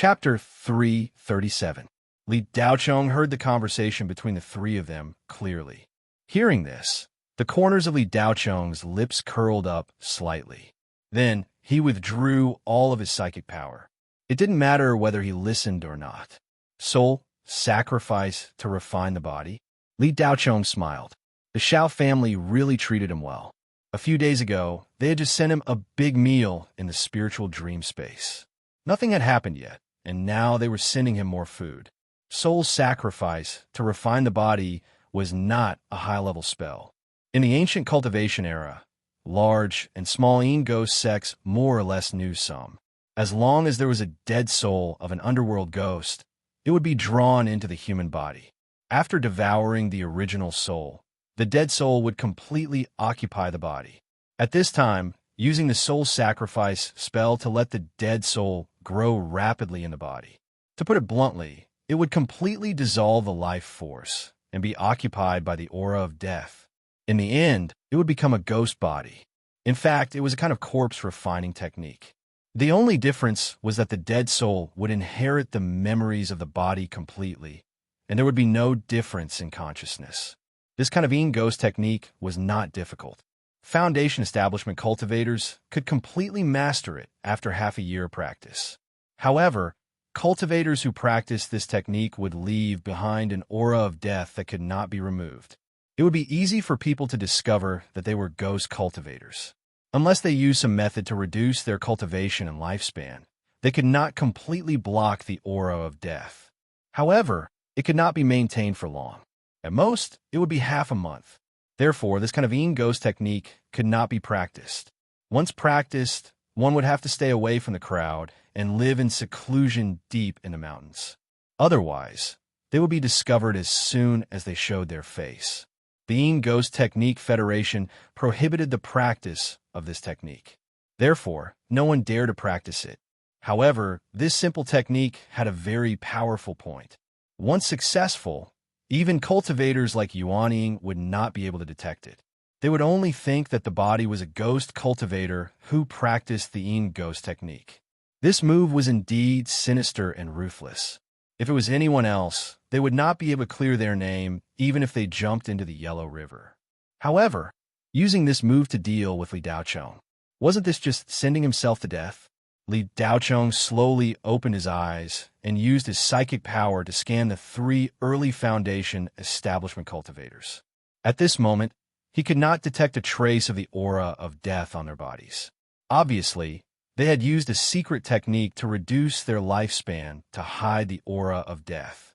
Chapter 337. Li Daochong heard the conversation between the three of them clearly. Hearing this, the corners of Li Daochong's lips curled up slightly. Then, he withdrew all of his psychic power. It didn't matter whether he listened or not. Soul, sacrifice to refine the body? Li Daochong smiled. The Xiao family really treated him well. A few days ago, they had just sent him a big meal in the spiritual dream space. Nothing had happened yet, and now they were sending him more food. Soul sacrifice to refine the body was not a high-level spell. In the ancient cultivation era, large and small ghost sects more or less knew some. As long as there was a dead soul of an underworld ghost, it would be drawn into the human body. After devouring the original soul, the dead soul would completely occupy the body. At this time, using the soul sacrifice spell to let the dead soul grow rapidly in the body. To put it bluntly, it would completely dissolve the life force and be occupied by the aura of death. In the end, it would become a ghost body. In fact, it was a kind of corpse refining technique. The only difference was that the dead soul would inherit the memories of the body completely, and there would be no difference in consciousness. This kind of ghost technique was not difficult. Foundation establishment cultivators could completely master it after half a year of practice. However, cultivators who practiced this technique would leave behind an aura of death that could not be removed. It would be easy for people to discover that they were ghost cultivators. Unless they used some method to reduce their cultivation and lifespan, they could not completely block the aura of death. However, it could not be maintained for long. At most, it would be half a month. Therefore, this kind of ghost technique could not be practiced. Once practiced, one would have to stay away from the crowd and live in seclusion deep in the mountains. Otherwise, they would be discovered as soon as they showed their face. The Ghost Technique Federation prohibited the practice of this technique. Therefore, no one dared to practice it. However, this simple technique had a very powerful point. Once successful, even cultivators like Yuanying would not be able to detect it. They would only think that the body was a ghost cultivator who practiced the ghost technique. This move was indeed sinister and ruthless. If it was anyone else, they would not be able to clear their name even if they jumped into the Yellow River. However, using this move to deal with Li Daochong, wasn't this just sending himself to death? Li Daochong slowly opened his eyes and used his psychic power to scan the three early Foundation establishment cultivators. At this moment, he could not detect a trace of the aura of death on their bodies. Obviously, they had used a secret technique to reduce their lifespan to hide the aura of death.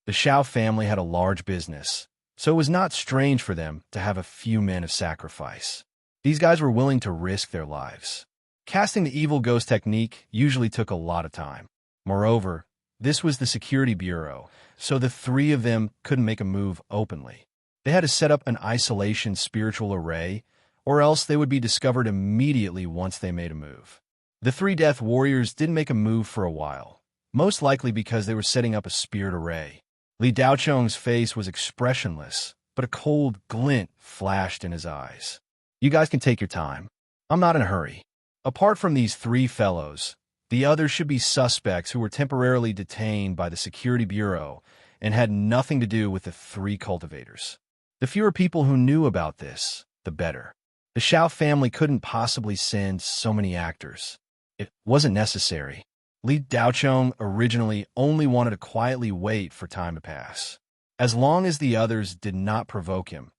The Xiao family had a large business, so it was not strange for them to have a few men of sacrifice. These guys were willing to risk their lives. Casting the evil ghost technique usually took a lot of time. Moreover, this was the security bureau, so the three of them couldn't make a move openly. They had to set up an isolation spiritual array, or else they would be discovered immediately once they made a move. The three death warriors didn't make a move for a while, most likely because they were setting up a spirit array. Li Daochong's face was expressionless, but a cold glint flashed in his eyes. You guys can take your time. I'm not in a hurry. Apart from these three fellows, the others should be suspects who were temporarily detained by the Security Bureau and had nothing to do with the three cultivators. The fewer people who knew about this, the better. The Xiao family couldn't possibly send so many actors. It wasn't necessary. Li Daochong originally only wanted to quietly wait for time to pass. As long as the others did not provoke him,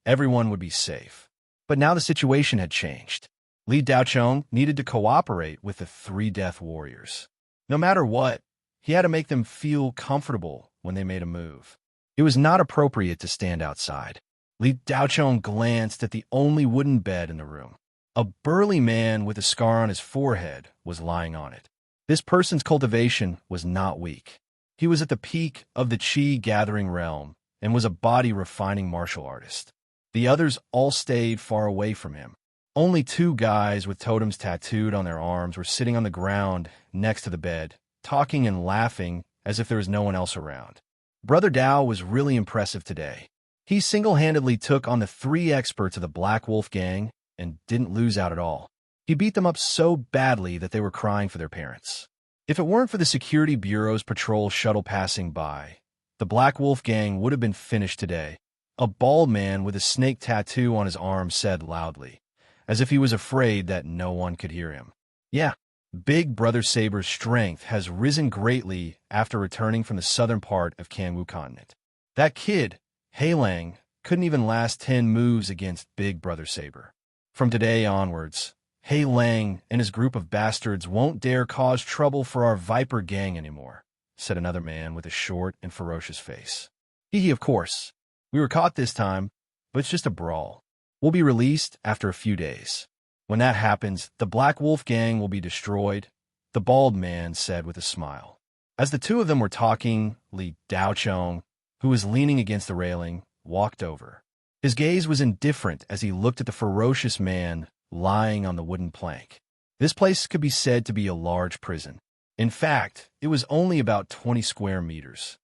everyone would be safe. But now the situation had changed. Li Daochong needed to cooperate with the three death warriors. No matter what, he had to make them feel comfortable when they made a move. It was not appropriate to stand outside. Li Daochong glanced at the only wooden bed in the room. A burly man with a scar on his forehead was lying on it. This person's cultivation was not weak. He was at the peak of the Qi-gathering realm and was a body-refining martial artist. The others all stayed far away from him. Only two guys with totems tattooed on their arms were sitting on the ground next to the bed, talking and laughing as if there was no one else around. Brother Dao was really impressive today. He single-handedly took on the three experts of the Black Wolf gang and didn't lose out at all. He beat them up so badly that they were crying for their parents. If it weren't for the Security Bureau's patrol shuttle passing by, the Black Wolf gang would have been finished today. A bald man with a snake tattoo on his arm said loudly, as if he was afraid that no one could hear him. Yeah, Big Brother Saber's strength has risen greatly after returning from the southern part of Kanwu continent. That kid, Heilang, couldn't even last 10 moves against Big Brother Saber. From today onwards, Heilang and his group of bastards won't dare cause trouble for our Viper gang anymore, said another man with a short and ferocious face. Hee, of course. We were caught this time, but it's just a brawl. We'll be released after a few days. When that happens, the Black Wolf gang will be destroyed, the bald man said with a smile. As the two of them were talking, Li Daochong, who was leaning against the railing, walked over. His gaze was indifferent as he looked at the ferocious man lying on the wooden plank. This place could be said to be a large prison. In fact, it was only about 20 square meters.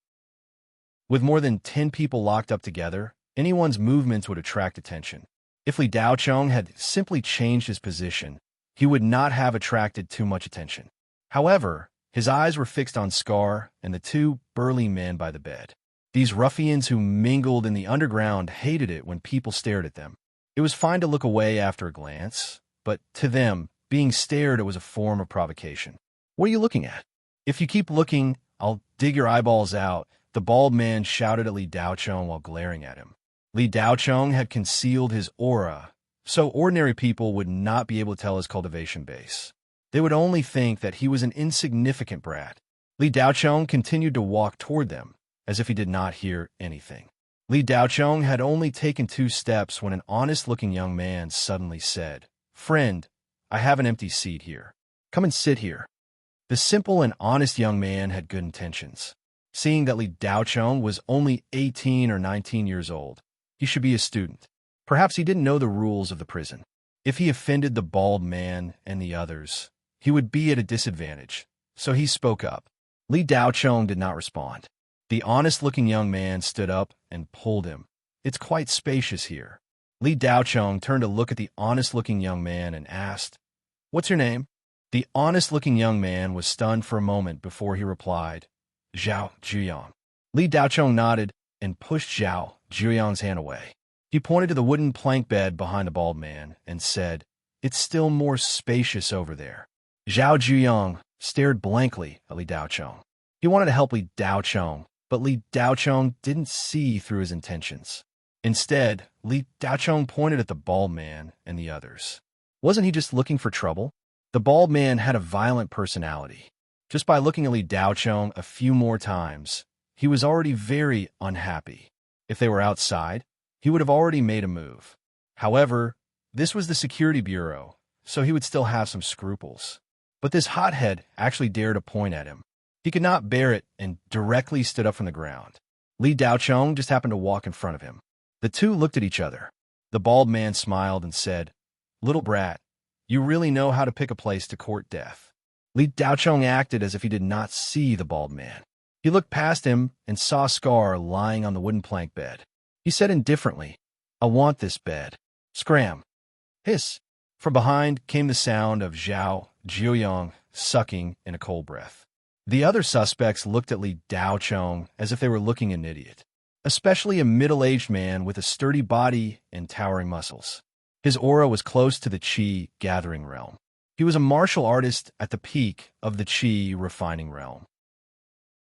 With more than 10 people locked up together, anyone's movements would attract attention. If Li Daochong had simply changed his position, he would not have attracted too much attention. However, his eyes were fixed on Scar and the two burly men by the bed. These ruffians who mingled in the underground hated it when people stared at them. It was fine to look away after a glance, but to them, being stared at was a form of provocation. What are you looking at? If you keep looking, I'll dig your eyeballs out, the bald man shouted at Li Daochong while glaring at him. Li Daochong had concealed his aura, so ordinary people would not be able to tell his cultivation base. They would only think that he was an insignificant brat. Li Daochong continued to walk toward them, as if he did not hear anything. Li Daochong had only taken 2 steps when an honest-looking young man suddenly said, "Friend, I have an empty seat here. Come and sit here." The simple and honest young man had good intentions. Seeing that Li Daochong was only 18 or 19 years old, he should be a student. Perhaps he didn't know the rules of the prison. If he offended the bald man and the others, he would be at a disadvantage, so he spoke up. Li Daochong did not respond. The honest-looking young man stood up and pulled him. "It's quite spacious here." Li Daochong turned to look at the honest-looking young man and asked, "What's your name?" The honest-looking young man was stunned for a moment before he replied, "Zhao Zhuyang." Li Daochong nodded and pushed Zhao Zhuyang's hand away. He pointed to the wooden plank bed behind the bald man and said, "It's still more spacious over there." Zhao Zhuyang stared blankly at Li Daochong. He wanted to help Li Daochong, but Li Daochong didn't see through his intentions. Instead, Li Daochong pointed at the bald man and the others. Wasn't he just looking for trouble? The bald man had a violent personality. Just by looking at Li Daochong a few more times, he was already very unhappy. If they were outside, he would have already made a move. However, this was the Security Bureau, so he would still have some scruples. But this hothead actually dared to point at him. He could not bear it and directly stood up from the ground. Li Daochong just happened to walk in front of him. The two looked at each other. The bald man smiled and said, "Little brat, you really know how to pick a place to court death." Li Daochong acted as if he did not see the bald man. He looked past him and saw Scar lying on the wooden plank bed. He said indifferently, "I want this bed." Scram. Hiss. From behind came the sound of Zhao Zhuyang sucking in a cold breath. The other suspects looked at Li Daochong as if they were looking at an idiot, especially a middle-aged man with a sturdy body and towering muscles. His aura was close to the Qi gathering realm. He was a martial artist at the peak of the Qi refining realm.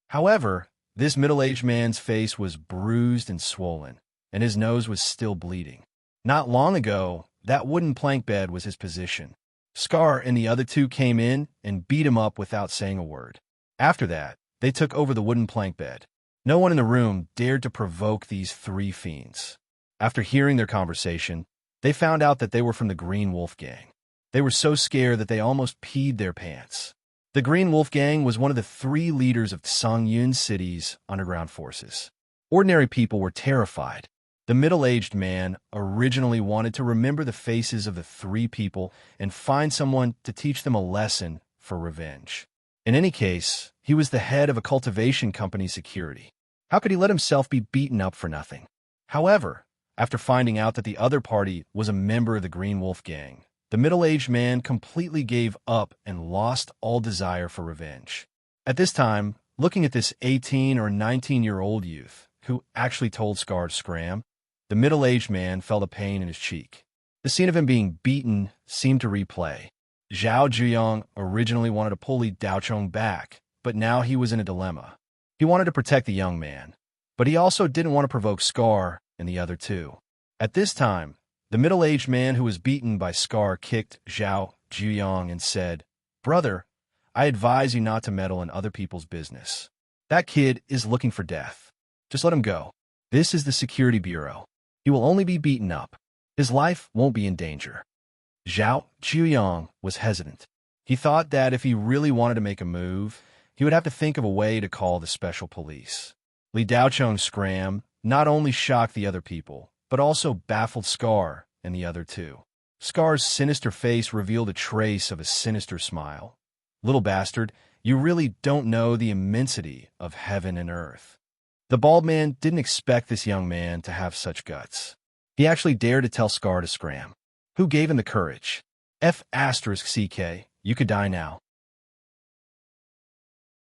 However, this middle-aged man's face was bruised and swollen, and his nose was still bleeding. Not long ago, that wooden plank bed was his position. Scar and the other two came in and beat him up without saying a word. After that, they took over the wooden plank bed. No one in the room dared to provoke these 3 fiends. After hearing their conversation, they found out that they were from the Green Wolf Gang. They were so scared that they almost peed their pants. The Green Wolf Gang was one of the 3 leaders of Songyun City's underground forces. Ordinary people were terrified. The middle-aged man originally wanted to remember the faces of the 3 people and find someone to teach them a lesson for revenge. In any case, he was the head of a cultivation company's security. How could he let himself be beaten up for nothing? However, after finding out that the other party was a member of the Green Wolf Gang, The middle-aged man completely gave up and lost all desire for revenge. At this time, looking at this 18 or 19-year-old youth, who actually told Scar to scram, the middle-aged man felt a pain in his cheek. The scene of him being beaten seemed to replay. Zhao Zhuyong originally wanted to pull Li Daochong back, but now he was in a dilemma. He wanted to protect the young man, but he also didn't want to provoke Scar and the other two. At this time, the middle-aged man who was beaten by Scar kicked Zhao Zhuyong and said, "Brother, I advise you not to meddle in other people's business. That kid is looking for death. Just let him go. This is the security bureau. He will only be beaten up. His life won't be in danger." Zhao Zhuyong was hesitant. He thought that if he really wanted to make a move, he would have to think of a way to call the special police. Li Daochong's scram not only shocked the other people, but also baffled Scar and the other two. Scar's sinister face revealed a trace of a sinister smile. "Little bastard, you really don't know the immensity of heaven and earth." The bald man didn't expect this young man to have such guts. He actually dared to tell Scar to scram. Who gave him the courage? F***CK, you could die now.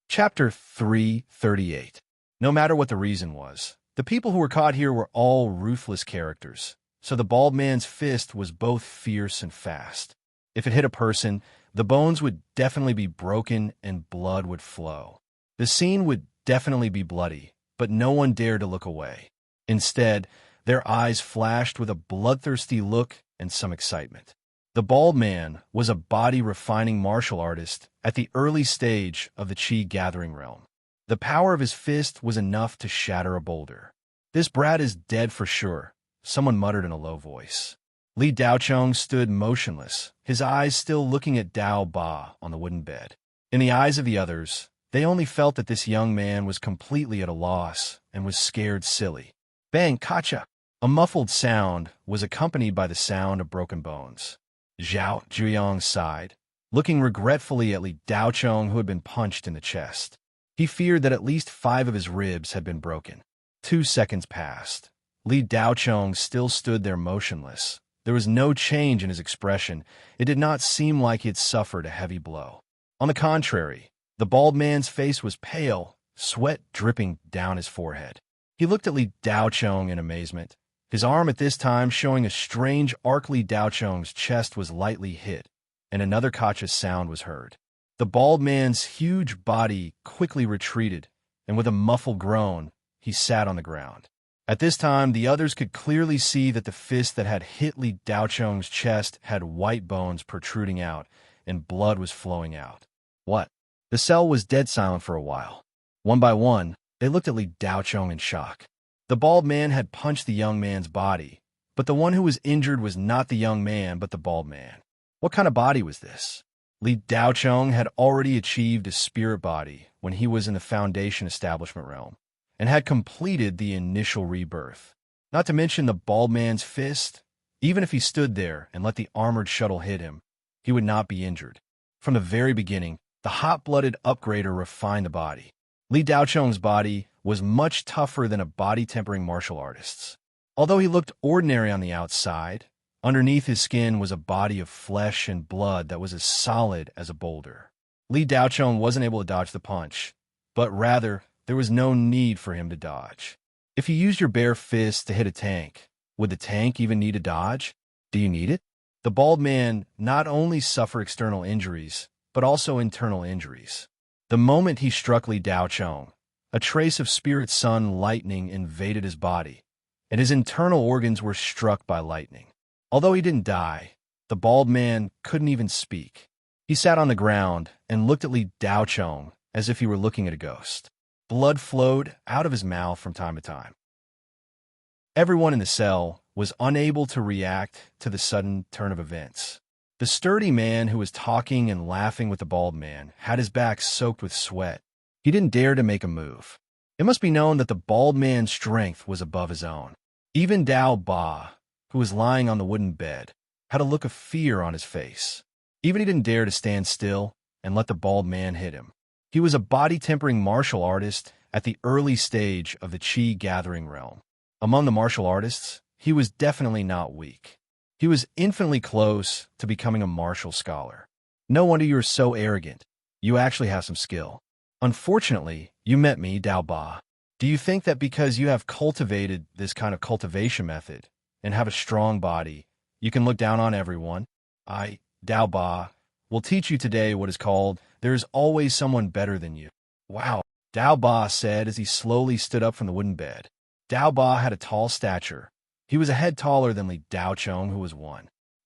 Chapter 338. No matter what the reason was, the people who were caught here were all ruthless characters, so the bald man's fist was both fierce and fast. If it hit a person, the bones would definitely be broken and blood would flow. The scene would definitely be bloody, but no one dared to look away. Instead, their eyes flashed with a bloodthirsty look and some excitement. The bald man was a body-refining martial artist at the early stage of the Qi gathering realm. The power of his fist was enough to shatter a boulder. "This brat is dead for sure," someone muttered in a low voice. Li Daochong stood motionless, his eyes still looking at Dao Ba on the wooden bed. In the eyes of the others, they only felt that this young man was completely at a loss and was scared silly. Bang, kacha! A muffled sound was accompanied by the sound of broken bones. Zhao Zhuyong sighed, looking regretfully at Li Daochong, who had been punched in the chest. He feared that at least 5 of his ribs had been broken. 2 seconds passed. Li Daochong still stood there motionless. There was no change in his expression. It did not seem like he had suffered a heavy blow. On the contrary, the bald man's face was pale, sweat dripping down his forehead. He looked at Li Daochong in amazement. His arm at this time showing a strange arc. Li Daochong's chest was lightly hit, and another cautious sound was heard. The bald man's huge body quickly retreated, and with a muffled groan, he sat on the ground. At this time, the others could clearly see that the fist that had hit Li Daochong's chest had white bones protruding out, and blood was flowing out. What? The cell was dead silent for a while. One by one, they looked at Li Daochong in shock. The bald man had punched the young man's body, but the one who was injured was not the young man, but the bald man. What kind of body was this? Li Daochong had already achieved a spirit body when he was in the Foundation Establishment realm, and had completed the initial rebirth. Not to mention the bald man's fist. Even if he stood there and let the armored shuttle hit him, he would not be injured. From the very beginning, the hot-blooded upgrader refined the body. Li Daochong's body was much tougher than a body-tempering martial artist's. Although he looked ordinary on the outside, underneath his skin was a body of flesh and blood that was as solid as a boulder. Li Daochong wasn't able to dodge the punch, but rather, there was no need for him to dodge. If you used your bare fist to hit a tank, would the tank even need a dodge? Do you need it? The bald man not only suffered external injuries, but also internal injuries. The moment he struck Li Daochong, a trace of spirit sun lightning invaded his body, and his internal organs were struck by lightning. Although he didn't die, the bald man couldn't even speak. He sat on the ground and looked at Li Daochong as if he were looking at a ghost. Blood flowed out of his mouth from time to time. Everyone in the cell was unable to react to the sudden turn of events. The sturdy man who was talking and laughing with the bald man had his back soaked with sweat. He didn't dare to make a move. It must be known that the bald man's strength was above his own. Even Dao Ba, who was lying on the wooden bed, had a look of fear on his face. Even he didn't dare to stand still and let the bald man hit him. He was a body-tempering martial artist at the early stage of the Qi gathering realm. Among the martial artists, he was definitely not weak. He was infinitely close to becoming a martial scholar. No wonder you are so arrogant. You actually have some skill. Unfortunately, you met me, Dao Ba. Do you think that because you have cultivated this kind of cultivation method and have a strong body, you can look down on everyone? I, Dao Ba, will teach you today what is called there is always someone better than you. Wow, Dao Ba said as he slowly stood up from the wooden bed. Dao Ba had a tall stature. He was a head taller than Li Daochong, who was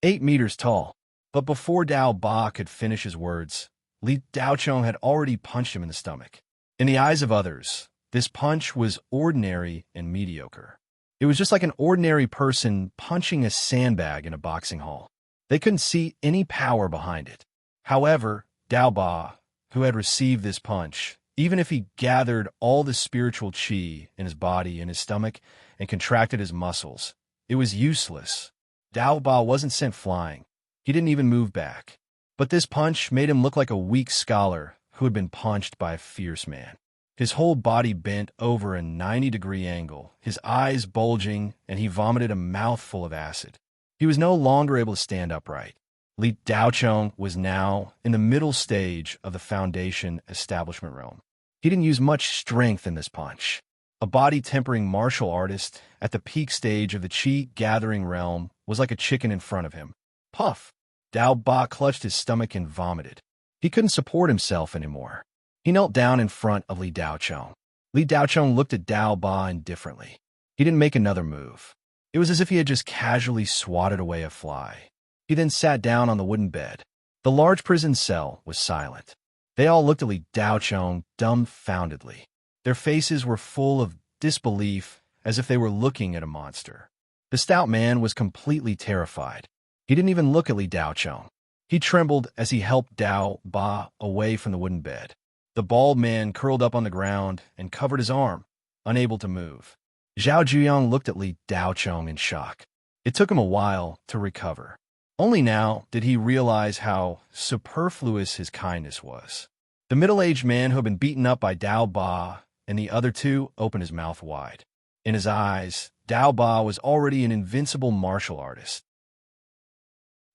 8 meters tall. But before Dao Ba could finish his words, Li Daochong had already punched him in the stomach. In the eyes of others, this punch was ordinary and mediocre. It was just like an ordinary person punching a sandbag in a boxing hall. They couldn't see any power behind it. However, Dao Ba, who had received this punch, even if he gathered all the spiritual qi in his body and his stomach and contracted his muscles, it was useless. Dao Ba wasn't sent flying. He didn't even move back. But this punch made him look like a weak scholar who had been punched by a fierce man. His whole body bent over a 90-degree angle, his eyes bulging, and he vomited a mouthful of acid. He was no longer able to stand upright. Li Daochong was now in the middle stage of the foundation establishment realm. He didn't use much strength in this punch. A body-tempering martial artist at the peak stage of the qi-gathering realm was like a chicken in front of him. Puff! Dao Ba clutched his stomach and vomited. He couldn't support himself anymore. He knelt down in front of Li Daochong. Li Daochong looked at Dao Ba indifferently. He didn't make another move. It was as if he had just casually swatted away a fly. He then sat down on the wooden bed. The large prison cell was silent. They all looked at Li Daochong dumbfoundedly. Their faces were full of disbelief, as if they were looking at a monster. The stout man was completely terrified. He didn't even look at Li Daochong. He trembled as he helped Dao Ba away from the wooden bed. The bald man curled up on the ground and covered his arm, unable to move. Zhao Zhuyang looked at Li Daochong in shock. It took him a while to recover. Only now did he realize how superfluous his kindness was. The middle-aged man who had been beaten up by Dao Ba and the other two opened his mouth wide. In his eyes, Dao Ba was already an invincible martial artist.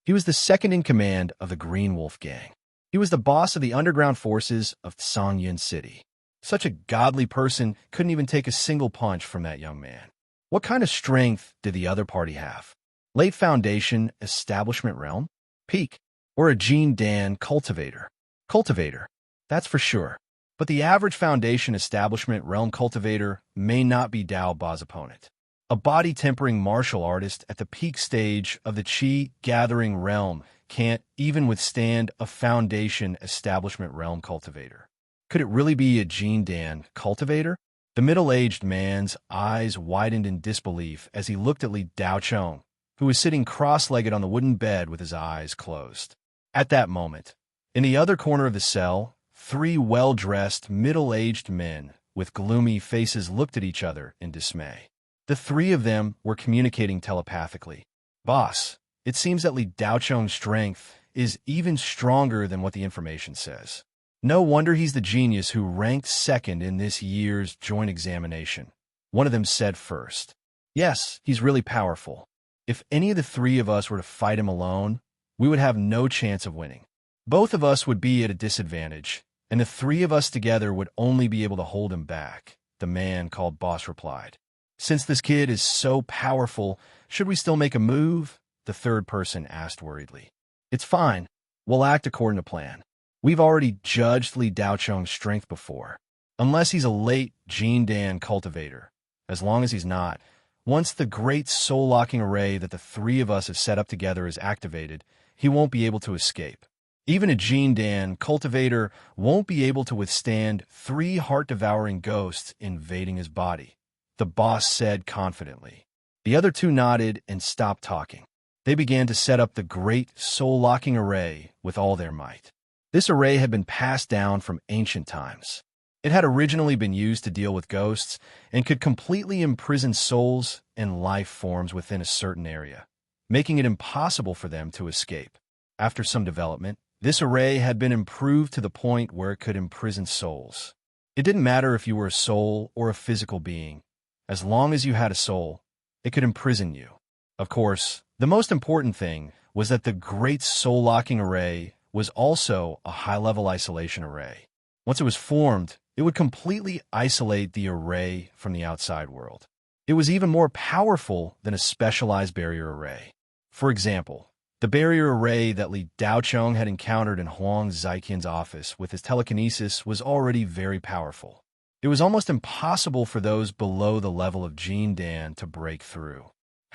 He was the second in command of the Green Wolf Gang. He was the boss of the underground forces of Songyun City. Such a godly person couldn't even take a single punch from that young man. What kind of strength did the other party have? Late Foundation Establishment Realm? Peak? Or a Jin Dan cultivator? Cultivator, that's for sure. But the average Foundation Establishment Realm cultivator may not be Dao Ba's opponent. A body-tempering martial artist at the peak stage of the Qi-gathering realm can't even withstand a Foundation Establishment Realm cultivator. Could it really be a Jin Dan cultivator? The middle-aged man's eyes widened in disbelief as he looked at Li Daochong, who was sitting cross-legged on the wooden bed with his eyes closed. At that moment, in the other corner of the cell, 3 well-dressed, middle-aged men with gloomy faces looked at each other in dismay. The 3 of them were communicating telepathically. Boss, it seems that Li Daochong's strength is even stronger than what the information says. No wonder he's the genius who ranked second in this year's joint examination. One of them said first. Yes, he's really powerful. If any of the 3 of us were to fight him alone, we would have no chance of winning. Both of us would be at a disadvantage, and the 3 of us together would only be able to hold him back, the man called Boss replied. Since this kid is so powerful, should we still make a move? The third person asked worriedly. It's fine. We'll act according to plan. We've already judged Li Daochong's strength before. Unless he's a late Jin Dan cultivator. As long as he's not, once the great soul-locking array that the 3 of us have set up together is activated, he won't be able to escape. Even a Jin Dan cultivator won't be able to withstand 3 heart-devouring ghosts invading his body, the boss said confidently. The other 2 nodded and stopped talking. They began to set up the great soul-locking array with all their might. This array had been passed down from ancient times. It had originally been used to deal with ghosts and could completely imprison souls and life forms within a certain area, making it impossible for them to escape. After some development, this array had been improved to the point where it could imprison souls. It didn't matter if you were a soul or a physical being. As long as you had a soul, it could imprison you. Of course, The most important thing was that the great soul-locking array was also a high-level isolation array. Once it was formed, it would completely isolate the array from the outside world. It was even more powerful than a specialized barrier array. For example, the barrier array that Li Daocheng had encountered in Huang Ziqian's office with his telekinesis was already very powerful. It was almost impossible for those below the level of Jin Dan to break through.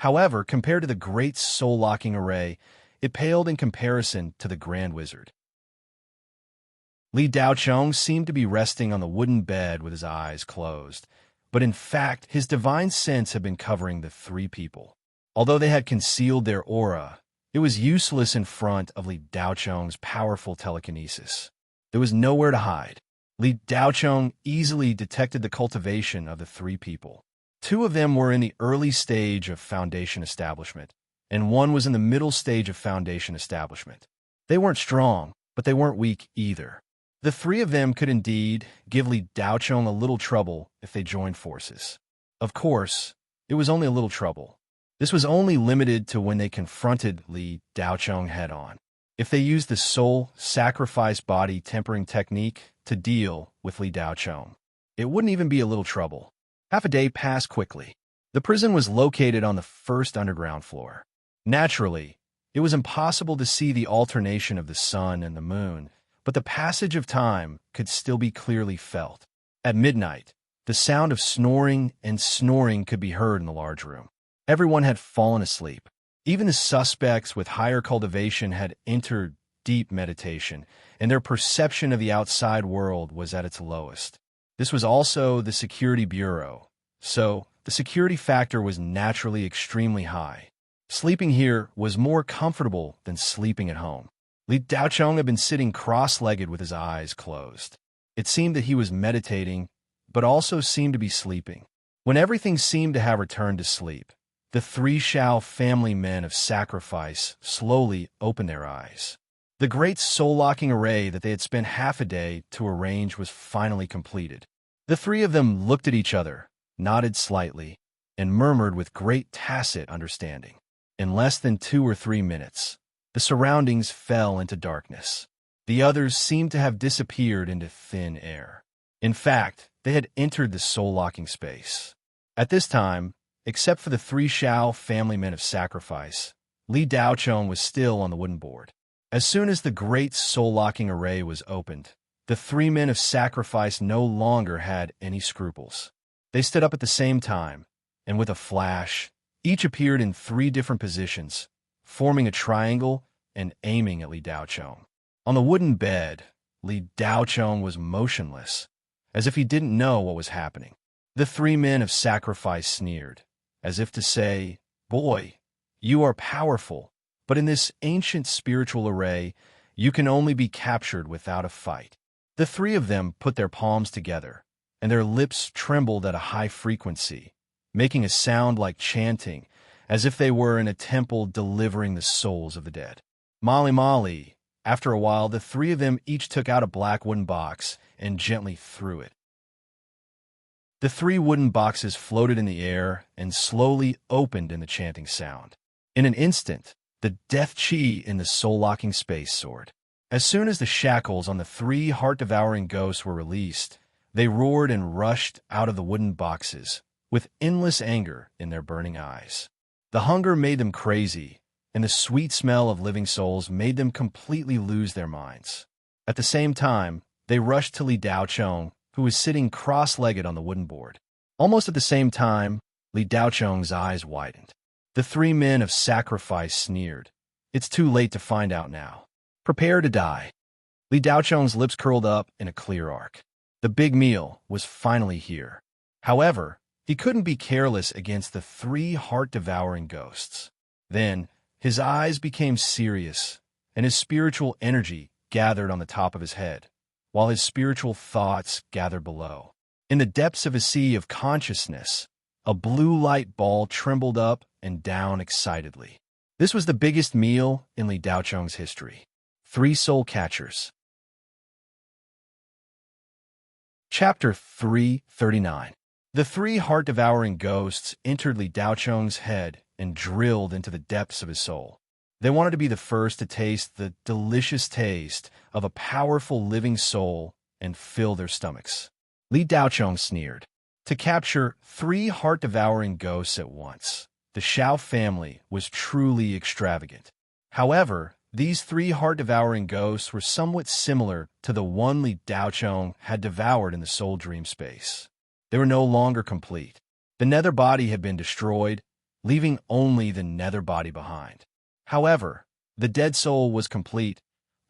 However, compared to the great soul-locking array, it paled in comparison to the Grand Wizard. Li Daocheng seemed to be resting on the wooden bed with his eyes closed, but in fact, his divine sense had been covering the three people. Although they had concealed their aura, it was useless in front of Li Daocheng's powerful telekinesis. There was nowhere to hide. Li Daocheng easily detected the cultivation of the three people. Two of them were in the early stage of foundation establishment, and one was in the middle stage of foundation establishment. They weren't strong, but they weren't weak either. The three of them could indeed give Li Daocheng a little trouble if they joined forces. Of course, it was only a little trouble. This was only limited to when they confronted Li Daocheng head-on. If they used the soul sacrifice body tempering technique to deal with Li Daocheng, it wouldn't even be a little trouble. Half a day passed quickly. The prison was located on the first underground floor. Naturally, it was impossible to see the alternation of the sun and the moon, but the passage of time could still be clearly felt. At midnight, the sound of snoring and snoring could be heard in the large room. Everyone had fallen asleep. Even the suspects with higher cultivation had entered deep meditation, and their perception of the outside world was at its lowest. This was also the security bureau, so the security factor was naturally extremely high. Sleeping here was more comfortable than sleeping at home. Li Daocheng had been sitting cross-legged with his eyes closed. It seemed that he was meditating, but also seemed to be sleeping. When everything seemed to have returned to sleep, the three Shao family men of sacrifice slowly opened their eyes. The great soul-locking array that they had spent half a day to arrange was finally completed. The three of them looked at each other, nodded slightly, and murmured with great tacit understanding. In less than 2 or 3 minutes, the surroundings fell into darkness. The others seemed to have disappeared into thin air. In fact, they had entered the soul-locking space. At this time, except for the three Shao family men of sacrifice, Li Daocheng was still on the wooden board. As soon as the great soul-locking array was opened, the three men of sacrifice no longer had any scruples. They stood up at the same time, and with a flash, each appeared in 3 different positions, forming a triangle and aiming at Li Daocheng. On the wooden bed, Li Daocheng was motionless, as if he didn't know what was happening. The three men of sacrifice sneered, as if to say, "Boy, you are powerful, but in this ancient spiritual array, you can only be captured without a fight." The three of them put their palms together, and their lips trembled at a high frequency, making a sound like chanting, as if they were in a temple delivering the souls of the dead. Mali. After a while, the three of them each took out a black wooden box and gently threw it. The 3 wooden boxes floated in the air and slowly opened in the chanting sound. In an instant, the death chi in the soul-locking space soared. As soon as the shackles on the 3 heart-devouring ghosts were released, they roared and rushed out of the wooden boxes, with endless anger in their burning eyes. The hunger made them crazy, and the sweet smell of living souls made them completely lose their minds. At the same time, they rushed to Li Daocheng, who was sitting cross-legged on the wooden board. Almost at the same time, Li Daocheng's eyes widened. The 3 men of sacrifice sneered. "It's too late to find out now. Prepare to die." Li Daocheng's lips curled up in a clear arc. The big meal was finally here. However, he couldn't be careless against the 3 heart-devouring ghosts. Then, his eyes became serious, and his spiritual energy gathered on the top of his head, while his spiritual thoughts gathered below. In the depths of a sea of consciousness, a blue light ball trembled up and down excitedly. This was the biggest meal in Li Daocheng's history. 3 soul catchers. Chapter 339. The 3 heart-devouring ghosts entered Li Daocheng's head and drilled into the depths of his soul. They wanted to be the first to taste the delicious taste of a powerful living soul and fill their stomachs. Li Daochong sneered. To capture 3 heart-devouring ghosts at once, the Xiao family was truly extravagant. However, these 3 heart-devouring ghosts were somewhat similar to the one Li Daochong had devoured in the soul dream space. They were no longer complete. The nether body had been destroyed, leaving only the nether body behind. However, the dead soul was complete,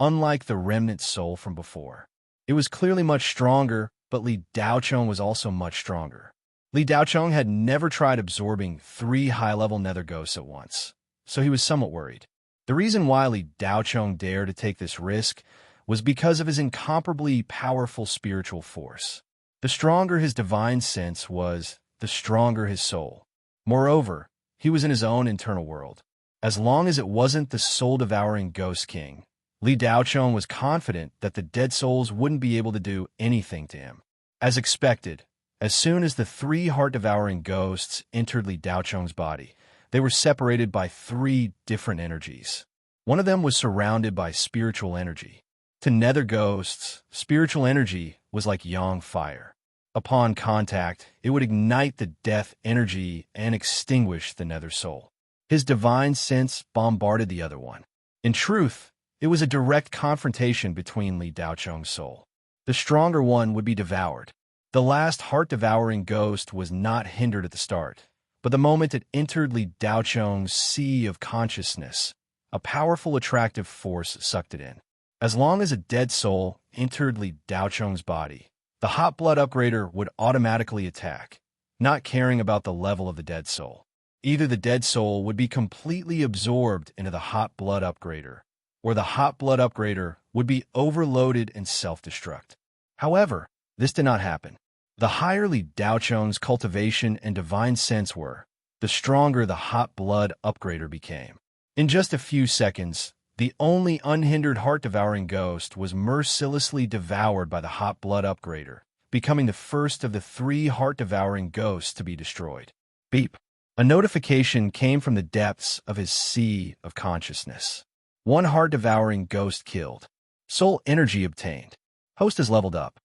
unlike the remnant soul from before. It was clearly much stronger, but Li Daochong was also much stronger. Li Daochong had never tried absorbing 3 high-level nether ghosts at once, so he was somewhat worried. The reason why Li Daochong dared to take this risk was because of his incomparably powerful spiritual force. The stronger his divine sense was, the stronger his soul. Moreover, he was in his own internal world. As long as it wasn't the soul-devouring Ghost King, Li Daochong was confident that the dead souls wouldn't be able to do anything to him. As expected, as soon as the 3 heart-devouring ghosts entered Li Daochong's body, they were separated by 3 different energies. One of them was surrounded by spiritual energy. To nether ghosts, spiritual energy was like yang fire. Upon contact, it would ignite the death energy and extinguish the nether soul. His divine sense bombarded the other one. In truth, it was a direct confrontation between Li Daochong's soul. The stronger one would be devoured. The last heart-devouring ghost was not hindered at the start, but the moment it entered Li Daochong's sea of consciousness, a powerful attractive force sucked it in. As long as a dead soul entered Li Daochong's body, the hot blood upgrader would automatically attack, not caring about the level of the dead soul. Either the dead soul would be completely absorbed into the hot blood upgrader, or the hot blood upgrader would be overloaded and self-destruct. However, this did not happen. The higher Li Daochong's cultivation and divine sense were, the stronger the hot blood upgrader became. In just a few seconds, the only unhindered heart-devouring ghost was mercilessly devoured by the hot blood upgrader, becoming the first of the 3 heart-devouring ghosts to be destroyed. Beep. A notification came from the depths of his sea of consciousness. 1 heart-devouring ghost killed. Soul energy obtained. Host has leveled up.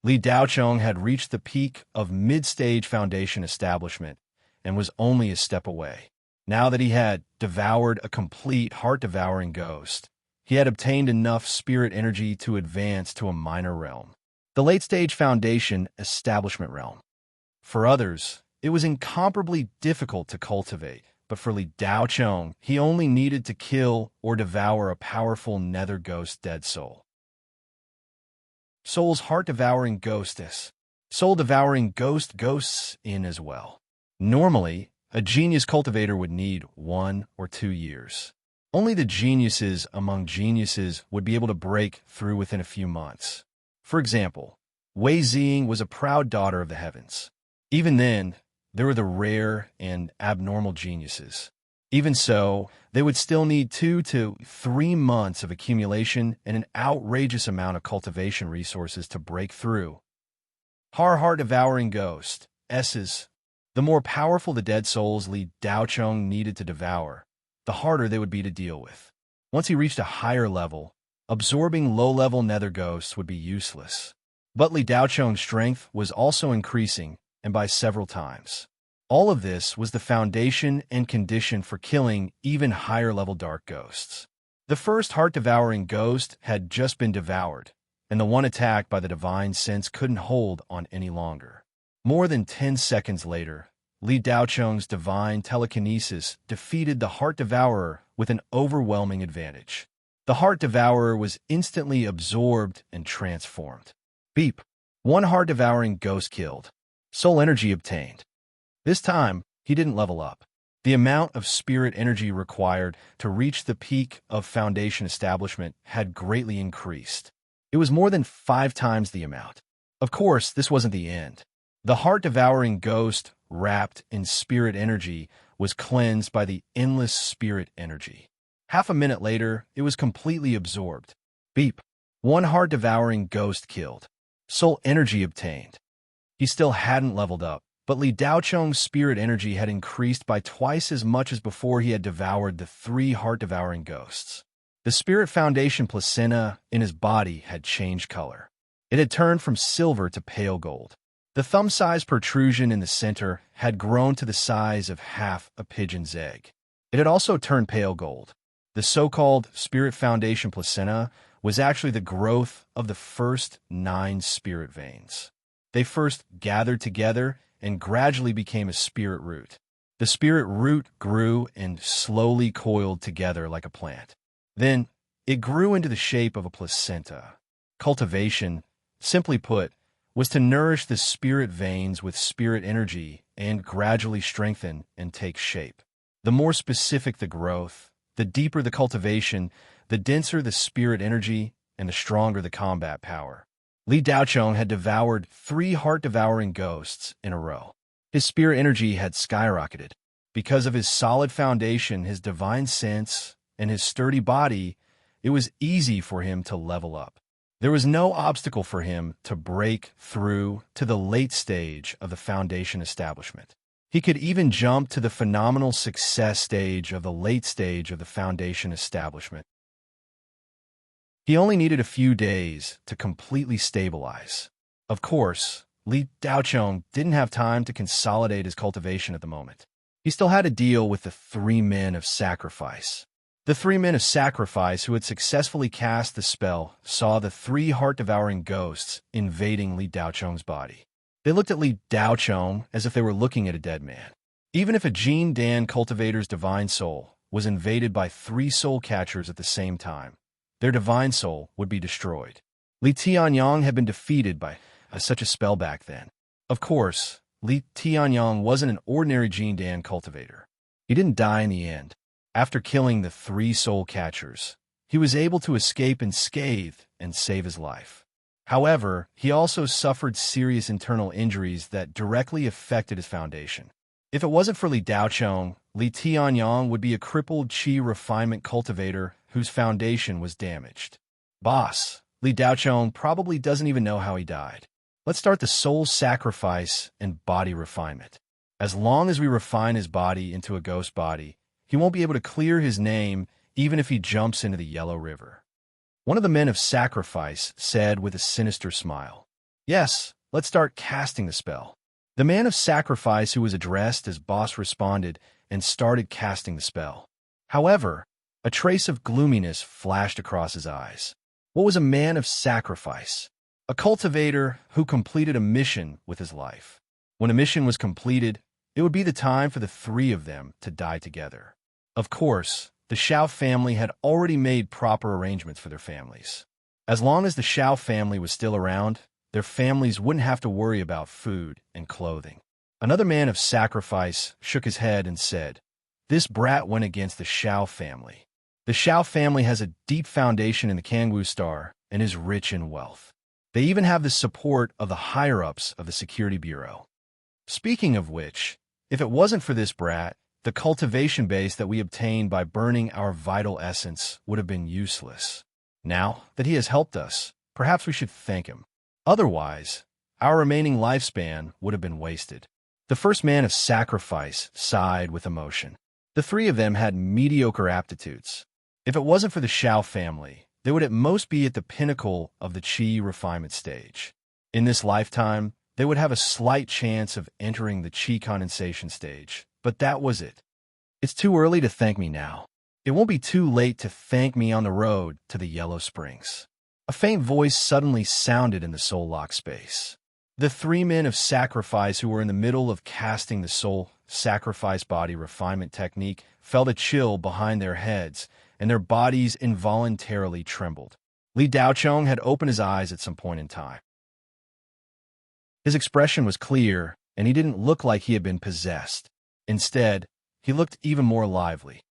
Li Daochong had reached the peak of mid-stage foundation establishment and was only a step away. Now that he had devoured a complete heart-devouring ghost, he had obtained enough spirit energy to advance to a minor realm, the late-stage foundation establishment realm. For others, it was incomparably difficult to cultivate, but for Li Daochong, he only needed to kill or devour a powerful nether ghost dead soul. Soul's heart-devouring ghostess. Soul-devouring ghosts in as well. Normally, a genius cultivator would need 1 or 2 years. Only the geniuses among geniuses would be able to break through within a few months. For example, Wei Ziying was a proud daughter of the heavens. Even then, there were the rare and abnormal geniuses. Even so, they would still need 2 to 3 months of accumulation and an outrageous amount of cultivation resources to break through. Heart-devouring ghost, S's. The more powerful the dead souls Li Daochong needed to devour, the harder they would be to deal with. Once he reached a higher level, absorbing low-level nether ghosts would be useless. But Li Daochong's strength was also increasing, and by several times. All of this was the foundation and condition for killing even higher-level dark ghosts. The first heart-devouring ghost had just been devoured, and the one attacked by the divine sense couldn't hold on any longer. More than 10 seconds later, Li Daochong's divine telekinesis defeated the Heart Devourer with an overwhelming advantage. The Heart Devourer was instantly absorbed and transformed. Beep. 1 heart-devouring ghost killed. Soul energy obtained. This time, he didn't level up. The amount of spirit energy required to reach the peak of foundation establishment had greatly increased. It was more than 5 times the amount. Of course, this wasn't the end. The heart-devouring ghost, wrapped in spirit energy, was cleansed by the endless spirit energy. Half a minute later, it was completely absorbed. Beep. 1 heart-devouring ghost killed. Soul energy obtained. He still hadn't leveled up, But Li Daocheng's spirit energy had increased by twice as much as before he had devoured the 3 heart-devouring ghosts. The spirit foundation placenta in his body had changed color. It had turned from silver to pale gold. The thumb-sized protrusion in the center had grown to the size of half a pigeon's egg. It had also turned pale gold. The so-called spirit foundation placenta was actually the growth of the first 9 spirit veins. They first gathered together and gradually became a spirit root. The spirit root grew and slowly coiled together like a plant. Then it grew into the shape of a placenta. Cultivation, simply put, was to nourish the spirit veins with spirit energy and gradually strengthen and take shape. The more specific the growth, the deeper the cultivation, the denser the spirit energy, and the stronger the combat power. Li Daocheng had devoured 3 heart-devouring ghosts in a row. His spirit energy had skyrocketed. Because of his solid foundation, his divine sense, and his sturdy body, it was easy for him to level up. There was no obstacle for him to break through to the late stage of the foundation establishment. He could even jump to the phenomenal success stage of the late stage of the foundation establishment. He only needed a few days to completely stabilize. Of course, Li Daocheng didn't have time to consolidate his cultivation at the moment. He still had to deal with the 3 men of sacrifice. The 3 men of sacrifice who had successfully cast the spell saw the 3 heart-devouring ghosts invading Li Daocheng's body. They looked at Li Daocheng as if they were looking at a dead man. Even if a Jin Dan cultivator's divine soul was invaded by 3 soul catchers at the same time, their divine soul would be destroyed. Li Tianyang had been defeated by such a spell back then. Of course, Li Tianyang wasn't an ordinary Jin Dan cultivator. He didn't die in the end. After killing the 3 soul catchers, he was able to escape unscathed and save his life. However, he also suffered serious internal injuries that directly affected his foundation. If it wasn't for Li Daocheng, Li Tianyang would be a crippled qi refinement cultivator whose foundation was damaged. Boss, Li Daocheng probably doesn't even know how he died. Let's start the soul sacrifice and body refinement. As long as we refine his body into a ghost body, he won't be able to clear his name even if he jumps into the Yellow River. One of the men of sacrifice said with a sinister smile, "Yes, let's start casting the spell." The man of sacrifice who was addressed as boss responded and started casting the spell. However, a trace of gloominess flashed across his eyes. What was a man of sacrifice? A cultivator who completed a mission with his life. When a mission was completed, it would be the time for the 3 of them to die together. Of course, the Shao family had already made proper arrangements for their families. As long as the Shao family was still around, their families wouldn't have to worry about food and clothing. Another man of sacrifice shook his head and said, "This brat went against the Shao family. The Shao family has a deep foundation in the Kangwu Star and is rich in wealth. They even have the support of the higher-ups of the Security Bureau. Speaking of which, if it wasn't for this brat, the cultivation base that we obtained by burning our vital essence would have been useless. Now that he has helped us, perhaps we should thank him. Otherwise, our remaining lifespan would have been wasted." The first man of sacrifice sighed with emotion. The 3 of them had mediocre aptitudes. If it wasn't for the Shao family, they would at most be at the pinnacle of the qi refinement stage. In this lifetime, they would have a slight chance of entering the qi condensation stage, but that was it. It's too early to thank me now. It won't be too late to thank me on the road to the Yellow Springs. A faint voice suddenly sounded in the soul lock space. The 3 men of sacrifice who were in the middle of casting the soul sacrifice body refinement technique felt a chill behind their heads, and their bodies involuntarily trembled. Li Daocheng had opened his eyes at some point in time. His expression was clear, and he didn't look like he had been possessed. Instead, he looked even more lively.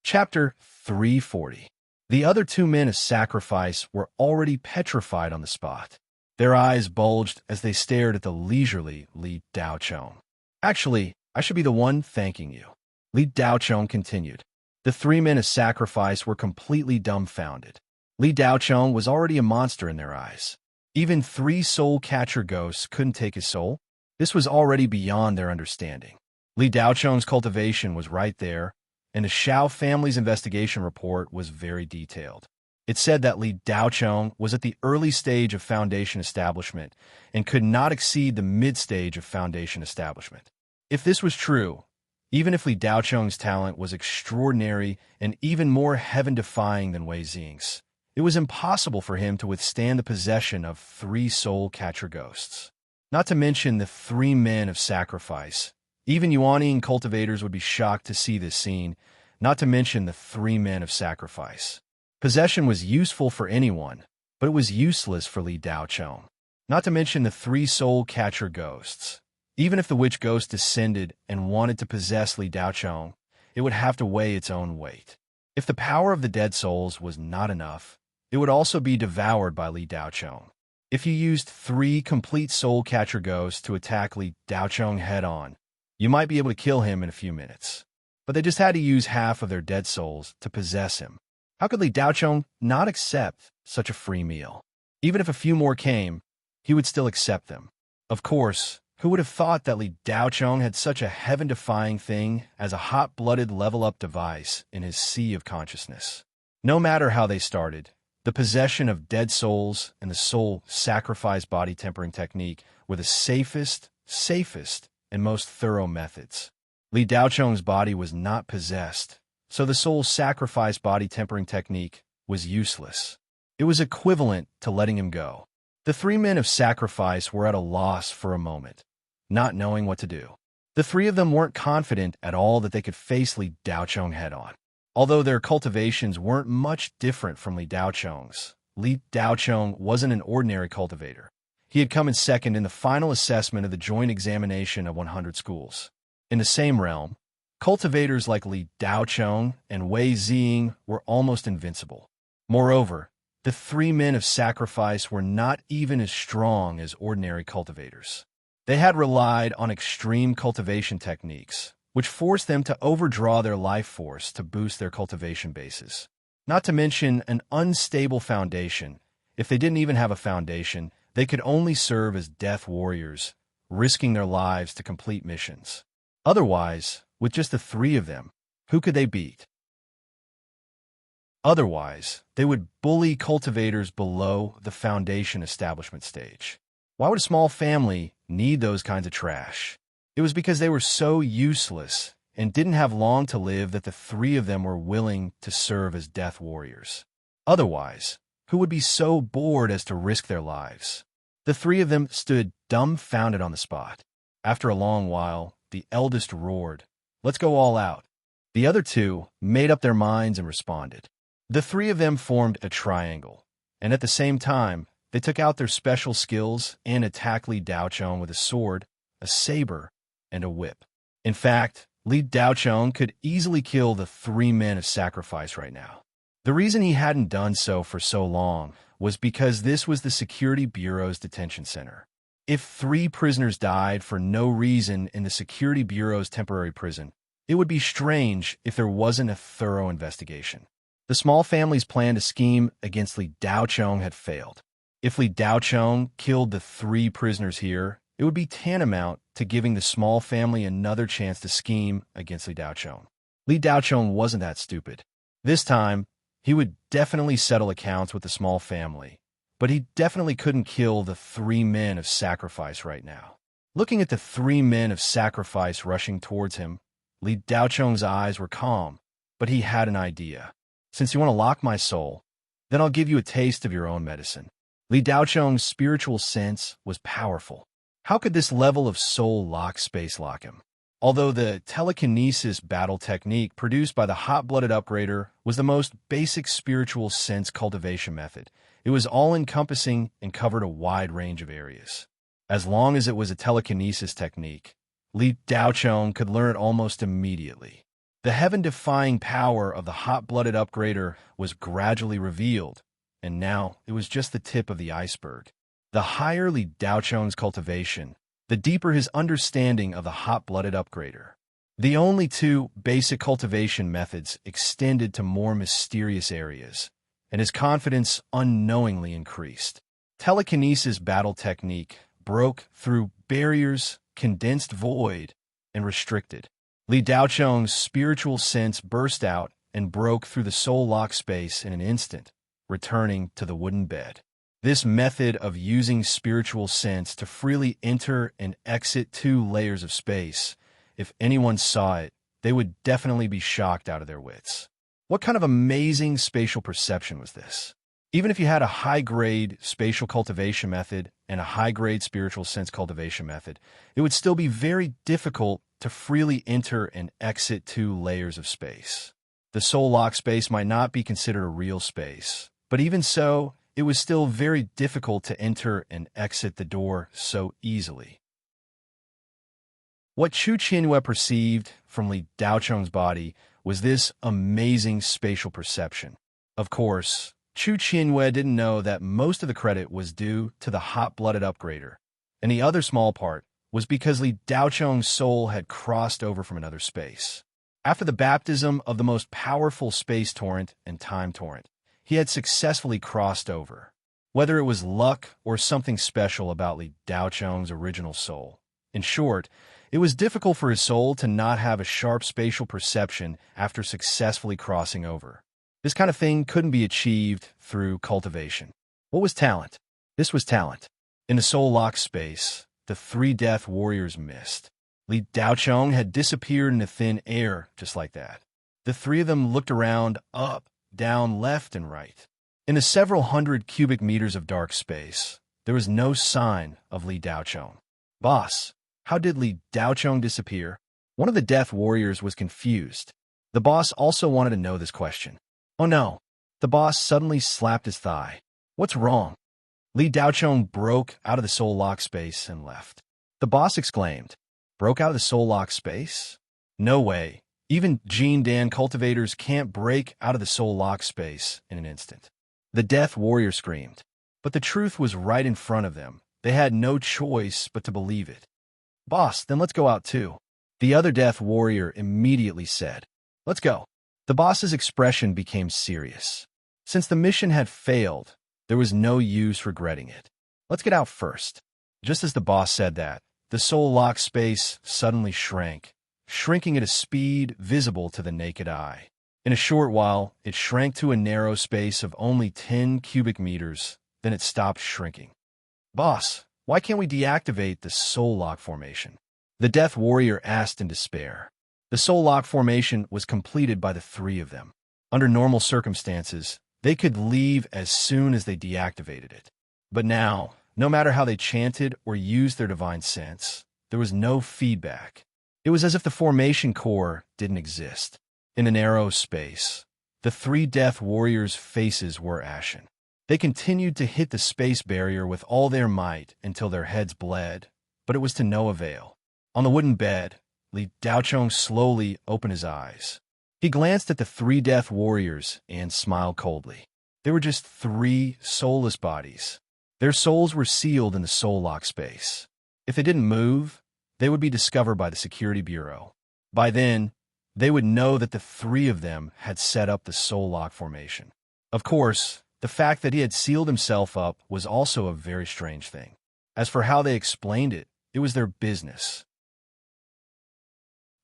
Chapter 340. The other 2 men of sacrifice were already petrified on the spot. Their eyes bulged as they stared at the leisurely Li Daocheng. "Actually, I should be the one thanking you," Li Daocheng continued. The 3 men of sacrifice were completely dumbfounded. Li Daocheng was already a monster in their eyes. Even 3 soul-catcher ghosts couldn't take his soul? This was already beyond their understanding. Li Daocheng's cultivation was right there, and the Shao family's investigation report was very detailed. It said that Li Daocheng was at the early stage of foundation establishment and could not exceed the mid-stage of foundation establishment. If this was true, even if Li Daocheng's talent was extraordinary and even more heaven-defying than Wei Xing's, it was impossible for him to withstand the possession of 3 soul-catcher ghosts. Not to mention the 3 men of sacrifice. Even Yuanian cultivators would be shocked to see this scene, not to mention the 3 men of sacrifice. Possession was useful for anyone, but it was useless for Li Daocheng. Not to mention the 3 soul-catcher ghosts. Even if the witch ghost descended and wanted to possess Li Daocheng, it would have to weigh its own weight. If the power of the dead souls was not enough, it would also be devoured by Li Daocheng. If you used 3 complete soul-catcher ghosts to attack Li Daocheng head-on, you might be able to kill him in a few minutes. But they just had to use half of their dead souls to possess him. How could Li Daocheng not accept such a free meal? Even if a few more came, he would still accept them. Of course, who would have thought that Li Daocheng had such a heaven-defying thing as a hot-blooded level-up device in his sea of consciousness? No matter how they started, the possession of dead souls and the soul sacrifice body tempering technique were the safest, and most thorough methods. Li Daocheng's body was not possessed, so the soul sacrifice body tempering technique was useless. It was equivalent to letting him go. The 3 men of sacrifice were at a loss for a moment, not knowing what to do. The 3 of them weren't confident at all that they could face Li Daocheng head-on. Although their cultivations weren't much different from Li Daocheng's, Li Daocheng wasn't an ordinary cultivator. He had come in second in the final assessment of the joint examination of 100 schools. In the same realm, cultivators like Li Daocheng and Wei Xing were almost invincible. Moreover, the 3 men of sacrifice were not even as strong as ordinary cultivators. They had relied on extreme cultivation techniques, which forced them to overdraw their life force to boost their cultivation bases. Not to mention an unstable foundation. If they didn't even have a foundation, they could only serve as death warriors, risking their lives to complete missions. Otherwise, with just the 3 of them, who could they beat? Otherwise, they would bully cultivators below the foundation establishment stage. Why would a small family need those kinds of trash? It was because they were so useless and didn't have long to live that the 3 of them were willing to serve as death warriors. Otherwise, who would be so bored as to risk their lives? The 3 of them stood dumbfounded on the spot. After a long while, the eldest roared, "Let's go all out." The other 2 made up their minds and responded. The 3 of them formed a triangle, and at the same time, they took out their special skills and attacked Li Daocheng with a sword, a saber, and a whip. In fact, Li Daocheng could easily kill the 3 men of sacrifice right now. The reason he hadn't done so for so long was because this was the Security Bureau's detention center. If 3 prisoners died for no reason in the Security Bureau's temporary prison, it would be strange if there wasn't a thorough investigation. The small family's plan to scheme against Li Daocheng had failed. If Li Daocheng killed the 3 prisoners here, it would be tantamount to giving the small family another chance to scheme against Li Daocheng. Li Daocheng wasn't that stupid. This time, he would definitely settle accounts with the small family, but he definitely couldn't kill the 3 men of sacrifice right now. Looking at the 3 men of sacrifice rushing towards him, Li Daocheng's eyes were calm, but he had an idea. "Since you want to lock my soul, then I'll give you a taste of your own medicine." Li Daocheng's spiritual sense was powerful. How could this level of soul lock space lock him? Although the telekinesis battle technique produced by the hot-blooded upgrader was the most basic spiritual sense cultivation method, it was all-encompassing and covered a wide range of areas. As long as it was a telekinesis technique, Li Daocheng could learn it almost immediately. The heaven-defying power of the hot-blooded upgrader was gradually revealed, and now it was just the tip of the iceberg. The higher Li Daocheng's cultivation, the deeper his understanding of the hot-blooded upgrader. The only 2 basic cultivation methods extended to more mysterious areas, and his confidence unknowingly increased. telekinesis battle technique broke through barriers, condensed void, and restricted. Li Daocheng's spiritual sense burst out and broke through the soul lock space in an instant, returning to the wooden bed. This method of using spiritual sense to freely enter and exit 2 layers of space, if anyone saw it, they would definitely be shocked out of their wits. What kind of amazing spatial perception was this? Even if you had a high-grade spatial cultivation method and a high-grade spiritual sense cultivation method, it would still be very difficult to freely enter and exit 2 layers of space. The soul lock space might not be considered a real space, but even so, it was still very difficult to enter and exit the door so easily. What Chu Qianyue perceived from Li Daocheng's body was this amazing spatial perception. Of course, Chu Qianyue didn't know that most of the credit was due to the hot-blooded upgrader, and the other small part was because Li Daocheng's soul had crossed over from another space. After the baptism of the most powerful space torrent and time torrent, he had successfully crossed over. Whether it was luck or something special about Li Daocheng's original soul. In short, it was difficult for his soul to not have a sharp spatial perception after successfully crossing over. This kind of thing couldn't be achieved through cultivation. What was talent? This was talent. In the soul lock space, the 3 death warriors missed. Li Daocheng had disappeared into thin air just like that. The 3 of them looked around, up, down, left, and right. In the several hundred cubic meters of dark space, there was no sign of Li Daocheng. Boss, how did Li Daocheng disappear? One of the death warriors was confused. The boss also wanted to know this question. Oh no. The boss suddenly slapped his thigh. What's wrong? Li Daocheng broke out of the soul lock space and left. The boss exclaimed, broke out of the soul lock space? No way. Even Jin Dan cultivators can't break out of the soul lock space in an instant. The death warrior screamed. But the truth was right in front of them. They had no choice but to believe it. Boss, then let's go out too. The other death warrior immediately said, let's go. The boss's expression became serious. Since the mission had failed, there was no use regretting it. Let's get out first. Just as the boss said that, the soul lock space suddenly shrank, shrinking at a speed visible to the naked eye. In a short while, it shrank to a narrow space of only 10 cubic meters, then it stopped shrinking. Boss, why can't we deactivate the soul lock formation? The death warrior asked in despair. The soul lock formation was completed by the 3 of them. Under normal circumstances, they could leave as soon as they deactivated it. But now, no matter how they chanted or used their divine sense, there was no feedback. It was as if the formation core didn't exist. In the narrow space, the 3 death warriors' faces were ashen. They continued to hit the space barrier with all their might until their heads bled, but it was to no avail. On the wooden bed, Li Daocheng slowly opened his eyes. He glanced at the 3 death warriors and smiled coldly. They were just 3 soulless bodies. Their souls were sealed in the soul lock space. If they didn't move, they would be discovered by the Security Bureau. By then, they would know that the 3 of them had set up the soul lock formation. Of course, the fact that he had sealed himself up was also a very strange thing. As for how they explained it, it was their business.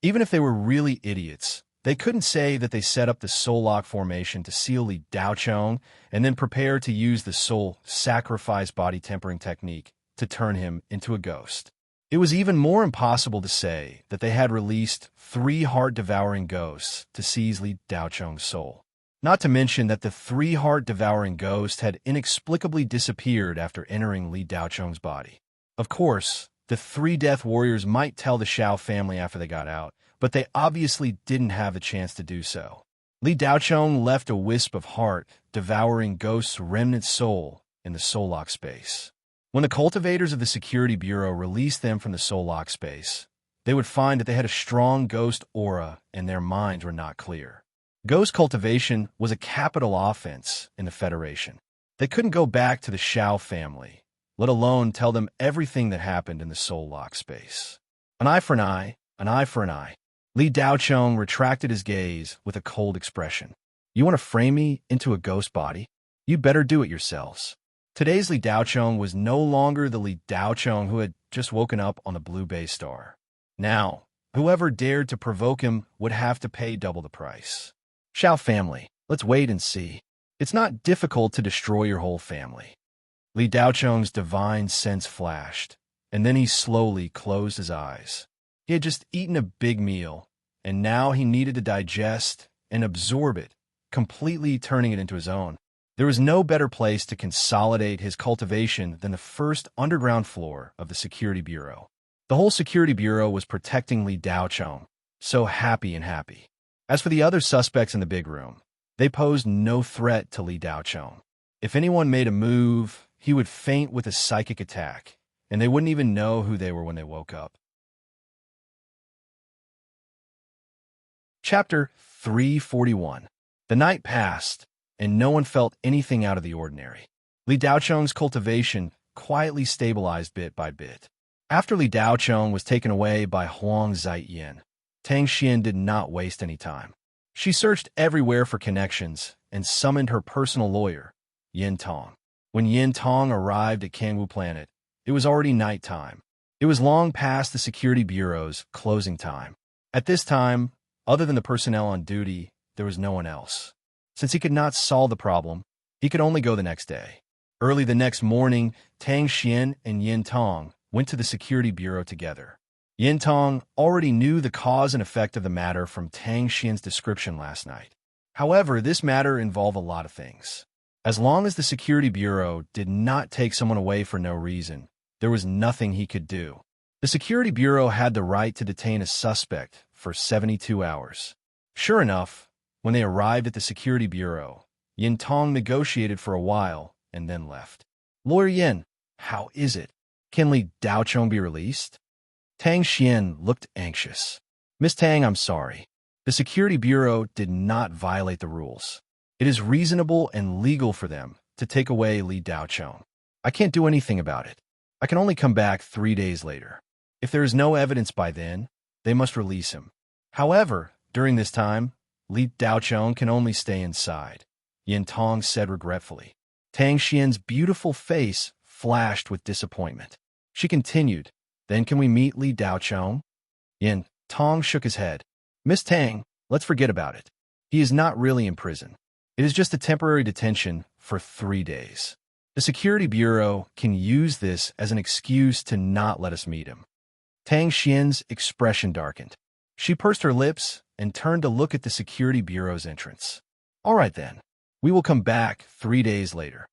Even if they were really idiots, they couldn't say that they set up the soul lock formation to seal Li Daocheng and then prepare to use the soul sacrifice body tempering technique to turn him into a ghost. It was even more impossible to say that they had released 3 heart-devouring ghosts to seize Li Daocheng's soul. Not to mention that the 3 heart-devouring ghosts had inexplicably disappeared after entering Li Daocheng's body. Of course, the 3 death warriors might tell the Shao family after they got out, but they obviously didn't have the chance to do so. Li Daocheng left a wisp of heart-devouring ghost's remnant soul in the soul lock space. When the cultivators of the Security Bureau released them from the soul lock space, they would find that they had a strong ghost aura and their minds were not clear. Ghost cultivation was a capital offense in the Federation. They couldn't go back to the Shao family, let alone tell them everything that happened in the soul lock space. An eye for an eye, an eye for an eye. Li Daocheng retracted his gaze with a cold expression. You want to frame me into a ghost body? You'd better do it yourselves. Today's Li Daochong was no longer the Li Daochong who had just woken up on the blue bay star. Now, whoever dared to provoke him would have to pay double the price. Xiao family, let's wait and see. It's not difficult to destroy your whole family. Li Daochong's divine sense flashed, and then he slowly closed his eyes. He had just eaten a big meal, and now he needed to digest and absorb it, completely turning it into his own. There was no better place to consolidate his cultivation than the first underground floor of the Security Bureau. The whole Security Bureau was protecting Li Daochong, so happy. As for the other suspects in the big room, they posed no threat to Li Daochong. If anyone made a move, he would faint with a psychic attack, and they wouldn't even know who they were when they woke up. Chapter 341. The night passed, and no one felt anything out of the ordinary. Li Daochong's cultivation quietly stabilized bit by bit. After Li Daochong was taken away by Huang Zaiyin, Tang Xian did not waste any time. She searched everywhere for connections and summoned her personal lawyer, Yin Tong. When Yin Tong arrived at Kangwu Planet, it was already nighttime. It was long past the Security Bureau's closing time. At this time, other than the personnel on duty, there was no one else. Since he could not solve the problem, he could only go the next day. Early the next morning, Tang Xian and Yin Tong went to the Security Bureau together. Yin Tong already knew the cause and effect of the matter from Tang Xian's description last night. However, this matter involved a lot of things. As long as the Security Bureau did not take someone away for no reason, there was nothing he could do. The Security Bureau had the right to detain a suspect for 72 hours. Sure enough, when they arrived at the Security Bureau, Yin Tong negotiated for a while and then left. Lawyer Yin, how is it? Can Li Daochong be released? Tang Xian looked anxious. Miss Tang, I'm sorry. The Security Bureau did not violate the rules. It is reasonable and legal for them to take away Li Daochong. I can't do anything about it. I can only come back 3 days later. If there is no evidence by then, they must release him. However, during this time, Li Daochong can only stay inside, Yin Tong said regretfully. Tang Xian's beautiful face flashed with disappointment. She continued, Then can we meet Li Daochong? Yin Tong shook his head. Miss Tang, let's forget about it. He is not really in prison. It is just a temporary detention for 3 days. The Security Bureau can use this as an excuse to not let us meet him. Tang Xian's expression darkened. She pursed her lips and turned to look at the Security Bureau's entrance. All right then, we will come back 3 days later.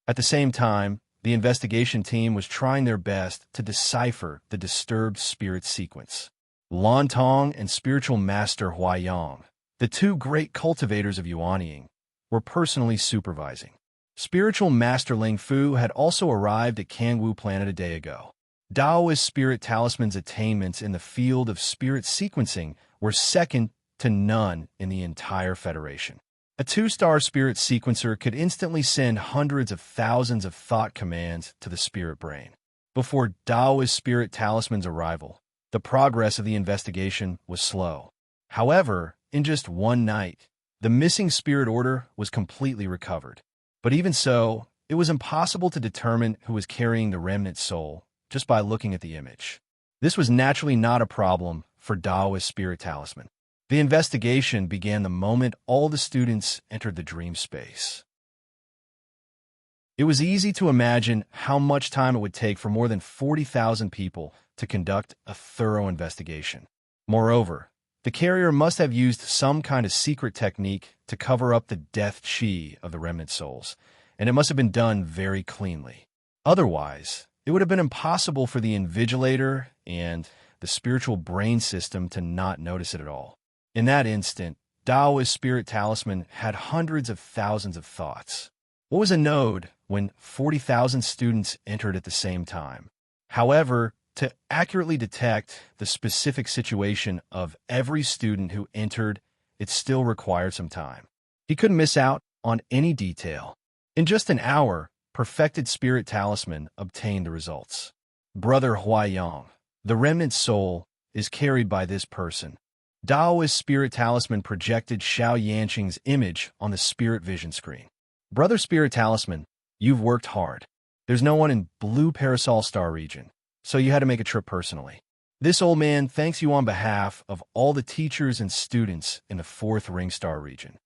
At the same time, the investigation team was trying their best to decipher the disturbed spirit sequence. Lan Tong and spiritual master Huayang, the two great cultivators of Yuanying, were personally supervising. Spiritual master Ling Fu had also arrived at Kangwu Planet a day ago. Daoist spirit talisman's attainments in the field of spirit sequencing were second to none in the entire Federation. A 2-star spirit sequencer could instantly send hundreds of thousands of thought commands to the spirit brain. Before Daoist spirit talisman's arrival, the progress of the investigation was slow. However, in just one night, the missing spirit order was completely recovered. But even so, it was impossible to determine who was carrying the remnant soul just by looking at the image. This was naturally not a problem for Daoist spirit talisman. The investigation began the moment all the students entered the dream space. It was easy to imagine how much time it would take for more than 40,000 people to conduct a thorough investigation. Moreover, the carrier must have used some kind of secret technique to cover up the death chi of the remnant souls, and it must have been done very cleanly. Otherwise, it would have been impossible for the invigilator and the spiritual brain system to not notice it at all. In that instant, Daoist spirit talisman had hundreds of thousands of thoughts. What was a node when 40,000 students entered at the same time? However, to accurately detect the specific situation of every student who entered, it still required some time. He couldn't miss out on any detail. In just an hour, perfected spirit talisman obtained the results. Brother Huayang, the remnant soul, is carried by this person. Daoist spirit talisman projected Xiao Yanqing's image on the spirit vision screen. Brother spirit talisman, You've worked hard. There's no one in Blue Parasol Star region, so you had to make a trip personally. This old man thanks you on behalf of all the teachers and students in the 4th Ring Star region.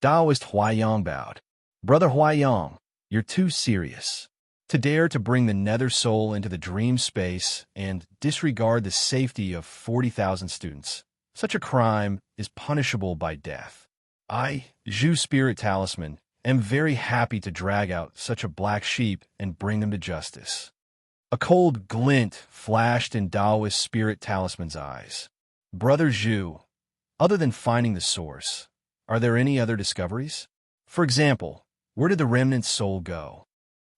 Taoist Huaiyang bowed. Brother Huaiyang, you're too serious. To dare to bring the nether soul into the dream space and disregard the safety of 40,000 students. Such a crime is punishable by death. I, Zhu Spirit Talisman, am very happy to drag out such a black sheep and bring them to justice. A cold glint flashed in Taoist Spirit Talisman's eyes. Brother Zhu, other than finding the source, are there any other discoveries? For example, where did the remnant soul go?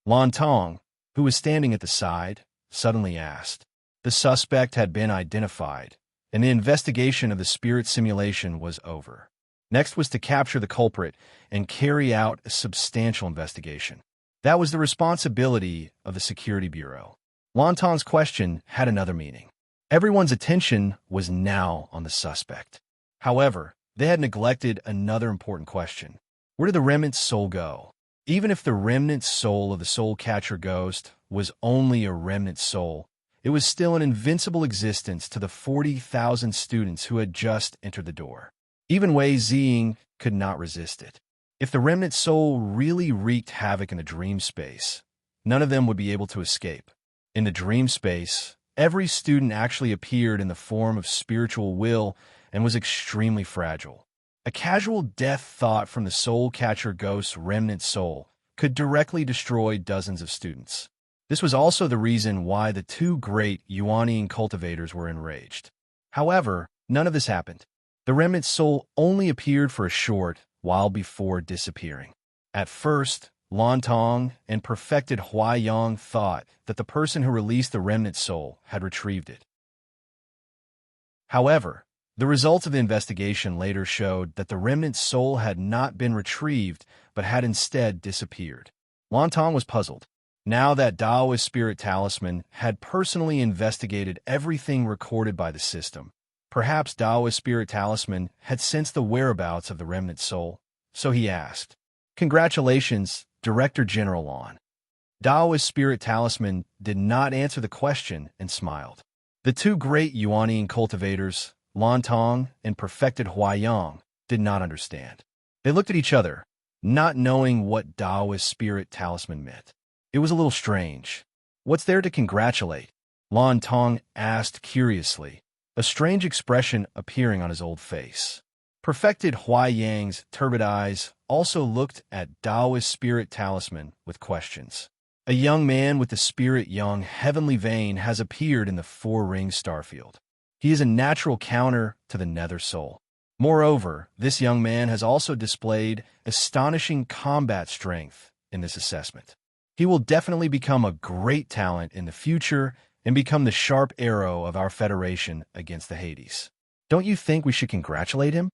Lan Tong, who was standing at the side, suddenly asked. The suspect had been identified, and the investigation of the spirit simulation was over. Next was to capture the culprit and carry out a substantial investigation. That was the responsibility of the Security Bureau. Lan Tong's question had another meaning. Everyone's attention was now on the suspect. However, they had neglected another important question. Where did the remnant soul go? Even if the remnant soul of the soul catcher ghost was only a remnant soul, it was still an invincible existence to the 40,000 students who had just entered the door. Even Wei Ziying could not resist it. If the remnant soul really wreaked havoc in the dream space, none of them would be able to escape. In the dream space, every student actually appeared in the form of spiritual will and was extremely fragile. A casual death thought from the soul catcher ghost's remnant soul could directly destroy dozens of students. This was also the reason why the 2 great Yuanian cultivators were enraged. However, none of this happened. The remnant soul only appeared for a short while before disappearing. At first, Lan Tong and perfected Huaiyang thought that the person who released the remnant soul had retrieved it. However, the results of the investigation later showed that the remnant soul had not been retrieved, but had instead disappeared. Lan Tong was puzzled. Now that Taoist Spirit Talisman had personally investigated everything recorded by the system, perhaps Taoist Spirit Talisman had sensed the whereabouts of the remnant soul, so he asked, "Congratulations, Director General Lan." Taoist Spirit Talisman did not answer the question and smiled. The 2 great Yuanian cultivators, Lan Tong and perfected Huaiyang, did not understand. They looked at each other, not knowing what Taoist Spirit Talisman meant. It was a little strange. What's there to congratulate? Lan Tong asked curiously, a strange expression appearing on his old face. Perfected Huaiyang's turbid eyes also looked at Taoist Spirit Talisman with questions. A young man with the Spirit Young heavenly vein has appeared in the 4-ring starfield. He is a natural counter to the nether soul. Moreover, this young man has also displayed astonishing combat strength in this assessment. He will definitely become a great talent in the future and become the sharp arrow of our Federation against the Hades. Don't you think we should congratulate him?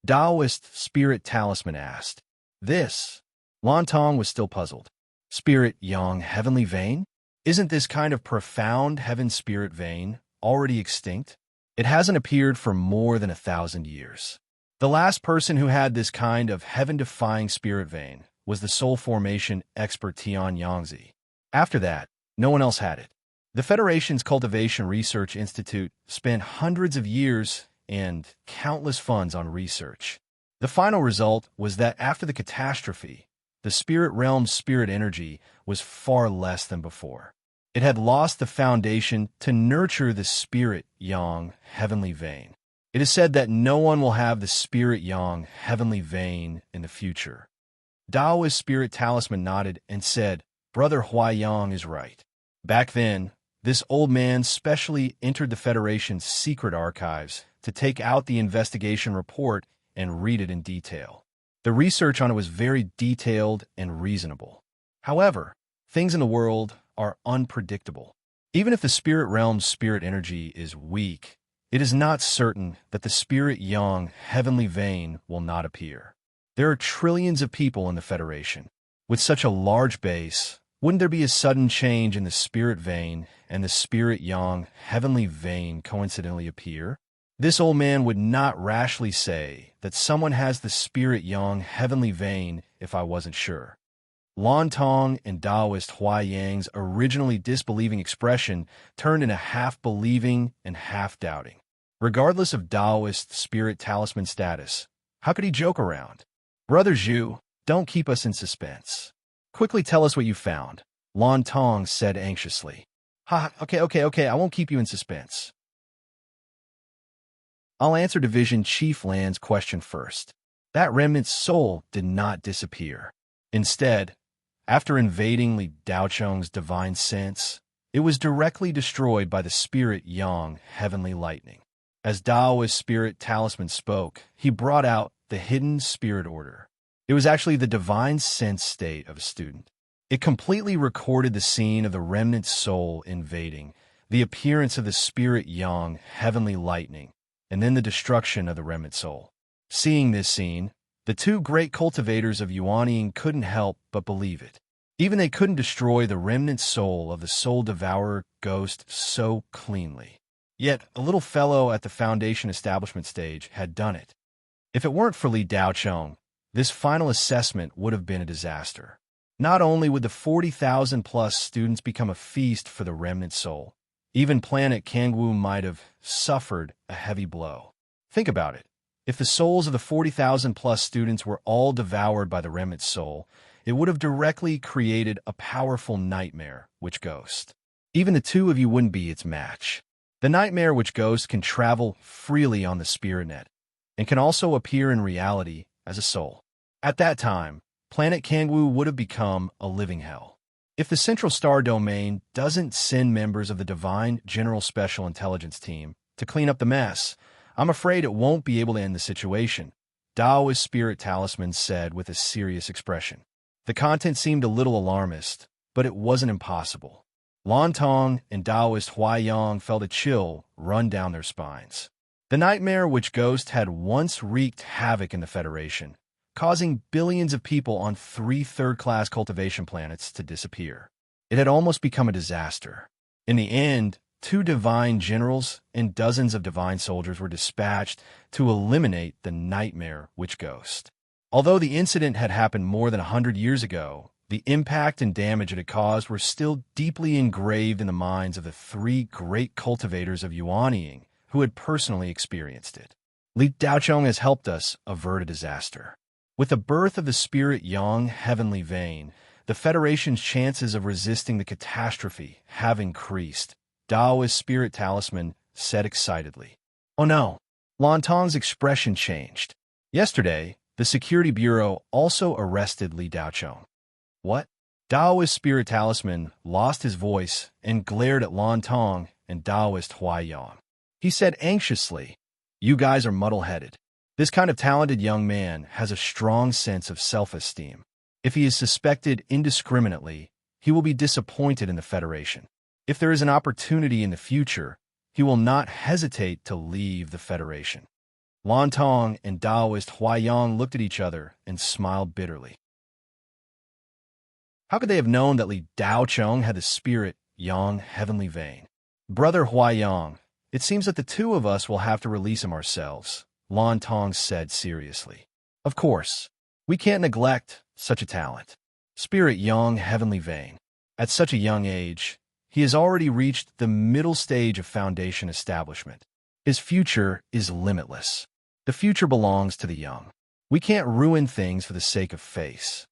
Taoist Spirit Talisman asked. This? Lan Tong was still puzzled. Spirit Young heavenly vein? Isn't this kind of profound heaven spirit vein already extinct? It hasn't appeared for more than 1,000 years. The last person who had this kind of heaven-defying spirit vein was the soul formation expert Tian Yangzi. After that, no one else had it. The Federation's Cultivation Research Institute spent hundreds of years and countless funds on research. The final result was that after the catastrophe, the spirit realm's spirit energy was far less than before. It had lost the foundation to nurture the Spirit Yang heavenly vein. It is said that no one will have the Spirit Yang heavenly vein in the future. Taoist Spirit Talisman nodded and said, Brother Huaiyang is right. Back then, this old man specially entered the Federation's secret archives to take out the investigation report and read it in detail. The research on it was very detailed and reasonable. However, things in the world are unpredictable. Even if the spirit realm's spirit energy is weak, it is not certain that the Spirit Yang heavenly vein will not appear. There are trillions of people in the Federation. With such a large base, wouldn't there be a sudden change in the spirit vein and the Spirit Yang heavenly vein coincidentally appear? This old man would not rashly say that someone has the Spirit Yang heavenly vein if I wasn't sure. Lan Tong and Taoist Hua Yang's originally disbelieving expression turned into half-believing and half-doubting. Regardless of Taoist spirit talisman status, how could he joke around? Brother Zhu, don't keep us in suspense. Quickly tell us what you found, Lan Tong said anxiously. Okay, I won't keep you in suspense. I'll answer Division Chief Lan's question first. That remnant's soul did not disappear. Instead, after invading Li Daocheng's divine sense, it was directly destroyed by the spirit Yang heavenly lightning. As Daoist spirit talisman spoke, he brought out the hidden spirit order. It was actually the divine sense state of a student. It completely recorded the scene of the remnant soul invading, the appearance of the spirit Yang heavenly lightning, and then the destruction of the remnant soul. Seeing this scene, the two great cultivators of Yuanying couldn't help but believe it. Even they couldn't destroy the remnant soul of the soul devourer ghost so cleanly. Yet, a little fellow at the foundation establishment stage had done it. If it weren't for Li Daocheng, this final assessment would have been a disaster. Not only would the 40,000-plus students become a feast for the remnant soul, even planet Kangwu might have suffered a heavy blow. Think about it. If the souls of the 40,000-plus students were all devoured by the remnant soul, it would have directly created a powerful nightmare witch ghost. Even the two of you wouldn't be its match. The nightmare witch ghost can travel freely on the spirit net, and can also appear in reality as a soul. At that time, planet Kangwu would have become a living hell. If the Central Star Domain doesn't send members of the Divine General Special Intelligence Team to clean up the mess, I'm afraid it won't be able to end the situation, Daoist Spirit Talisman said with a serious expression. The content seemed a little alarmist, but it wasn't impossible. Lan Tong and Daoist Hua Yang felt a chill run down their spines. The nightmare witch ghost had once wreaked havoc in the Federation, causing billions of people on 3 third-class cultivation planets to disappear. It had almost become a disaster. In the end, 2 divine generals and dozens of divine soldiers were dispatched to eliminate the nightmare witch ghost. Although the incident had happened more than 100 years ago, the impact and damage it had caused were still deeply engraved in the minds of the 3 great cultivators of Yuanying who had personally experienced it. Li Daocheng has helped us avert a disaster. With the birth of the spirit Yang heavenly vein, the Federation's chances of resisting the catastrophe have increased, Daoist Spirit Talisman said excitedly. Oh no! Lan Tong's expression changed. Yesterday, the Security Bureau also arrested Li Daocheng. What? Daoist Spirit Talisman lost his voice and glared at Lan Tong and Daoist Hua Yang. He said anxiously, "You guys are muddle-headed. This kind of talented young man has a strong sense of self-esteem. If he is suspected indiscriminately, he will be disappointed in the Federation. If there is an opportunity in the future, he will not hesitate to leave the Federation." Lan Tong and Daoist Hua Yang looked at each other and smiled bitterly. How could they have known that Li Daocheng had the spirit Yang heavenly vein? Brother Hua Yang, it seems that the 2 of us will have to release him ourselves, Lan Tong said seriously. Of course, we can't neglect such a talent. Spirit Yang heavenly vein. At such a young age, he has already reached the middle stage of Foundation establishment. His future is limitless. The future belongs to the young. We can't ruin things for the sake of face.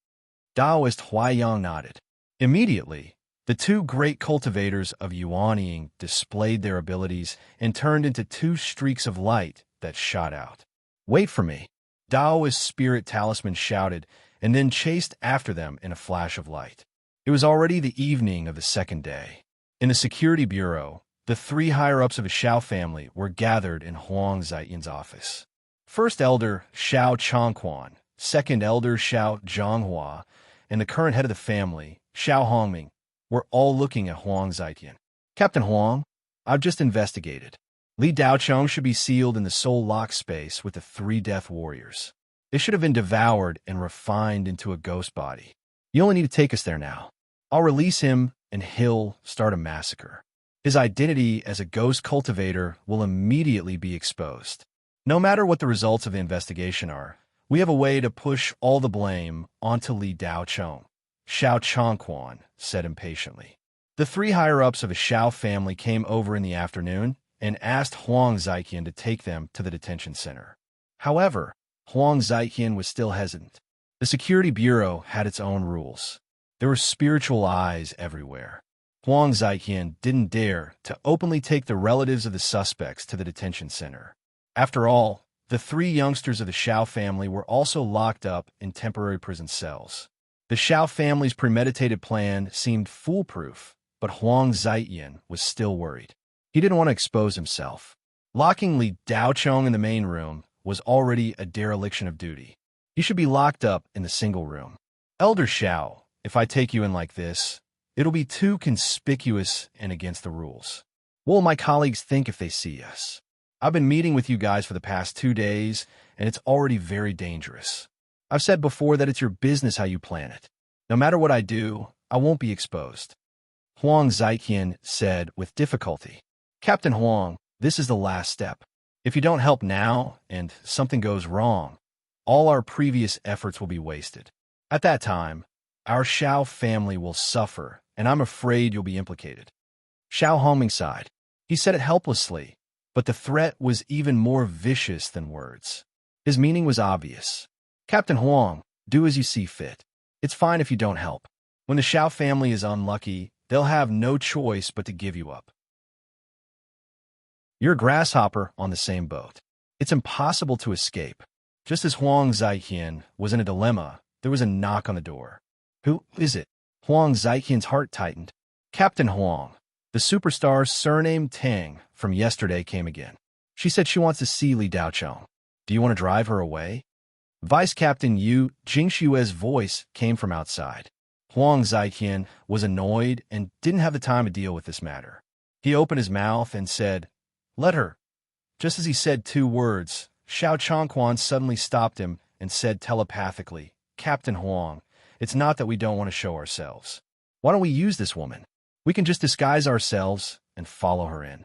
Daoist Hua Yang nodded. Immediately, the 2 great cultivators of Yuanying displayed their abilities and turned into 2 streaks of light that shot out. Wait for me, Daoist Spirit Talisman shouted, and then chased after them in a flash of light. It was already the evening of the 2nd day. In the Security Bureau, the 3 higher-ups of the Xiao family were gathered in Huang Zaiyan's office. First Elder Xiao Changquan, Second Elder Xiao Zhonghua, and the current head of the family, Xiao Hongming, were all looking at Huang Zaiyan. Captain Huang, I've just investigated. Li Daocheng should be sealed in the soul lock space with the 3 death warriors. They should have been devoured and refined into a ghost body. You only need to take us there now. I'll release him, and he'll start a massacre. His identity as a ghost cultivator will immediately be exposed. No matter what the results of the investigation are, we have a way to push all the blame onto Li Daocheng. Xiao Chongquan said impatiently. The three higher-ups of the Xiao family came over in the afternoon and asked Huang Ziqian to take them to the detention center. However, Huang Ziqian was still hesitant. The security bureau had its own rules. There were spiritual eyes everywhere. Huang Ziqian didn't dare to openly take the relatives of the suspects to the detention center. After all, the three youngsters of the Xiao family were also locked up in temporary prison cells. The Xiao family's premeditated plan seemed foolproof, but Huang Ziqian was still worried. He didn't want to expose himself. Locking Li Daochong in the main room was already a dereliction of duty. He should be locked up in the single room. Elder Xiao, if I take you in like this, it'll be too conspicuous and against the rules. What will my colleagues think if they see us? I've been meeting with you guys for the past 2 days, and it's already very dangerous. I've said before that it's your business how you plan it. No matter what I do, I won't be exposed. Huang Ziqian said with difficulty. Captain Huang, this is the last step. If you don't help now, and something goes wrong, all our previous efforts will be wasted. At that time, our Xiao family will suffer, and I'm afraid you'll be implicated. Xiao Hongming sighed. He said it helplessly, but the threat was even more vicious than words. His meaning was obvious. Captain Huang, do as you see fit. It's fine if you don't help. When the Xiao family is unlucky, they'll have no choice but to give you up. You're a grasshopper on the same boat. It's impossible to escape. Just as Huang Ziqian was in a dilemma, there was a knock on the door. Who is it? Huang Ziqian's heart tightened. Captain Huang, the superstar surnamed Tang from yesterday came again. She said she wants to see Li Daochong. Do you want to drive her away? Vice Captain Yu Jingshue's voice came from outside. Huang Ziqian was annoyed and didn't have the time to deal with this matter. He opened his mouth and said, "Let her." Just as he said 2 words, Xiao Chongquan suddenly stopped him and said telepathically, Captain Huang, it's not that we don't want to show ourselves. Why don't we use this woman? We can just disguise ourselves and follow her in.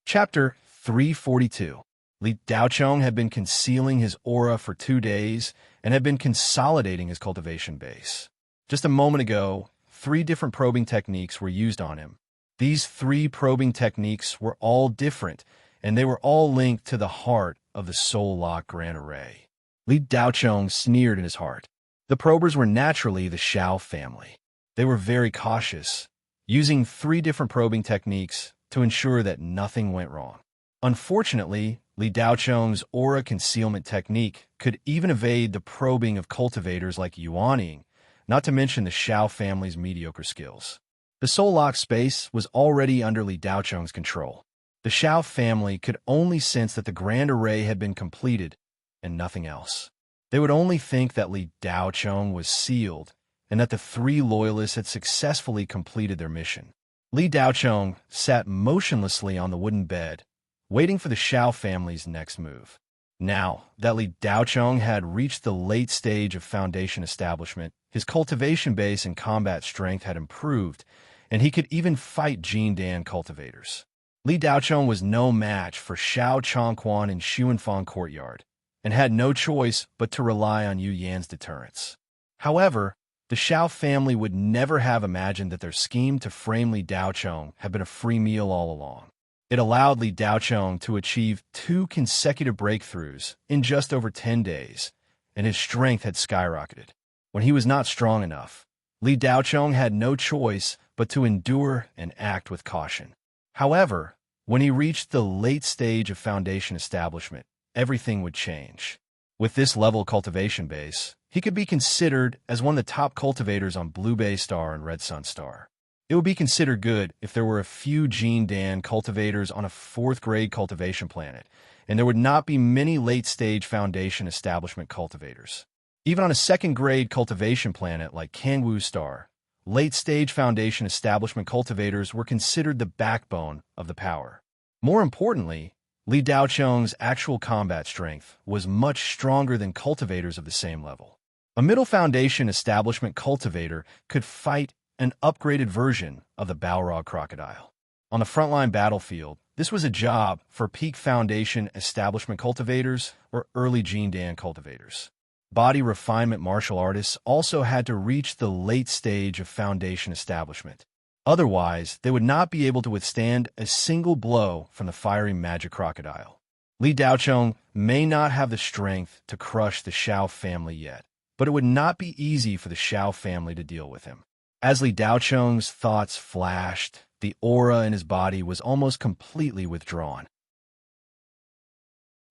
Chapter 342. Li Daochong had been concealing his aura for 2 days and had been consolidating his cultivation base. Just a moment ago, 3 different probing techniques were used on him. These 3 probing techniques were all different, and they were all linked to the heart of the Soul Lock Grand Array. Li Daochong sneered in his heart. The probers were naturally the Xiao family. They were very cautious, using 3 different probing techniques to ensure that nothing went wrong. Unfortunately, Li Daochong's aura concealment technique could even evade the probing of cultivators like Yuaning, not to mention the Xiao family's mediocre skills. The Soul Lock space was already under Li Daochong's control. The Xiao family could only sense that the Grand Array had been completed and nothing else. They would only think that Li Daochong was sealed and that the 3 loyalists had successfully completed their mission. Li Daochong sat motionlessly on the wooden bed, waiting for the Xiao family's next move. Now that Li Daochong had reached the late stage of foundation establishment, his cultivation base and combat strength had improved, and he could even fight Jin Dan cultivators. Li Daochong was no match for Xiao Chongquan in Xuanfang Courtyard, and had no choice but to rely on Yu Yan's deterrence. However, the Xiao family would never have imagined that their scheme to frame Li Daochong had been a free meal all along. It allowed Li Daochong to achieve 2 consecutive breakthroughs in just over 10 days, and his strength had skyrocketed. When he was not strong enough, Li Daochong had no choice but to endure and act with caution. However, when he reached the late stage of foundation establishment, everything would change. With this level cultivation base, he could be considered as one of the top cultivators on Blue Bay Star and Red Sun Star. It would be considered good if there were a few Jin Dan cultivators on a 4th-grade cultivation planet, and there would not be many late-stage foundation establishment cultivators. Even on a 2nd-grade cultivation planet like Kangwu Star, late-stage foundation establishment cultivators were considered the backbone of the power. More importantly, Li Daochong's actual combat strength was much stronger than cultivators of the same level. A middle foundation establishment cultivator could fight an upgraded version of the Balrog crocodile. On the frontline battlefield, this was a job for peak foundation establishment cultivators or early Jin Dan cultivators. Body refinement martial artists also had to reach the late stage of foundation establishment. Otherwise, they would not be able to withstand a single blow from the fiery magic crocodile. Li Daocheng may not have the strength to crush the Xiao family yet, but it would not be easy for the Xiao family to deal with him. As Li Daocheng's thoughts flashed, the aura in his body was almost completely withdrawn.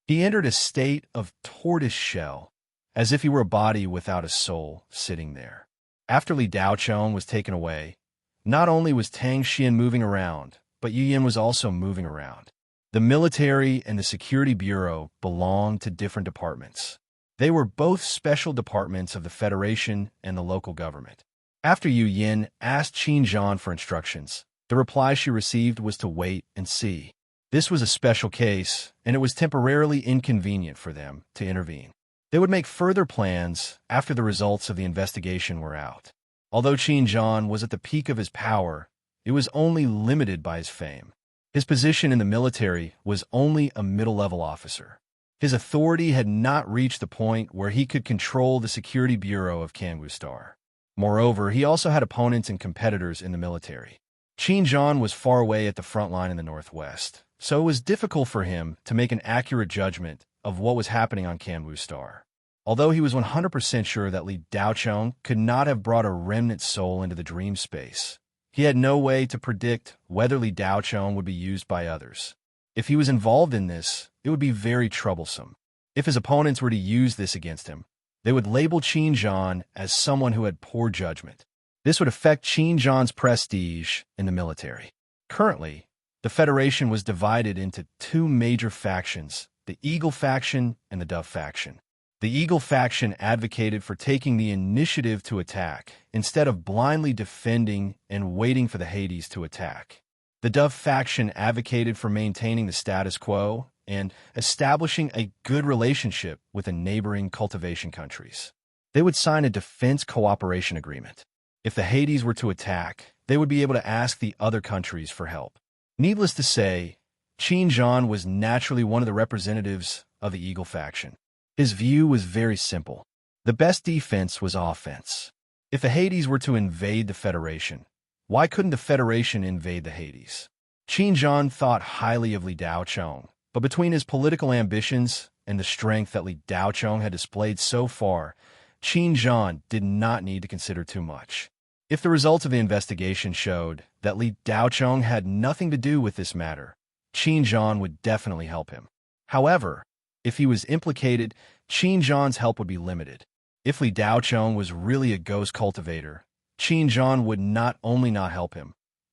He entered a state of tortoise shell, as if he were a body without a soul sitting there. After Li Daocheng was taken away, not only was Tang Xian moving around, but Yu Yin was also moving around. The military and the security bureau belonged to different departments. They were both special departments of the Federation and the local government. After Yu Yin asked Qin Zhan for instructions, the reply she received was to wait and see. This was a special case, and it was temporarily inconvenient for them to intervene. They would make further plans after the results of the investigation were out. Although Qin Zhan was at the peak of his power, it was only limited by his fame. His position in the military was only a middle-level officer. His authority had not reached the point where he could control the security bureau of Kangwu Star. Moreover, he also had opponents and competitors in the military. Qin Zhan was far away at the front line in the northwest, so it was difficult for him to make an accurate judgment of what was happening on Kangwu Star. Although he was 100% sure that Li Daocheng could not have brought a remnant soul into the dream space, he had no way to predict whether Li Daocheng would be used by others. If he was involved in this, it would be very troublesome. If his opponents were to use this against him, they would label Qin Zhan as someone who had poor judgment. This would affect Qin Zhan's prestige in the military. Currently, the Federation was divided into two major factions, the Eagle faction and the Dove faction. The Eagle faction advocated for taking the initiative to attack, instead of blindly defending and waiting for the Hades to attack. The Dove faction advocated for maintaining the status quo and establishing a good relationship with the neighboring cultivation countries. They would sign a defense cooperation agreement. If the Hades were to attack, they would be able to ask the other countries for help. Needless to say, Qin Zhan was naturally one of the representatives of the Eagle faction. His view was very simple. The best defense was offense. If the Hades were to invade the Federation, why couldn't the Federation invade the Hades? Qin Zhan thought highly of Li Daocheng, but between his political ambitions and the strength that Li Daocheng had displayed so far, Qin Zhan did not need to consider too much. If the results of the investigation showed that Li Daocheng had nothing to do with this matter, Qin Zhan would definitely help him. However, if he was implicated, Qin Zhan's help would be limited. If Li Daocheng was really a ghost cultivator, Qin Zhan would not only not help him,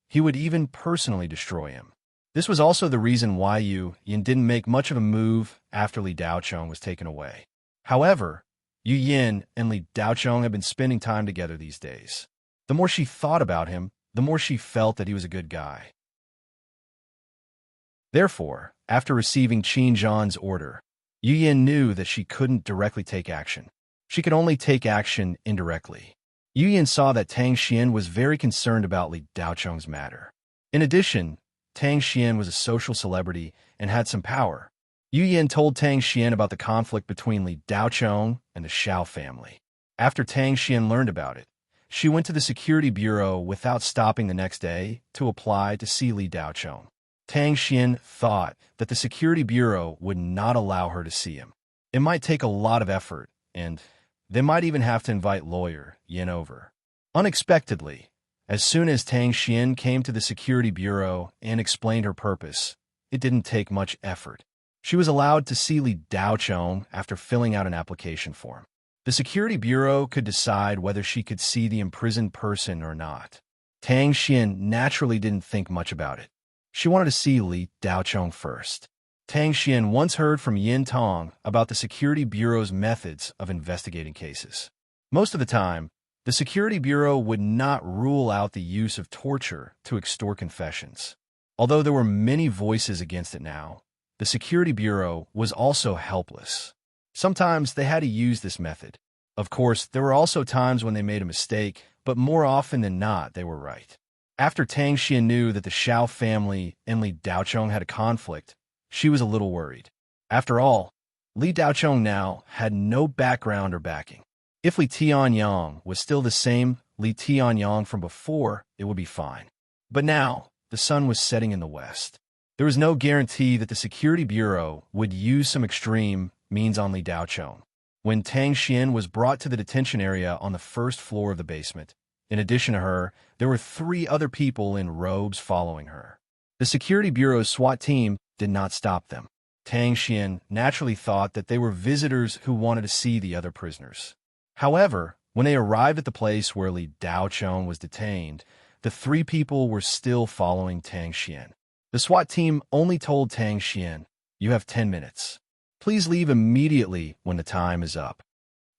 he would even personally destroy him. This was also the reason why Yu Yin didn't make much of a move after Li Daocheng was taken away. However, Yu Yin and Li Daocheng had been spending time together these days. The more she thought about him, the more she felt that he was a good guy. Therefore, after receiving Qin Zhan's order, Yu Yin knew that she couldn't directly take action. She could only take action indirectly. Yu Yin saw that Tang Xian was very concerned about Li Daocheng's matter. In addition, Tang Xian was a social celebrity and had some power. Yu Yin told Tang Xian about the conflict between Li Daocheng and the Xiao family. After Tang Xian learned about it, she went to the security bureau without stopping the next day to apply to see Li Daocheng. Tang Xian thought that the security bureau would not allow her to see him. It might take a lot of effort, and they might even have to invite lawyer Yin over. Unexpectedly, as soon as Tang Xian came to the security bureau and explained her purpose, it didn't take much effort. She was allowed to see Li Daocheng after filling out an application form. The security bureau could decide whether she could see the imprisoned person or not. Tang Xian naturally didn't think much about it. She wanted to see Li Daocheng first. Tang Xian once heard from Yin Tong about the security bureau's methods of investigating cases. Most of the time, the security bureau would not rule out the use of torture to extort confessions. Although there were many voices against it now, the security bureau was also helpless. Sometimes they had to use this method. Of course, there were also times when they made a mistake, but more often than not, they were right. After Tang Xian knew that the Xiao family and Li Daocheng had a conflict, she was a little worried. After all, Li Daochong now had no background or backing. If Li Tianyang was still the same Li Tianyang from before, it would be fine. But now, the sun was setting in the west. There was no guarantee that the Security Bureau would use some extreme means on Li Daochong. When Tang Xian was brought to the detention area on the first floor of the basement, in addition to her, there were 3 other people in robes following her. The Security Bureau's SWAT team did not stop them. Tang Xian naturally thought that they were visitors who wanted to see the other prisoners. However, when they arrived at the place where Li Daochong was detained, the 3 people were still following Tang Xian. The SWAT team only told Tang Xian, "You have 10 minutes. Please leave immediately when the time is up."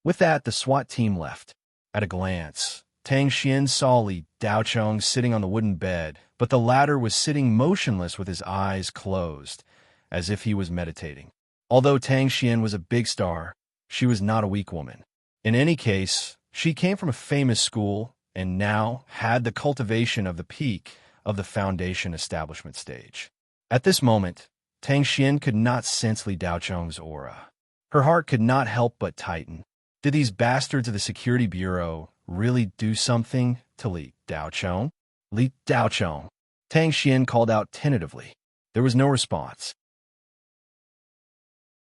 With that, the SWAT team left. At a glance, Tang Xian saw Li Daochong sitting on the wooden bed, but the latter was sitting motionless with his eyes closed, as if he was meditating. Although Tang Xian was a big star, she was not a weak woman. In any case, she came from a famous school and now had the cultivation of the peak of the foundation establishment stage. At this moment, Tang Xian could not sense Li Daochong's aura. Her heart could not help but tighten. Did these bastards of the Security Bureau really do something to Li Daochong? Li Daochong. Tang Xian called out tentatively. There was no response.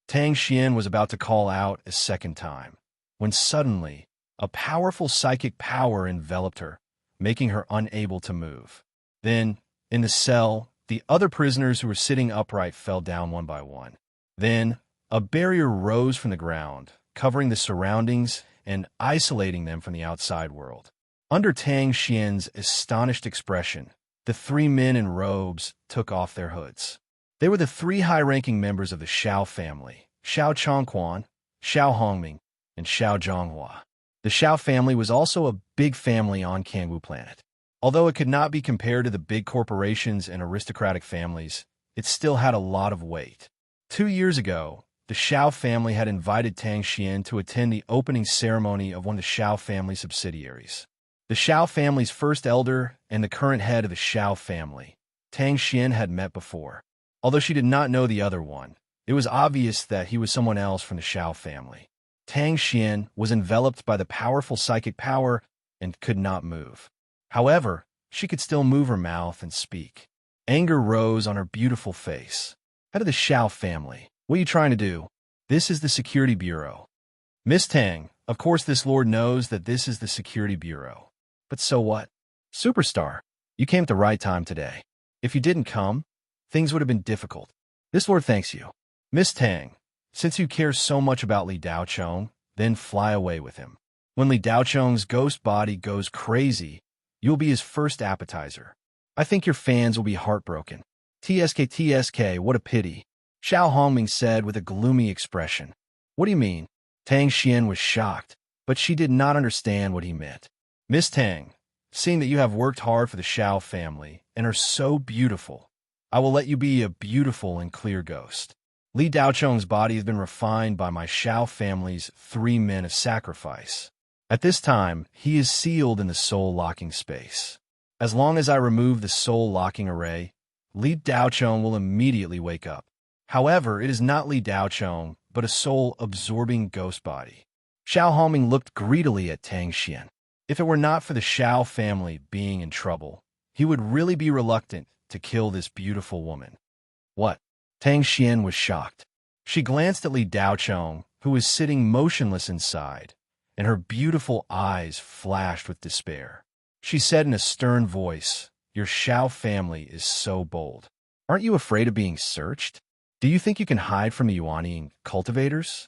Tang Xian was about to call out a second time, when suddenly, a powerful psychic power enveloped her, making her unable to move. Then, in the cell, the other prisoners who were sitting upright fell down one by one. Then, a barrier rose from the ground, covering the surroundings and isolating them from the outside world. Under Tang Xian's astonished expression, the 3 men in robes took off their hoods. They were the 3 high-ranking members of the Xiao family, Xiao Chongquan, Xiao Hongming, and Xiao Zhonghua. The Xiao family was also a big family on Kangwu planet. Although it could not be compared to the big corporations and aristocratic families, it still had a lot of weight. 2 years ago, the Xiao family had invited Tang Xian to attend the opening ceremony of one of the Xiao family subsidiaries. The Xiao family's first elder and the current head of the Xiao family, Tang Xian had met before. Although she did not know the other one, it was obvious that he was someone else from the Xiao family. Tang Xian was enveloped by the powerful psychic power and could not move. However, she could still move her mouth and speak. Anger rose on her beautiful face. Head of the Xiao family, what are you trying to do? This is the Security Bureau. Miss Tang, of course this lord knows that this is the Security Bureau. But so what? Superstar, you came at the right time today. If you didn't come, things would have been difficult. This lord thanks you. Miss Tang, since you care so much about Li Daochong, then fly away with him. When Li Daochong's ghost body goes crazy, you'll be his first appetizer. I think your fans will be heartbroken. TSK, what a pity. Xiao Hongming said with a gloomy expression. What do you mean? Tang Xian was shocked, but she did not understand what he meant. Miss Tang, seeing that you have worked hard for the Xiao family and are so beautiful, I will let you be a beautiful and clear ghost. Li Daochong's body has been refined by my Xiao family's 3 men of sacrifice. At this time, he is sealed in the soul-locking space. As long as I remove the soul-locking array, Li Daochong will immediately wake up. However, it is not Li Daochong, but a soul-absorbing ghost body. Xiao Hongming looked greedily at Tang Xian. If it were not for the Xiao family being in trouble, he would really be reluctant to kill this beautiful woman. What? Tang Xian was shocked. She glanced at Li Daochong, who was sitting motionless inside, and her beautiful eyes flashed with despair. She said in a stern voice, "Your Xiao family is so bold. Aren't you afraid of being searched? Do you think you can hide from the Yuaniing cultivators?"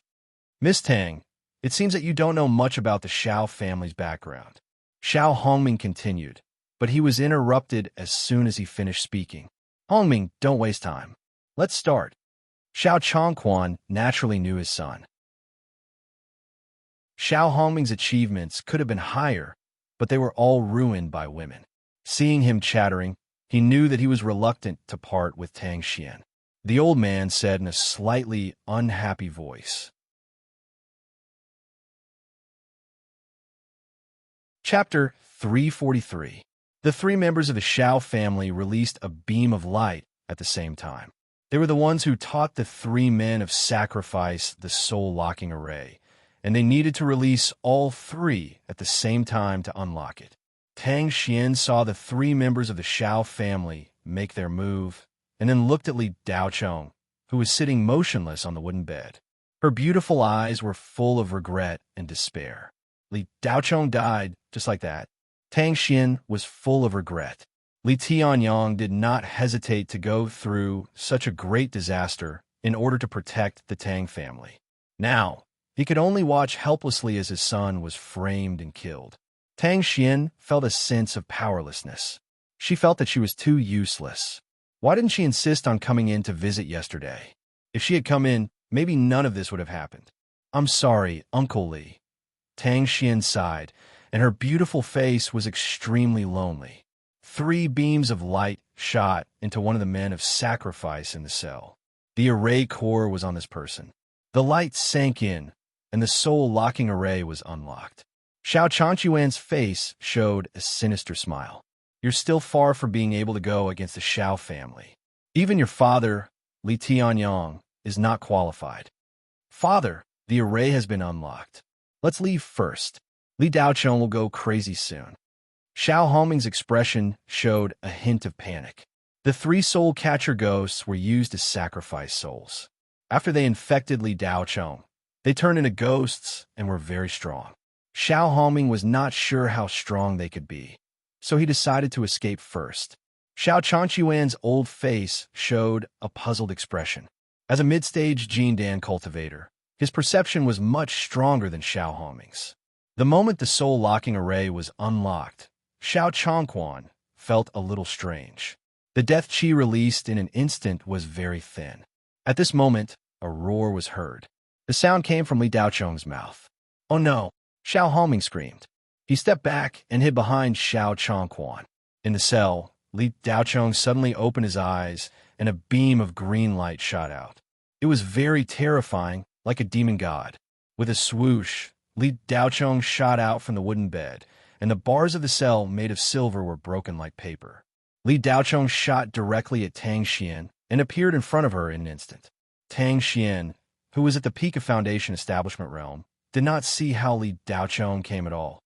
Miss Tang, it seems that you don't know much about the Xiao family's background. Xiao Hongming continued, but he was interrupted as soon as he finished speaking. Hongming, don't waste time. Let's start. Xiao Chongquan naturally knew his son. Xiao Hongming's achievements could have been higher, but they were all ruined by women. Seeing him chattering, he knew that he was reluctant to part with Tang Xian. The old man said in a slightly unhappy voice. Chapter 343. The 3 members of the Xiao family released a beam of light at the same time. They were the ones who taught the three men of sacrifice the soul-locking array, and they needed to release all three at the same time to unlock it. Tang Xian saw the three members of the Shao family make their move, and then looked at Li Daocheng, who was sitting motionless on the wooden bed. Her beautiful eyes were full of regret and despair. Li Daocheng died just like that. Tang Xian was full of regret. Li Tianyang did not hesitate to go through such a great disaster in order to protect the Tang family. Now, he could only watch helplessly as his son was framed and killed. Tang Xian felt a sense of powerlessness. She felt that she was too useless. Why didn't she insist on coming in to visit yesterday? If she had come in, maybe none of this would have happened. I'm sorry, Uncle Li. Tang Xian sighed, and her beautiful face was extremely lonely. 3 beams of light shot into one of the men of sacrifice in the cell. The array core was on this person. The light sank in, and the soul-locking array was unlocked. Xiao Chanchuan's face showed a sinister smile. You're still far from being able to go against the Shao family. Even your father, Li Tianyang, is not qualified. Father, the array has been unlocked. Let's leave first. Li Daocheng will go crazy soon. Xiao Hongming's expression showed a hint of panic. The 3 soul catcher ghosts were used to sacrifice souls. After they infected Li Daocheng, they turned into ghosts and were very strong. Xiao Hongming was not sure how strong they could be, so he decided to escape first. Xiao Chanchuan's old face showed a puzzled expression. As a mid-stage Jindan cultivator, his perception was much stronger than Xiao Hongming's. The moment the soul-locking array was unlocked, Xiao Changquan felt a little strange. The death chi released in an instant was very thin. At this moment, a roar was heard. The sound came from Li Daocheng's mouth. Oh no! Xiao Hongming screamed. He stepped back and hid behind Xiao Changquan. In the cell, Li Daocheng suddenly opened his eyes, and a beam of green light shot out. It was very terrifying, like a demon god. With a swoosh, Li Daocheng shot out from the wooden bed, and the bars of the cell made of silver were broken like paper. Li Daocheng shot directly at Tang Xian and appeared in front of her in an instant. Tang Xian, who was at the peak of Foundation Establishment realm, did not see how Li Daocheng came at all.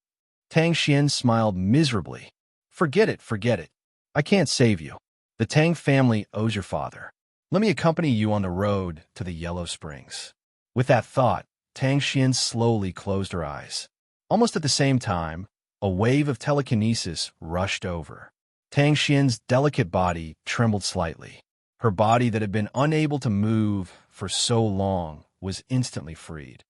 Tang Xian smiled miserably. Forget it, forget it. I can't save you. The Tang family owes your father. Let me accompany you on the road to the Yellow Springs. With that thought, Tang Xian slowly closed her eyes. Almost at the same time, a wave of telekinesis rushed over. Tang Xian's delicate body trembled slightly. Her body that had been unable to move for so long was instantly freed.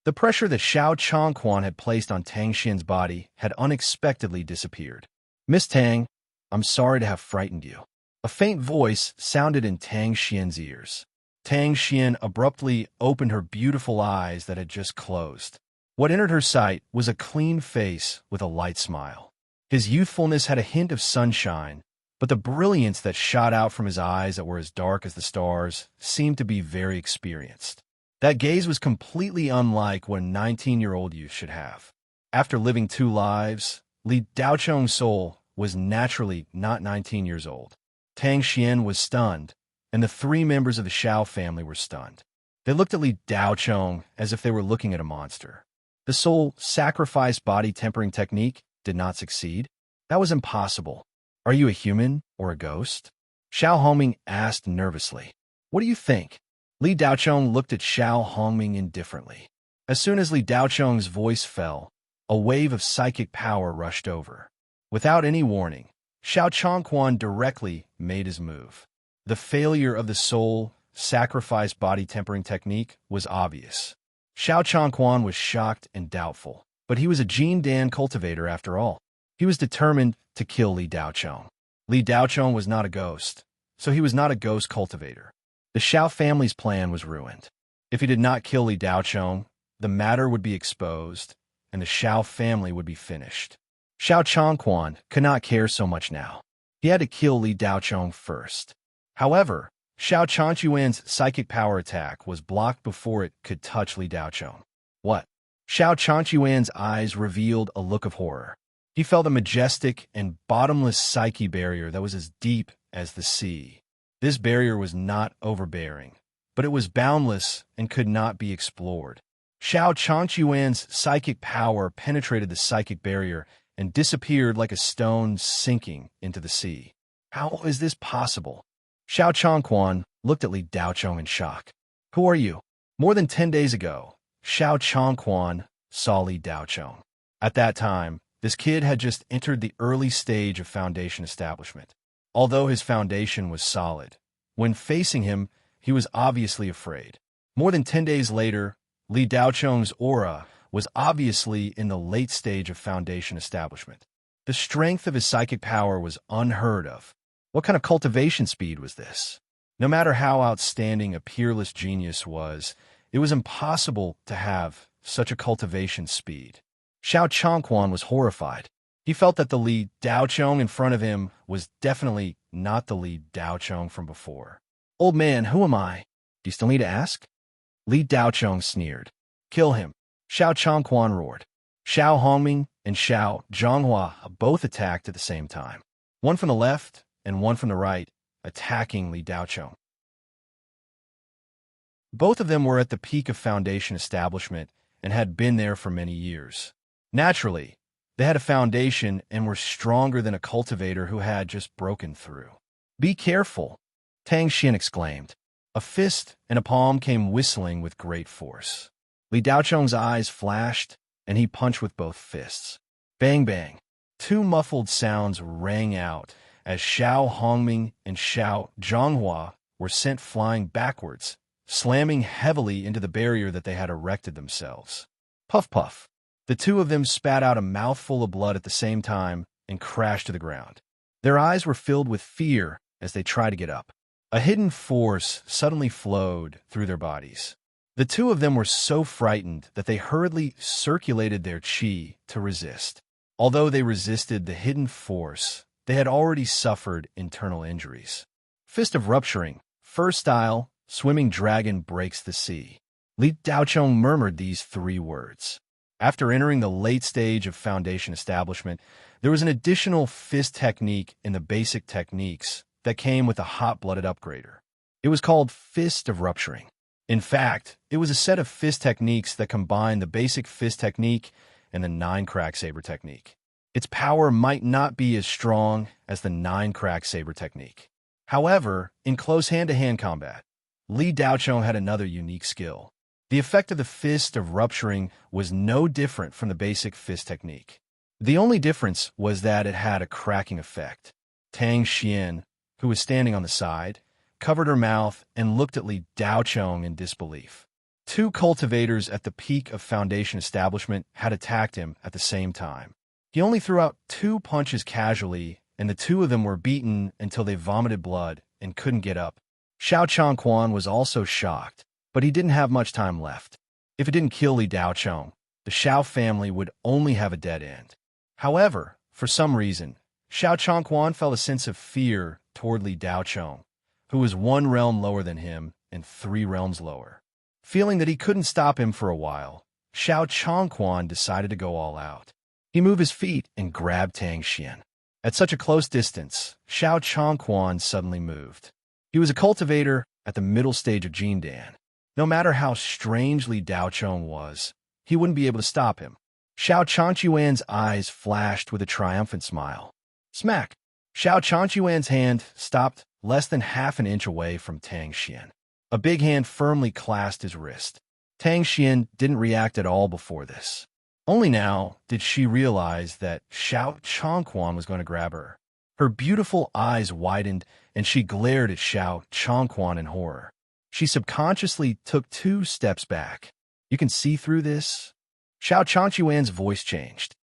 The pressure that Xiao Changquan had placed on Tang Xian's body had unexpectedly disappeared. Miss Tang, I'm sorry to have frightened you. A faint voice sounded in Tang Xian's ears. Tang Xian abruptly opened her beautiful eyes that had just closed. What entered her sight was a clean face with a light smile. His youthfulness had a hint of sunshine, but the brilliance that shot out from his eyes that were as dark as the stars seemed to be very experienced. That gaze was completely unlike what a 19-year-old youth should have. After living 2 lives, Li Daocheng's soul was naturally not 19 years old. Tang Xian was stunned, and the 3 members of the Shao family were stunned. They looked at Li Daocheng as if they were looking at a monster. The soul sacrifice body tempering technique did not succeed. That was impossible. Are you a human or a ghost? Xiao Hongming asked nervously. What do you think? Li Daocheng looked at Xiao Hongming indifferently. As soon as Li Daocheng's voice fell, a wave of psychic power rushed over. Without any warning, Xiao Changquan directly made his move. The failure of the soul sacrifice body tempering technique was obvious. Xiao Changquan was shocked and doubtful, but he was a Jindan cultivator after all. He was determined to kill Li Daocheng. Li Daocheng was not a ghost, so he was not a ghost cultivator. The Shao family's plan was ruined. If he did not kill Li Daocheng, the matter would be exposed, and the Shao family would be finished. Xiao Changquan could not care so much now. He had to kill Li Daocheng first. However, Xiao Chanchuan's psychic power attack was blocked before it could touch Li Daocheng. What? Xiao Chanchuan's eyes revealed a look of horror. He felt a majestic and bottomless psyche barrier that was as deep as the sea. This barrier was not overbearing, but it was boundless and could not be explored. Xiao Changquan's psychic power penetrated the psychic barrier and disappeared like a stone sinking into the sea. How is this possible? Xiao Changquan looked at Li Daochong in shock. Who are you? More than 10 days ago, Xiao Changquan saw Li Daochong. At that time, this kid had just entered the early stage of foundation establishment. Although his foundation was solid, when facing him, he was obviously afraid. More than 10 days later, Li Daochong's aura was obviously in the late stage of foundation establishment. The strength of his psychic power was unheard of. What kind of cultivation speed was this? No matter how outstanding a peerless genius was, it was impossible to have such a cultivation speed. Xiao Changquan was horrified. He felt that the Li Daochong in front of him was definitely not the Li Daochong from before. Old man, who am I? Do you still need to ask? Li Daochong sneered. Kill him. Xiao Changquan roared. Xiao Hongming and Xiao Zhonghua both attacked at the same time. One from the left and one from the right, attacking Li Daochong. Both of them were at the peak of foundation establishment and had been there for many years. Naturally, they had a foundation and were stronger than a cultivator who had just broken through. Be careful, Tang Xian exclaimed. A fist and a palm came whistling with great force. Li Daochong's eyes flashed, and he punched with both fists. Bang bang. Two muffled sounds rang out as Xiao Hongming and Xiao Zhonghua were sent flying backwards, slamming heavily into the barrier that they had erected themselves. Puff puff. The two of them spat out a mouthful of blood at the same time and crashed to the ground. Their eyes were filled with fear as they tried to get up. A hidden force suddenly flowed through their bodies. The two of them were so frightened that they hurriedly circulated their qi to resist. Although they resisted the hidden force, they had already suffered internal injuries. Fist of Rupturing, first style, swimming dragon breaks the sea. Li Daochong murmured these 3 words. After entering the late stage of foundation establishment, there was an additional fist technique in the basic techniques that came with a hot-blooded upgrader. It was called Fist of Rupturing. In fact, it was a set of fist techniques that combined the basic fist technique and the 9-crack saber technique. Its power might not be as strong as the 9-crack saber technique. However, in close hand-to-hand combat, Li Daochong had another unique skill. The effect of the Fist of Rupturing was no different from the basic fist technique. The only difference was that it had a cracking effect. Tang Xian, who was standing on the side, covered her mouth and looked at Li Daochong in disbelief. 2 cultivators at the peak of foundation establishment had attacked him at the same time. He only threw out 2 punches casually, and the 2 of them were beaten until they vomited blood and couldn't get up. Xiao Changquan was also shocked, but he didn't have much time left. If it didn't kill Li Daochong, the Xiao family would only have a dead end. However, for some reason, Xiao Changquan felt a sense of fear toward Li Daochong, who was 1 realm lower than him and 3 realms lower. Feeling that he couldn't stop him for a while, Xiao Changquan decided to go all out. He moved his feet and grabbed Tang Xian. At such a close distance, Xiao Changquan suddenly moved. He was a cultivator at the middle stage of Jindan. No matter how strange Li Daochong was, he wouldn't be able to stop him. Xiao Changquan's eyes flashed with a triumphant smile. Smack! Xiao Changquan's hand stopped less than half an inch away from Tang Xian. A big hand firmly clasped his wrist. Tang Xian didn't react at all before this. Only now did she realize that Xiao Changquan was going to grab her. Her beautiful eyes widened, and she glared at Xiao Changquan in horror. She subconsciously took 2 steps back. You can see through this? Xiao Changquan's voice changed.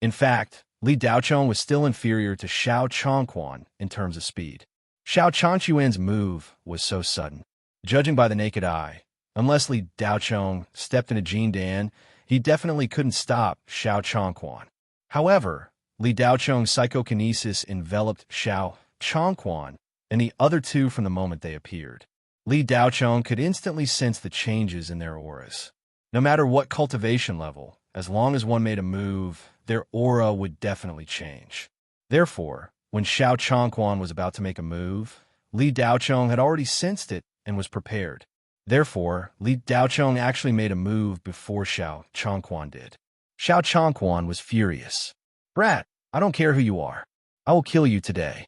In fact, Li Daochong was still inferior to Xiao Changquan in terms of speed. Xiao Changquan's move was so sudden. Judging by the naked eye, unless Li Daochong stepped into Jindan, he definitely couldn't stop Xiao Changquan. However, Li Daochong's psychokinesis enveloped Xiao Changquan and the other 2 from the moment they appeared. Li Daochong could instantly sense the changes in their auras. No matter what cultivation level, as long as one made a move, their aura would definitely change. Therefore, When Xiao Chongquan was about to make a move, Li Daochong had already sensed it and was prepared. Therefore, Li Daochong actually made a move before Xiao Chongquan did. Xiao Chongquan was furious. "Brat, I don't care who you are. I will kill you today."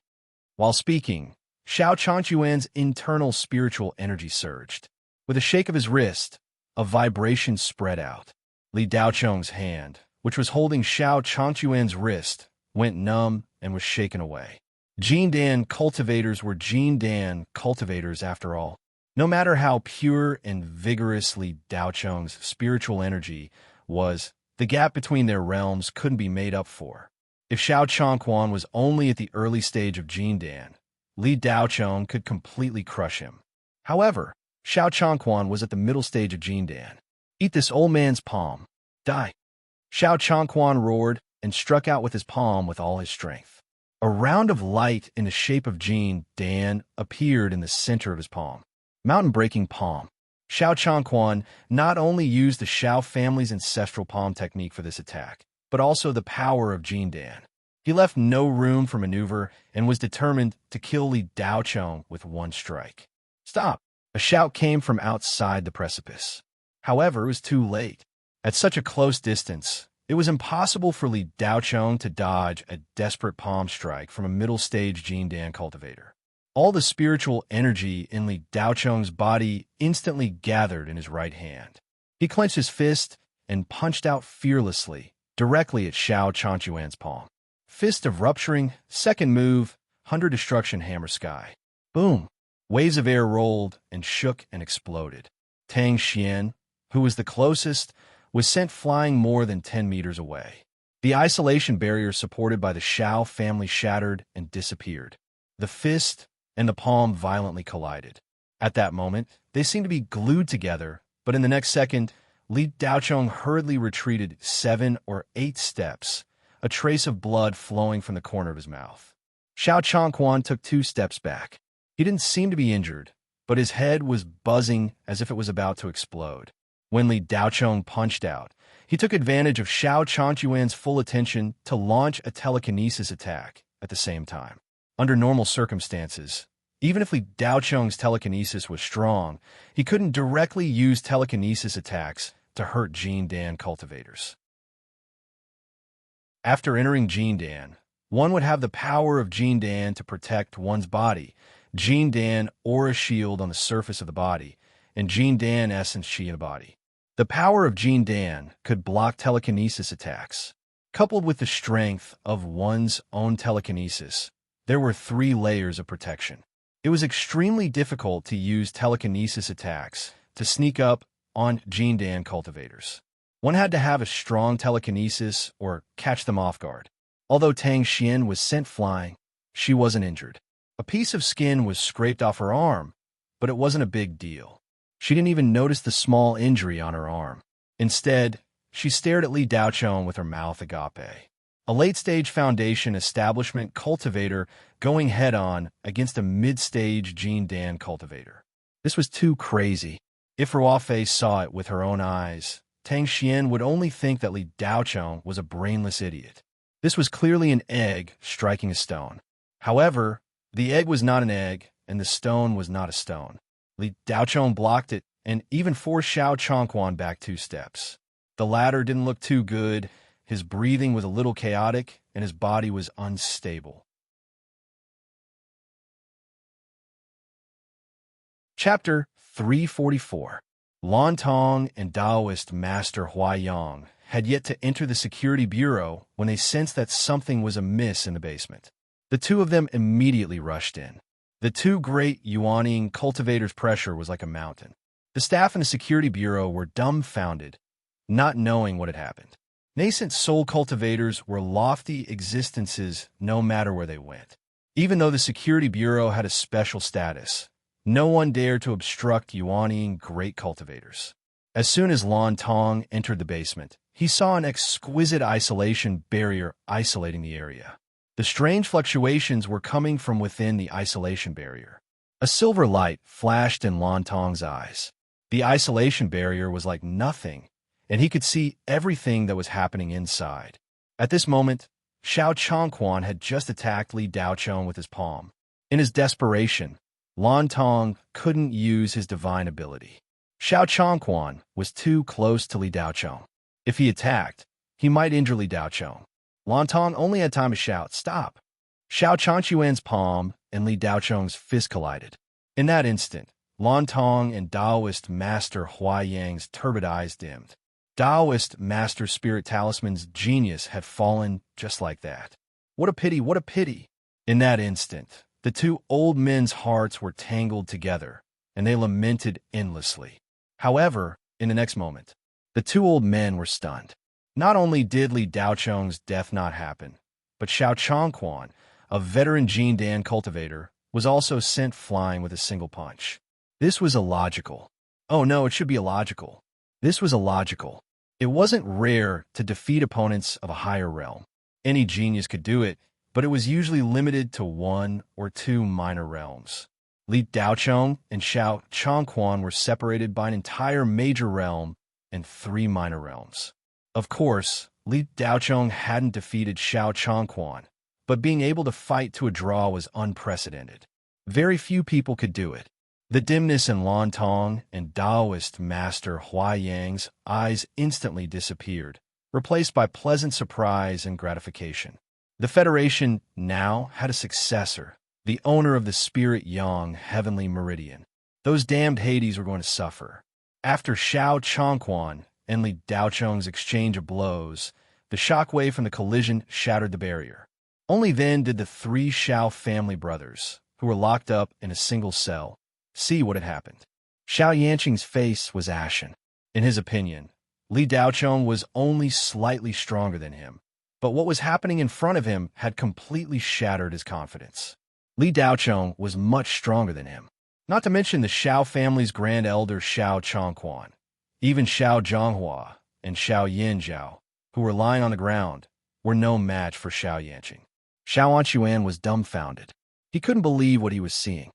While speaking, Xiao Chongquan's internal spiritual energy surged. With a shake of his wrist, a vibration spread out. Li Daochong's hand, which was holding Xiao Chongquan's wrist, went numb and was shaken away. Jindan cultivators were Jindan cultivators after all. No matter how pure and vigorous Li Daochong's spiritual energy was, the gap between their realms couldn't be made up for. If Xiao Chongquan was only at the early stage of Jindan, Li Daochong could completely crush him. However, Xiao Chongquan was at the middle stage of Jindan. "Eat this old man's palm. Die." Xiao Chongquan roared and struck out with his palm with all his strength. A round of light in the shape of Jindan appeared in the center of his palm. Mountain-breaking palm. Xiao Chongquan not only used the Xiao family's ancestral palm technique for this attack, but also the power of Jindan. He left no room for maneuver and was determined to kill Li Daochong with one strike. "Stop!" A shout came from outside the precipice. However, it was too late. At such a close distance, it was impossible for Li Daochong to dodge a desperate palm strike from a middle-stage Jindan cultivator. All the spiritual energy in Li Daochong's body instantly gathered in his right hand. He clenched his fist and punched out fearlessly, directly at Xiao Chongquan's palm. Fist of Rupturing, second move, 100 Destruction Hammer Sky. Boom! Waves of air rolled and shook and exploded. Tang Xian, who was the closest, was sent flying more than 10 meters away. The isolation barrier supported by the Xiao family shattered and disappeared. The fist and the palm violently collided. At that moment, they seemed to be glued together, but in the next second, Li Daochong hurriedly retreated 7 or 8 steps, a trace of blood flowing from the corner of his mouth. Xiao Chongquan took 2 steps back. He didn't seem to be injured, but his head was buzzing as if it was about to explode. When Li Daochong punched out, he took advantage of Xiao Chongquan's full attention to launch a telekinesis attack at the same time. Under normal circumstances, even if Li Daochong's telekinesis was strong, he couldn't directly use telekinesis attacks to hurt Jindan cultivators. After entering Jindan, one would have the power of Jindan to protect one's body, Jindan aura shield on the surface of the body, and Jindan essence chi in the body. The power of Jindan could block telekinesis attacks. Coupled with the strength of one's own telekinesis, there were 3 layers of protection. It was extremely difficult to use telekinesis attacks to sneak up on Jindan cultivators. One had to have a strong telekinesis or catch them off guard. Although Tang Xian was sent flying, she wasn't injured. A piece of skin was scraped off her arm, but it wasn't a big deal. She didn't even notice the small injury on her arm. Instead, she stared at Li Daochong with her mouth agape. A late-stage foundation establishment cultivator going head-on against a mid-stage Jindan cultivator. This was too crazy. If Ruofei saw it with her own eyes, Tang Xian would only think that Li Daochong was a brainless idiot. This was clearly an egg striking a stone. However, the egg was not an egg, and the stone was not a stone. Li Daochong blocked it and even forced Xiao Chongquan back 2 steps. The latter didn't look too good. His breathing was a little chaotic, and his body was unstable. Chapter 344. Lan Tong and Taoist Master Huaiyang had yet to enter the security bureau when they sensed that something was amiss in the basement. The 2 of them immediately rushed in. The 2 great Yuaning cultivators' pressure was like a mountain. The staff in the security bureau were dumbfounded, not knowing what had happened. Nascent soul cultivators were lofty existences no matter where they went. Even though the security bureau had a special status, no one dared to obstruct Yuaning great cultivators. As soon as Lan Tong entered the basement, he saw an exquisite isolation barrier isolating the area. The strange fluctuations were coming from within the isolation barrier. A silver light flashed in Lan Tong's eyes. The isolation barrier was like nothing, and he could see everything that was happening inside. At this moment, Xiao Chongquan had just attacked Li Daochong with his palm. In his desperation, Lan Tong couldn't use his divine ability. Xiao Chongquan was too close to Li Daochong. If he attacked, he might injure Li Daochong. Lan Tong only had time to shout, "Stop!" Xiao Chongquan's palm and Li Daochong's fist collided. In that instant, Lan Tong and Taoist Master Hua Yang's turbid eyes dimmed. Taoist Master Spirit Talisman's genius had fallen just like that. What a pity, what a pity! In that instant, the two old men's hearts were tangled together, and they lamented endlessly. However, in the next moment, the two old men were stunned. Not only did Li Daochong's death not happen, but Xiao Chongquan, a veteran Jin Dan cultivator, was also sent flying with a single punch. This was illogical. Oh no, it should be illogical. This was illogical. It wasn't rare to defeat opponents of a higher realm. Any genius could do it, but it was usually limited to one or two minor realms. Li Daochong and Xiao Chongquan were separated by an entire major realm and 3 minor realms. Of course, Li Daochong hadn't defeated Xiao Chongquan, but being able to fight to a draw was unprecedented. Very few people could do it. The dimness in Lan Tong and Taoist Master Hua Yang's eyes instantly disappeared, replaced by pleasant surprise and gratification. The Federation now had a successor, the owner of the Spirit Yang Heavenly Meridian. Those damned Hades were going to suffer. After Xiao Chongquan and Li Daochong's exchange of blows, the shockwave from the collision shattered the barrier. Only then did the 3 Xiao family brothers, who were locked up in a single cell, see what had happened. Xiao Yanqing's face was ashen. In his opinion, Li Daochong was only slightly stronger than him, but what was happening in front of him had completely shattered his confidence. Li Daochong was much stronger than him, not to mention the Xiao family's grand elder Xiao Chongquan. Even Xiao Zhonghua and Xiao Yanjiao, who were lying on the ground, were no match for Xiao Yanqing. Xiao Anquan was dumbfounded. He couldn't believe what he was seeing.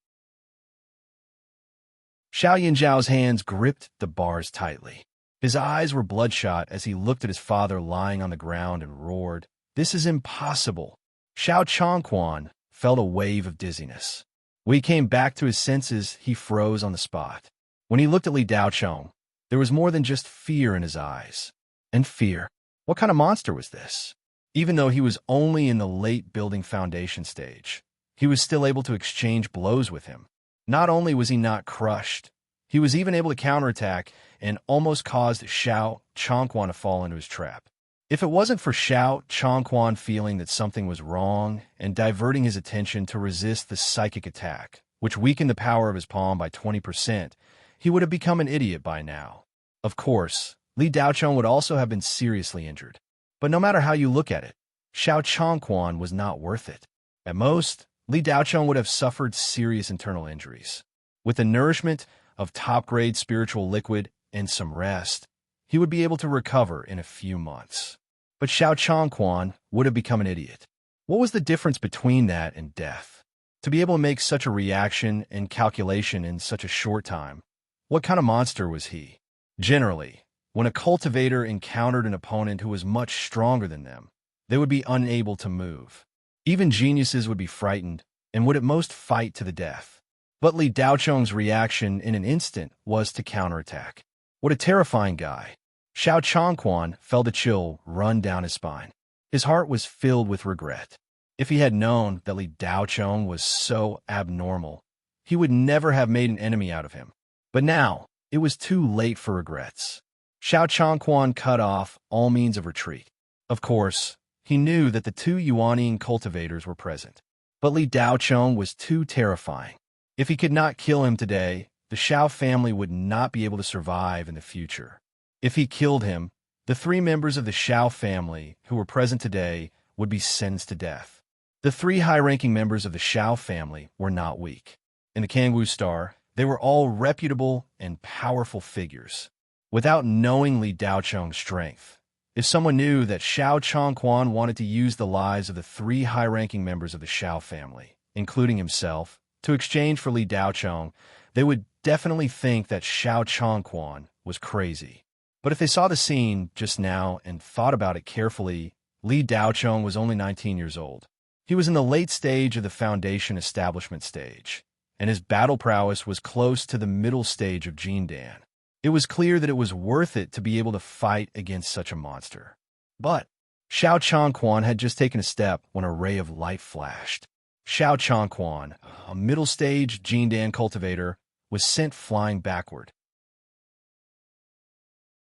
Xiao Yanjiao's hands gripped the bars tightly. His eyes were bloodshot as he looked at his father lying on the ground and roared, "This is impossible!" Xiao Chongquan felt a wave of dizziness. When he came back to his senses, he froze on the spot. When he looked at Li Daochong, there was more than just fear in his eyes. And fear. What kind of monster was this? Even though he was only in the late building foundation stage, he was still able to exchange blows with him. Not only was he not crushed, he was even able to counterattack and almost caused Xiao Chongquan to fall into his trap. If it wasn't for Xiao Chongquan feeling that something was wrong and diverting his attention to resist the psychic attack, which weakened the power of his palm by 20%, he would have become an idiot by now. Of course, Li Daochong would also have been seriously injured. But no matter how you look at it, Xiao Chongquan was not worth it. At most, Li Daochong would have suffered serious internal injuries. With the nourishment of top-grade spiritual liquid and some rest, he would be able to recover in a few months. But Xiao Chongquan would have become an idiot. What was the difference between that and death? To be able to make such a reaction and calculation in such a short time, what kind of monster was he? Generally, when a cultivator encountered an opponent who was much stronger than them, they would be unable to move. Even geniuses would be frightened and would at most fight to the death. But Li Daochong's reaction in an instant was to counterattack. What a terrifying guy. Xiao Chongquan felt a chill run down his spine. His heart was filled with regret. If he had known that Li Daochong was so abnormal, he would never have made an enemy out of him. But now, it was too late for regrets. Xiao Chongquan cut off all means of retreat. Of course, he knew that the 2 Yuanian cultivators were present. But Li Daochong was too terrifying. If he could not kill him today, the Xiao family would not be able to survive in the future. If he killed him, the 3 members of the Xiao family who were present today would be sentenced to death. The 3 high-ranking members of the Xiao family were not weak. In the Kangwu Star, they were all reputable and powerful figures. Without knowing Li Daochong's strength, if someone knew that Xiao Chongquan wanted to use the lives of the 3 high-ranking members of the Xiao family, including himself, to exchange for Li Daochong, they would definitely think that Xiao Chongquan was crazy. But if they saw the scene just now and thought about it carefully, Li Daochong was only 19 years old. He was in the late stage of the Foundation establishment stage, and his battle prowess was close to the middle stage of Jindan. It was clear that it was worth it to be able to fight against such a monster. But Xiao Changquan had just taken a step when a ray of light flashed. Xiao Changquan, a middle-stage Jindan cultivator, was sent flying backward.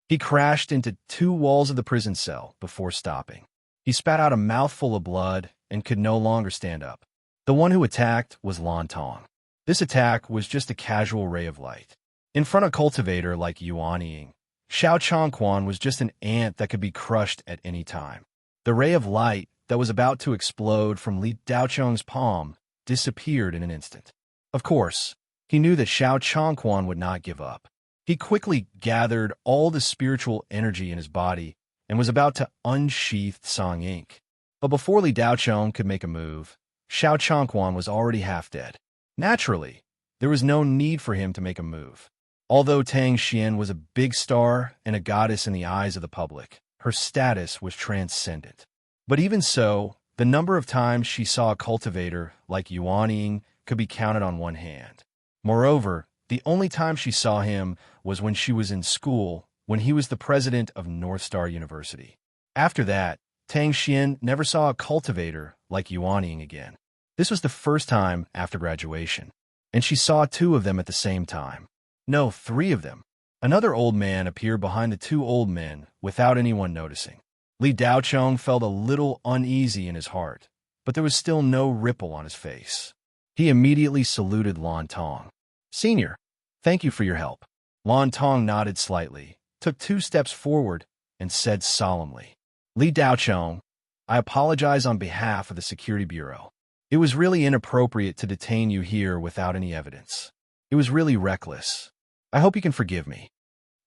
He crashed into two walls of the prison cell before stopping. He spat out a mouthful of blood and could no longer stand up. The one who attacked was Lan Tong. This attack was just a casual ray of light. In front of a cultivator like Yuan Ying, Xiao Changquan was just an ant that could be crushed at any time. The ray of light that was about to explode from Li Daochong's palm disappeared in an instant. Of course, he knew that Xiao Changquan would not give up. He quickly gathered all the spiritual energy in his body and was about to unsheath Song Ink. But before Li Daochong could make a move, Xiao Changquan was already half dead. Naturally, there was no need for him to make a move. Although Tang Xian was a big star and a goddess in the eyes of the public, her status was transcendent. But even so, the number of times she saw a cultivator like Yuan Ying could be counted on one hand. Moreover, the only time she saw him was when she was in school, when he was the president of North Star University. After that, Tang Xian never saw a cultivator like Yuan Ying again. This was the first time after graduation, and she saw two of them at the same time. No, three of them. Another old man appeared behind the two old men without anyone noticing. Li Daochong felt a little uneasy in his heart, but there was still no ripple on his face. He immediately saluted Lan Tong. "Senior, thank you for your help." Lan Tong nodded slightly, took 2 steps forward, and said solemnly, "Li Daochong, I apologize on behalf of the Security Bureau. It was really inappropriate to detain you here without any evidence. It was really reckless. I hope you can forgive me."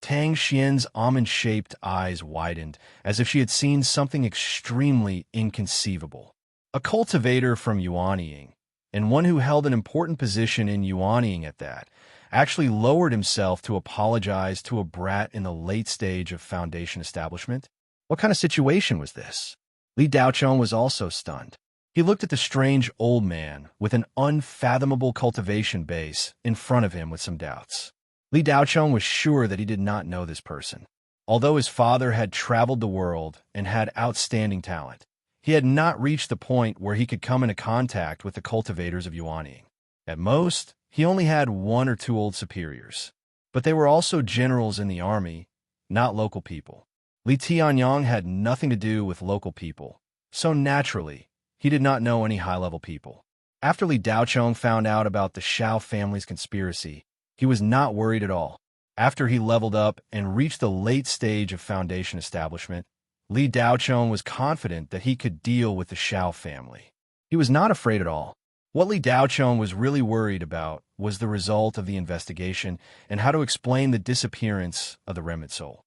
Tang Xian's almond-shaped eyes widened, as if she had seen something extremely inconceivable. A cultivator from Yuan Ying, and one who held an important position in Yuan Ying at that, actually lowered himself to apologize to a brat in the late stage of Foundation establishment? What kind of situation was this? Li Daochong was also stunned. He looked at the strange old man with an unfathomable cultivation base in front of him with some doubts. Li Daochong was sure that he did not know this person. Although his father had traveled the world and had outstanding talent, he had not reached the point where he could come into contact with the cultivators of Yuan Ying. At most, he only had 1 or 2 old superiors. But they were also generals in the army, not local people. Li Tianyang had nothing to do with local people, so naturally, he did not know any high-level people. After Li Daochong found out about the Shao family's conspiracy, he was not worried at all. After he leveled up and reached the late stage of Foundation establishment, Li Daochong was confident that he could deal with the Shao family. He was not afraid at all. What Li Daochong was really worried about was the result of the investigation and how to explain the disappearance of the remnant soul.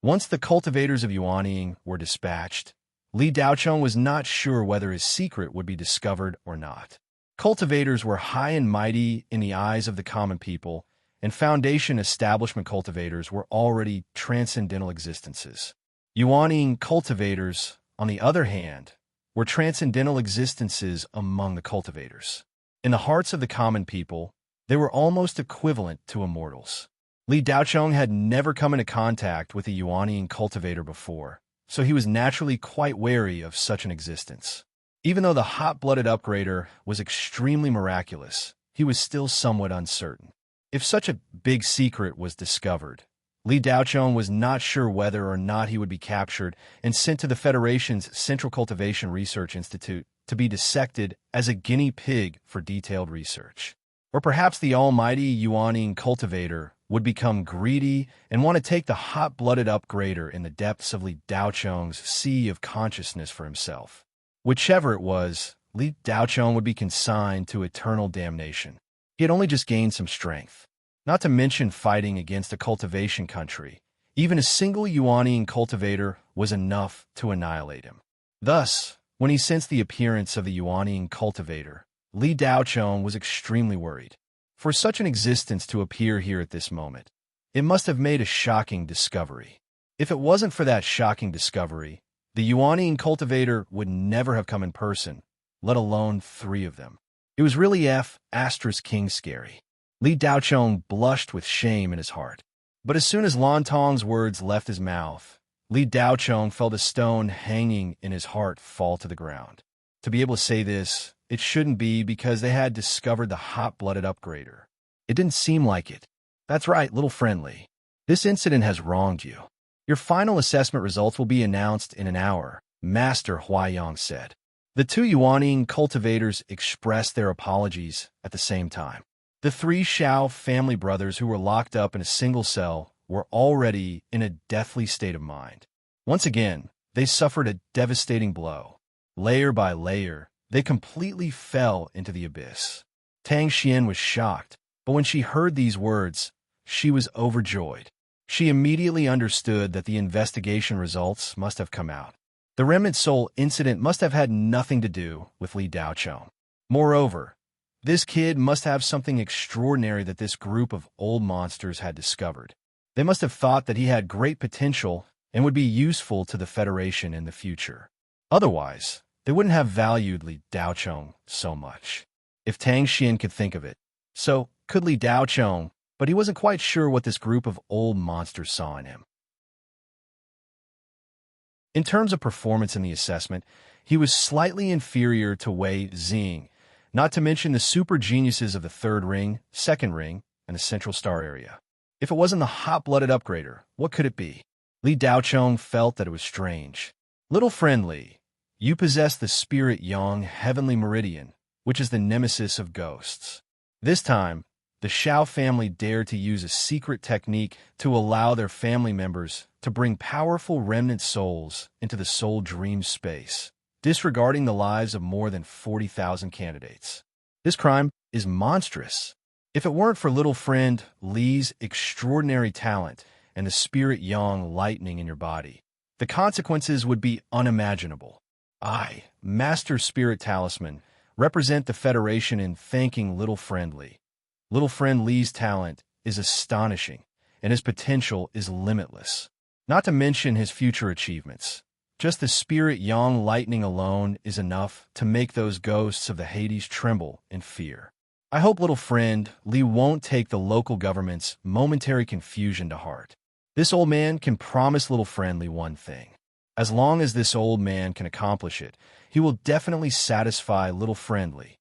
Once the cultivators of Yuan Ying were dispatched, Li Daochong was not sure whether his secret would be discovered or not. Cultivators were high and mighty in the eyes of the common people, and Foundation establishment cultivators were already transcendental existences. Yuan Ying cultivators, on the other hand, were transcendental existences among the cultivators. In the hearts of the common people, they were almost equivalent to immortals. Li Daochong had never come into contact with a Yuan Ying cultivator before, so he was naturally quite wary of such an existence. Even though the hot-blooded upgrader was extremely miraculous, he was still somewhat uncertain. If such a big secret was discovered, Li Daochong was not sure whether or not he would be captured and sent to the Federation's Central Cultivation Research Institute to be dissected as a guinea pig for detailed research. Or perhaps the almighty Yuan Ying cultivator would become greedy and want to take the hot-blooded upgrader in the depths of Li Daochong's sea of consciousness for himself. Whichever it was, Li Daochong would be consigned to eternal damnation. He had only just gained some strength. Not to mention fighting against a cultivation country, even a single Yuan Ying cultivator was enough to annihilate him. Thus, when he sensed the appearance of the Yuan Ying cultivator, Li Daochong was extremely worried. For such an existence to appear here at this moment, it must have made a shocking discovery. If it wasn't for that shocking discovery, the Yuanian cultivator would never have come in person, let alone 3 of them. It was really King scary. Li Daochong blushed with shame in his heart. But as soon as Lan Tong's words left his mouth, Li Daochong felt a stone hanging in his heart fall to the ground. To be able to say this, it shouldn't be because they had discovered the hot-blooded upgrader. It didn't seem like it. That's right, little friendly. This incident has wronged you. Your final assessment results will be announced in an hour, Master Huayang said. The 2 Yuanian cultivators expressed their apologies at the same time. The 3 Shao family brothers who were locked up in a single cell were already in a deathly state of mind. Once again, they suffered a devastating blow. Layer by layer, they completely fell into the abyss. Tang Xian was shocked, but when she heard these words, she was overjoyed. She immediately understood that the investigation results must have come out. The Remnant Soul incident must have had nothing to do with Li Daochong. Moreover, this kid must have something extraordinary that this group of old monsters had discovered. They must have thought that he had great potential and would be useful to the Federation in the future. Otherwise, they wouldn't have valued Li Daochong so much. If Tang Xian could think of it, so could Li Daochong, but he wasn't quite sure what this group of old monsters saw in him. In terms of performance in the assessment, he was slightly inferior to Wei Xing, not to mention the super geniuses of the 3rd ring, 2nd ring, and the central star area. If it wasn't the hot-blooded upgrader, what could it be? Li Daochong felt that it was strange. Little friend Li, you possess the spirit yang heavenly meridian, which is the nemesis of ghosts. This time, the Shao family dared to use a secret technique to allow their family members to bring powerful remnant souls into the soul dream space, disregarding the lives of more than 40,000 candidates. This crime is monstrous. If it weren't for little friend Li's extraordinary talent and the spirit yang lightning in your body, the consequences would be unimaginable. I, Master Spirit Talisman, represent the Federation in thanking little friend Li. Little friend Li's talent is astonishing, and his potential is limitless. Not to mention his future achievements. Just the spirit yang lightning alone is enough to make those ghosts of the Hades tremble in fear. I hope little friend Li won't take the local government's momentary confusion to heart. This old man can promise little friend Li one thing. As long as this old man can accomplish it, he will definitely satisfy little friend Li.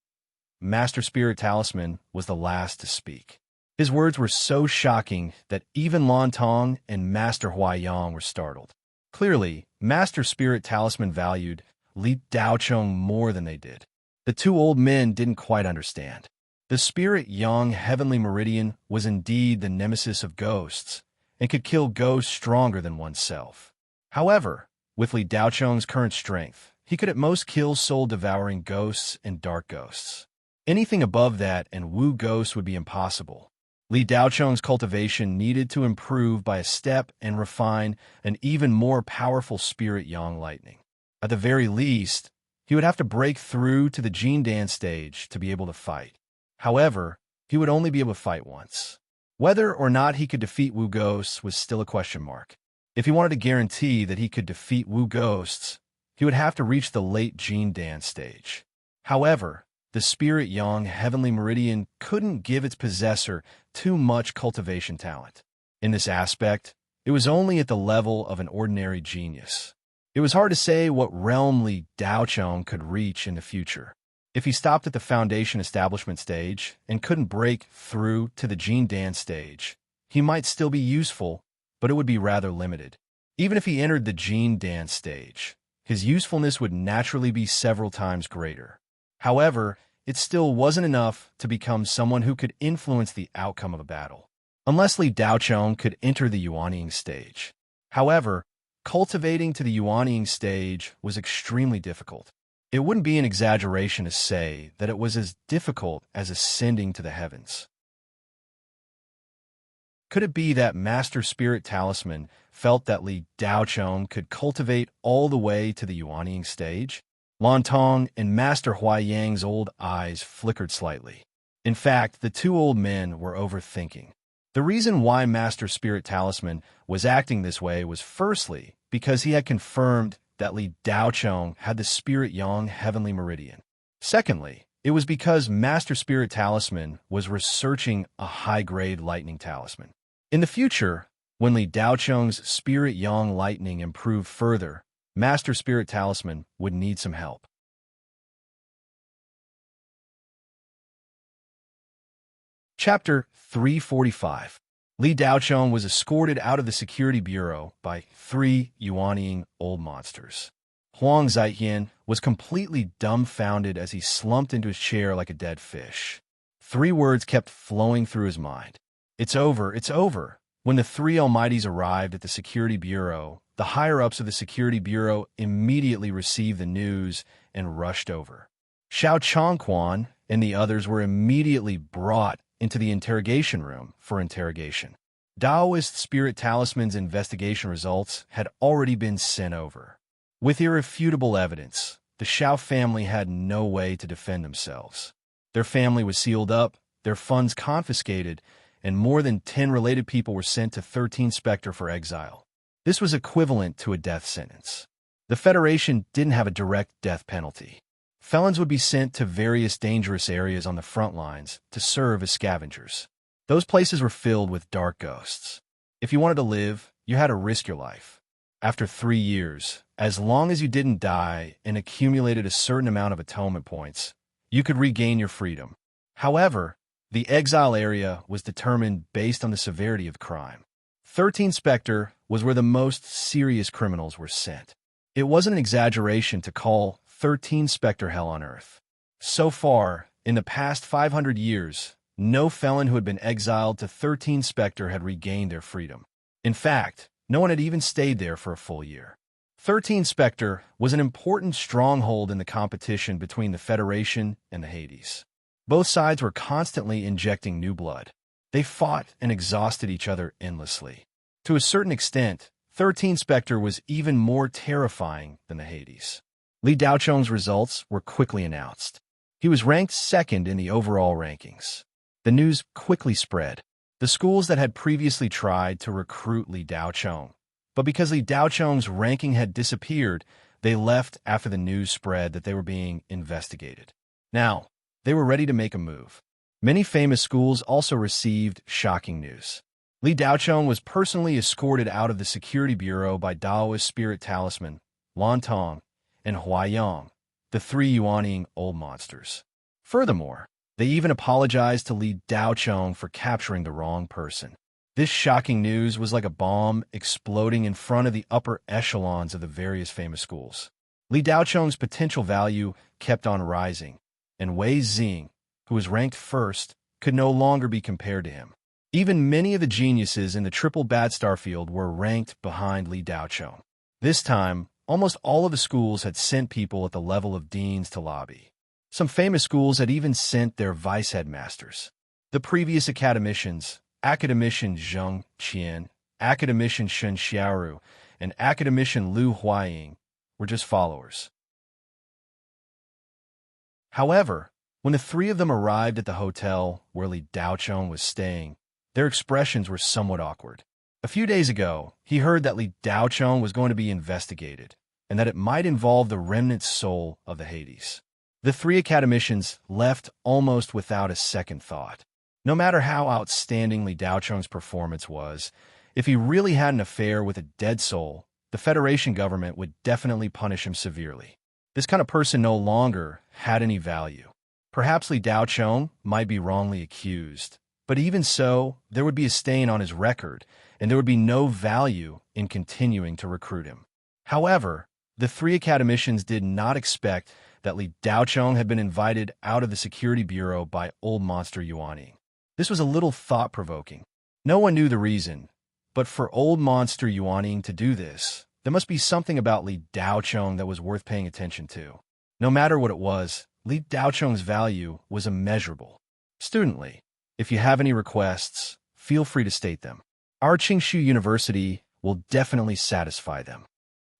Master Spirit Talisman was the last to speak. His words were so shocking that even Lan Tong and Master Huayang were startled. Clearly, Master Spirit Talisman valued Li Daochong more than they did. The 2 old men didn't quite understand. The spirit yang heavenly meridian was indeed the nemesis of ghosts, and could kill ghosts stronger than oneself. However, with Li Daochong's current strength, he could at most kill soul-devouring ghosts and dark ghosts. Anything above that and Wu ghosts would be impossible. Li Daochong's cultivation needed to improve by a step and refine an even more powerful spirit yang lightning. At the very least, he would have to break through to the Jindan stage to be able to fight. However, he would only be able to fight once. Whether or not he could defeat Wu ghosts was still a question mark. If he wanted to guarantee that he could defeat Wu ghosts, he would have to reach the late Jindan stage. However, the spirit yang heavenly meridian couldn't give its possessor too much cultivation talent. In this aspect, it was only at the level of an ordinary genius. It was hard to say what realm Li Daochong could reach in the future. If he stopped at the foundation establishment stage and couldn't break through to the Jindan stage, he might still be useful, but it would be rather limited. Even if he entered the Jindan stage, his usefulness would naturally be several times greater. However, it still wasn't enough to become someone who could influence the outcome of a battle, unless Li Daochong could enter the Yuanying stage. However, cultivating to the Yuanying stage was extremely difficult. It wouldn't be an exaggeration to say that it was as difficult as ascending to the heavens. Could it be that Master Spirit Talisman felt that Li Daochong could cultivate all the way to the Yuanying stage? Lan Tong and Master Huayang's old eyes flickered slightly. In fact, the 2 old men were overthinking. The reason why Master Spirit Talisman was acting this way was firstly because he had confirmed that Li Daochong had the Spirit Yang Heavenly Meridian. Secondly, it was because Master Spirit Talisman was researching a high-grade lightning talisman. In the future, when Li Daochong's Spirit Yang lightning improved further, Master Spirit Talisman would need some help. Chapter 345. Li Daochong was escorted out of the security bureau by 3 Yuanying old monsters. Huang Zaiyan was completely dumbfounded as he slumped into his chair like a dead fish. 3 words kept flowing through his mind. It's over, it's over. When the 3 Almighties arrived at the security bureau, the higher-ups of the security bureau immediately received the news and rushed over. Xiao Chongquan and the others were immediately brought into the interrogation room for interrogation. Daoist Spirit Talisman's investigation results had already been sent over. With irrefutable evidence, the Xiao family had no way to defend themselves. Their family was sealed up, their funds confiscated, and more than 10 related people were sent to 13 Spectre for exile. This was equivalent to a death sentence. The Federation didn't have a direct death penalty. Felons would be sent to various dangerous areas on the front lines to serve as scavengers. Those places were filled with dark ghosts. If you wanted to live, you had to risk your life. After 3 years, as long as you didn't die and accumulated a certain amount of atonement points, you could regain your freedom. However, the exile area was determined based on the severity of crime. 13 Spectre was where the most serious criminals were sent. It wasn't an exaggeration to call 13 Spectre hell on earth. So far, in the past 500 years, no felon who had been exiled to 13 Spectre had regained their freedom. In fact, no one had even stayed there for a full year. 13 Spectre was an important stronghold in the competition between the Federation and the Hades. Both sides were constantly injecting new blood. They fought and exhausted each other endlessly. To a certain extent, 13 Spectre was even more terrifying than the Hades. Li Daochong's results were quickly announced. He was ranked second in the overall rankings. The news quickly spread. The schools that had previously tried to recruit Li Daochong, but because Li Daochong's ranking had disappeared, they left after the news spread that they were being investigated. Now, they were ready to make a move. Many famous schools also received shocking news. Li Daochong was personally escorted out of the security bureau by Daoist Spirit Talisman, Lantong, and Huayang, the 3 Yuanying old monsters. Furthermore, they even apologized to Li Daochong for capturing the wrong person. This shocking news was like a bomb exploding in front of the upper echelons of the various famous schools. Li Daochong's potential value kept on rising, and Wei Xing, who was ranked first, could no longer be compared to him. Even many of the geniuses in the triple bad star field were ranked behind Li Daochong. This time, almost all of the schools had sent people at the level of deans to lobby. Some famous schools had even sent their vice headmasters. The previous academicians, Academician Zheng Qian, Academician Shen Xiaoru, and Academician Lu Huaying, were just followers. However, when the 3 of them arrived at the hotel where Li Daochong was staying, their expressions were somewhat awkward. A few days ago, he heard that Li Daochong was going to be investigated, and that it might involve the remnant soul of the Hades. The 3 academicians left almost without a second thought. No matter how outstanding Li Daochong's performance was, if he really had an affair with a dead soul, the Federation government would definitely punish him severely. This kind of person no longer had any value. Perhaps Li Daochong might be wrongly accused, but even so, there would be a stain on his record, and there would be no value in continuing to recruit him. However, the 3 academicians did not expect that Li Daochong had been invited out of the security bureau by old monster Yuanying. This was a little thought-provoking. No one knew the reason, but for old monster Yuanying to do this, there must be something about Li Daochong that was worth paying attention to. No matter what it was, Li Daochong's value was immeasurable. Student Li, if you have any requests, feel free to state them. Our Qingshu University will definitely satisfy them.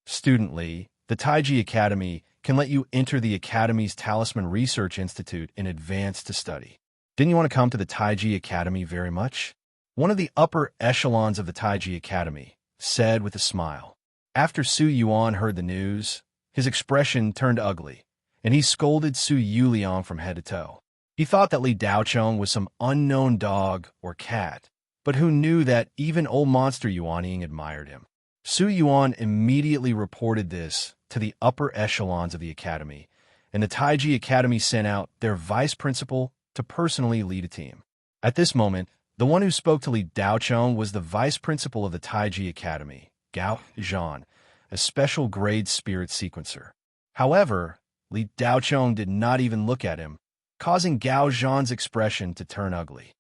Student Li, the Taiji Academy can let you enter the Academy's Talisman Research Institute in advance to study. Didn't you want to come to the Taiji Academy very much? one of the upper echelons of the Taiji Academy, said with a smile. After Su Yuan heard the news, his expression turned ugly, and he scolded Su Yuliang from head to toe. He thought that Li Daocheng was some unknown dog or cat, but who knew that even old monster Yuanying admired him. Su Yuan immediately reported this to the upper echelons of the academy, and the Taiji Academy sent out their vice principal to personally lead a team. At this moment, the one who spoke to Li Daocheng was the vice principal of the Taiji Academy, Gao Zhan, a special grade spirit sequencer. However, Li Daocheng did not even look at him, causing Gao Zhan's expression to turn ugly.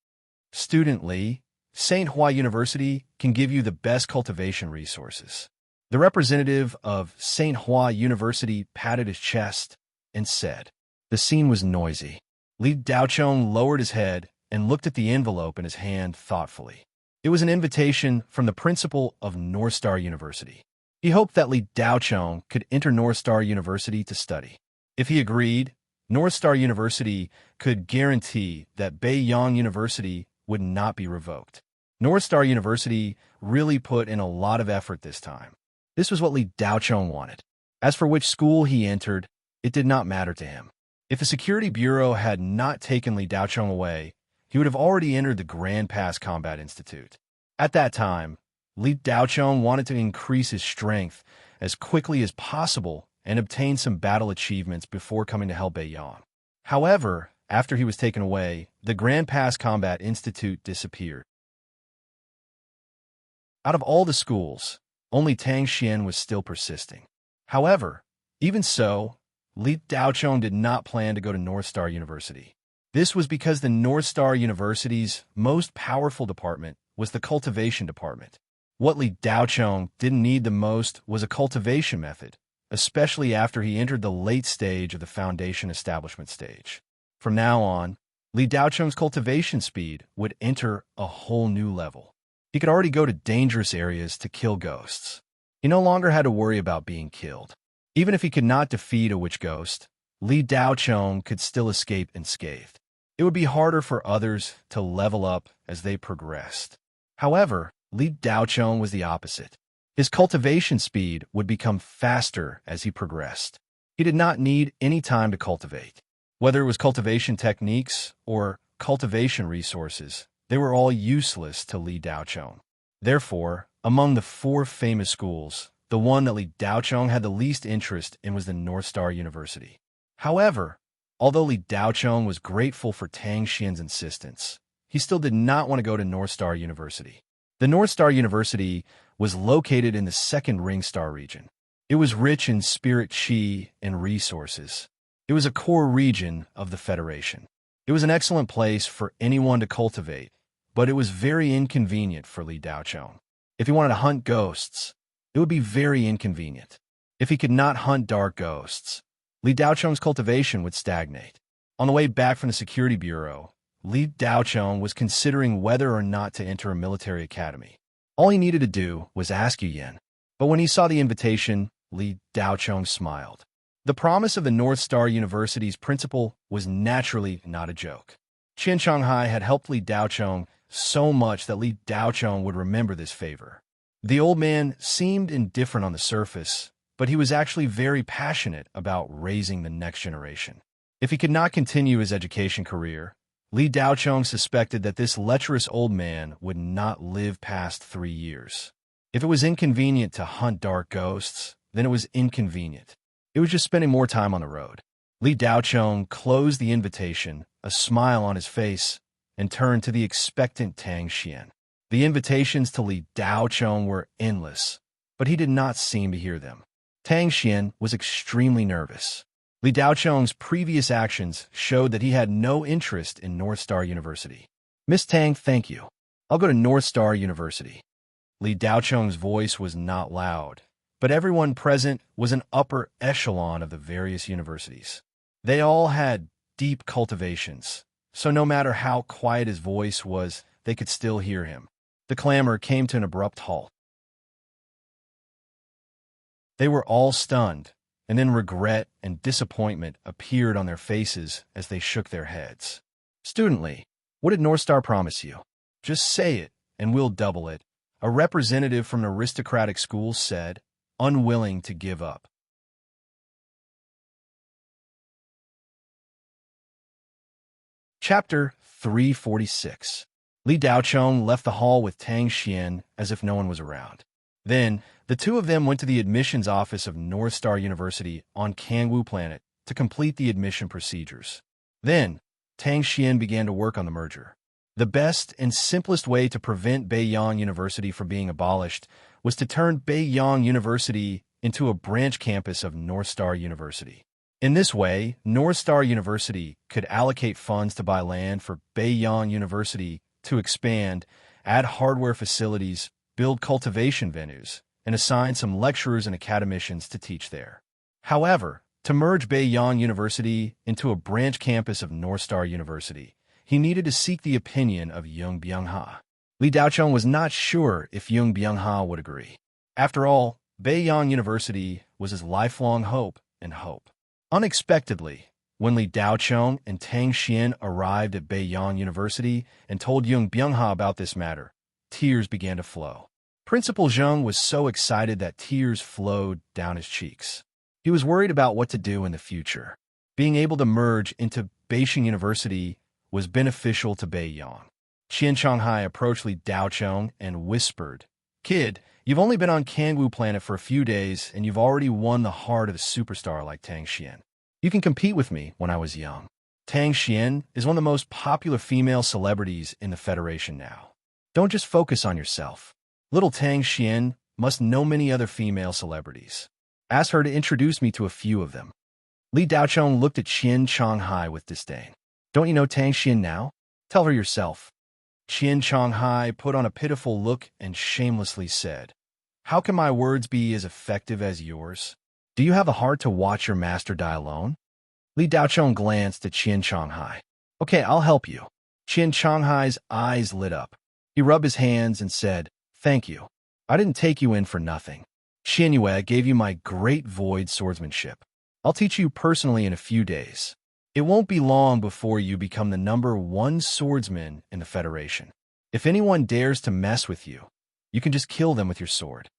Student Li, St. Hua University can give you the best cultivation resources. The representative of St. Hua University patted his chest and said. The scene was noisy. Li Daocheng lowered his head and looked at the envelope in his hand thoughtfully. It was an invitation from the principal of North Star University. He hoped that Li Daocheng could enter North Star University to study. If he agreed, North Star University could guarantee that Beiyang University would not be revoked. North Star University really put in a lot of effort this time. This was what Li Daocheng wanted. As for which school he entered, it did not matter to him. If the Security Bureau had not taken Li Daocheng away, he would have already entered the Grand Pass Combat Institute. At that time, Li Daocheng wanted to increase his strength as quickly as possible and obtain some battle achievements before coming to help Beiyang. However, after he was taken away, the Grand Pass Combat Institute disappeared. Out of all the schools, only Tang Xian was still persisting. However, even so, Li Daocheng did not plan to go to North Star University. This was because the North Star University's most powerful department was the cultivation department. What Li Daocheng didn't need the most was a cultivation method, especially after he entered the late stage of the foundation establishment stage. From now on, Li Daocheng's cultivation speed would enter a whole new level. He could already go to dangerous areas to kill ghosts. He no longer had to worry about being killed. Even if he could not defeat a witch ghost, Li Daocheng could still escape unscathed. It would be harder for others to level up as they progressed. However, Li Daocheng was the opposite. His cultivation speed would become faster as he progressed. He did not need any time to cultivate. Whether it was cultivation techniques or cultivation resources, they were all useless to Li Daocheng. Therefore, among the 4 famous schools, the one that Li Daocheng had the least interest in was the North Star University. However, although Li Daocheng was grateful for Tang Xian's insistence, he still did not want to go to North Star University. The North Star University was located in the second Ring Star region. It was rich in spirit chi and resources. It was a core region of the Federation. It was an excellent place for anyone to cultivate, but it was very inconvenient for Li Daocheng. If he wanted to hunt ghosts, it would be very inconvenient. If he could not hunt dark ghosts, Li Daocheng's cultivation would stagnate. On the way back from the Security Bureau, Li Daocheng was considering whether or not to enter a military academy. All he needed to do was ask Yu Yan. But when he saw the invitation, Li Daocheng smiled. The promise of the North Star University's principal was naturally not a joke. Qian Shanghai had helped Li Daocheng so much that Li Daocheng would remember this favor. The old man seemed indifferent on the surface, but he was actually very passionate about raising the next generation. If he could not continue his education career, Li Daocheng suspected that this lecherous old man would not live past 3 years. If it was inconvenient to hunt dark ghosts, then it was inconvenient. It was just spending more time on the road. Li Daocheng closed the invitation, a smile on his face, and turned to the expectant Tang Xian. The invitations to Li Daocheng were endless, but he did not seem to hear them. Tang Xian was extremely nervous. Li Daocheng's previous actions showed that he had no interest in North Star University. Miss Tang, thank you. I'll go to North Star University. Li Daocheng's voice was not loud, but everyone present was an upper echelon of the various universities. They all had deep cultivations, so no matter how quiet his voice was, they could still hear him. The clamor came to an abrupt halt. They were all stunned, and then regret and disappointment appeared on their faces as they shook their heads. Student Li, what did North Star promise you? Just say it, and we'll double it, a representative from an aristocratic school said, unwilling to give up. Chapter 346. Li Daocheng left the hall with Tang Xian as if no one was around. Then, the two of them went to the admissions office of North Star University on Kangwu Planet to complete the admission procedures. Then, Tang Xian began to work on the merger. The best and simplest way to prevent Beiyang University from being abolished was to turn Beiyang University into a branch campus of North Star University. In this way, North Star University could allocate funds to buy land for Beiyang University to expand, add hardware facilities, build cultivation venues, and assign some lecturers and academicians to teach there. However, to merge Beiyang University into a branch campus of North Star University, he needed to seek the opinion of Yung Byung-ha. Li Daocheng was not sure if Yung Byung-ha would agree. After all, Beiyang University was his lifelong hope and hope. Unexpectedly, when Li Daocheng and Tang Xian arrived at Beiyang University and told Yung Byung-ha about this matter, tears began to flow. Principal Zheng was so excited that tears flowed down his cheeks. He was worried about what to do in the future. Being able to merge into Beijing University was beneficial to Beiyang. Qian Shanghai approached Li Daocheng and whispered, "Kid, you've only been on Kangwu Planet for a few days, and you've already won the heart of a superstar like Tang Xian. You can compete with me when I was young." Tang Xian is one of the most popular female celebrities in the Federation now. Don't just focus on yourself. Little Tang Xian must know many other female celebrities. Ask her to introduce me to a few of them. Li Daocheng looked at Qian Shanghai with disdain. Don't you know Tang Xian now? Tell her yourself. Qian Shanghai put on a pitiful look and shamelessly said, "How can my words be as effective as yours? Do you have a heart to watch your master die alone?" Li Daocheng glanced at Qian Shanghai. "Okay, I'll help you." Qian Shanghai's eyes lit up. He rubbed his hands and said, "Thank you. I didn't take you in for nothing. Xian Yue gave you my great void swordsmanship. I'll teach you personally in a few days. It won't be long before you become the #1 swordsman in the Federation. If anyone dares to mess with you, you can just kill them with your sword."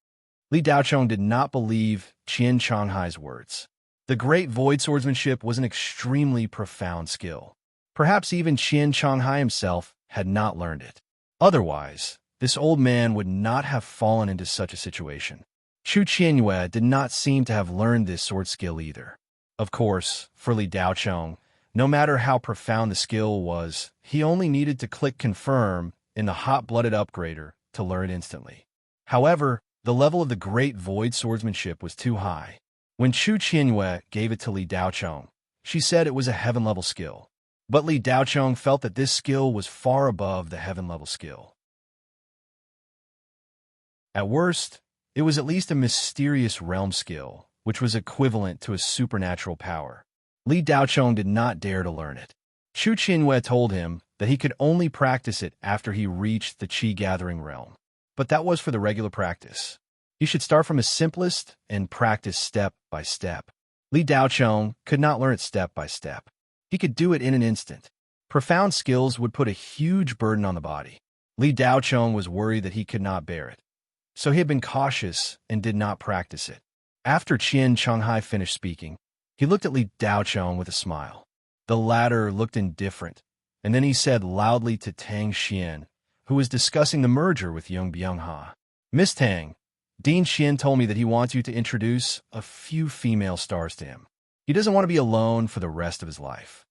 Li Daocheng did not believe Qian Shanghai's words. The great void swordsmanship was an extremely profound skill. Perhaps even Qian Shanghai himself had not learned it. Otherwise, this old man would not have fallen into such a situation. Chu Qianyue did not seem to have learned this sword skill either. Of course, for Li Daocheng, no matter how profound the skill was, he only needed to click confirm in the hot-blooded upgrader to learn it instantly. However, the level of the great void swordsmanship was too high. When Chu Qianyue gave it to Li Daocheng, she said it was a heaven-level skill. But Li Daocheng felt that this skill was far above the heaven-level skill. At worst, it was at least a mysterious realm skill, which was equivalent to a supernatural power. Li Daocheng did not dare to learn it. Chu Qianyue told him that he could only practice it after he reached the Qi-gathering realm. But that was for the regular practice. He should start from his simplest and practice step by step. Li Daocheng could not learn it step by step. He could do it in an instant. Profound skills would put a huge burden on the body. Li Daocheng was worried that he could not bear it. So he had been cautious and did not practice it. After Qian Shanghai finished speaking, he looked at Li Daocheng with a smile. The latter looked indifferent, and then he said loudly to Tang Xian, who was discussing the merger with Yung Byung-ha, "Miss Tang, Dean Xian told me that he wants you to introduce a few female stars to him. He doesn't want to be alone for the rest of his life."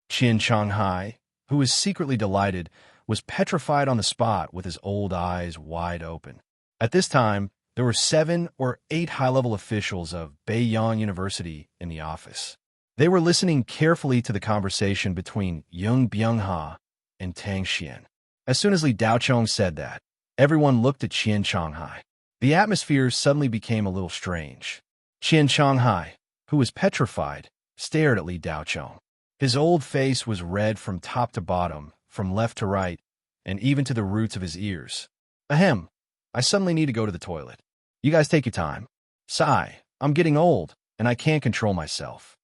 Qian Shanghai, who was secretly delighted, was petrified on the spot with his old eyes wide open. At this time, there were 7 or 8 high-level officials of Beiyang University in the office. They were listening carefully to the conversation between Yung Byung-ha and Tang Xian. As soon as Li Daocheng said that, everyone looked at Qian Shanghai. The atmosphere suddenly became a little strange. Qian Shanghai, who was petrified, stared at Li Daocheng. His old face was red from top to bottom, from left to right, and even to the roots of his ears. "Ahem, I suddenly need to go to the toilet. You guys take your time. Sigh, I'm getting old, and I can't control myself,"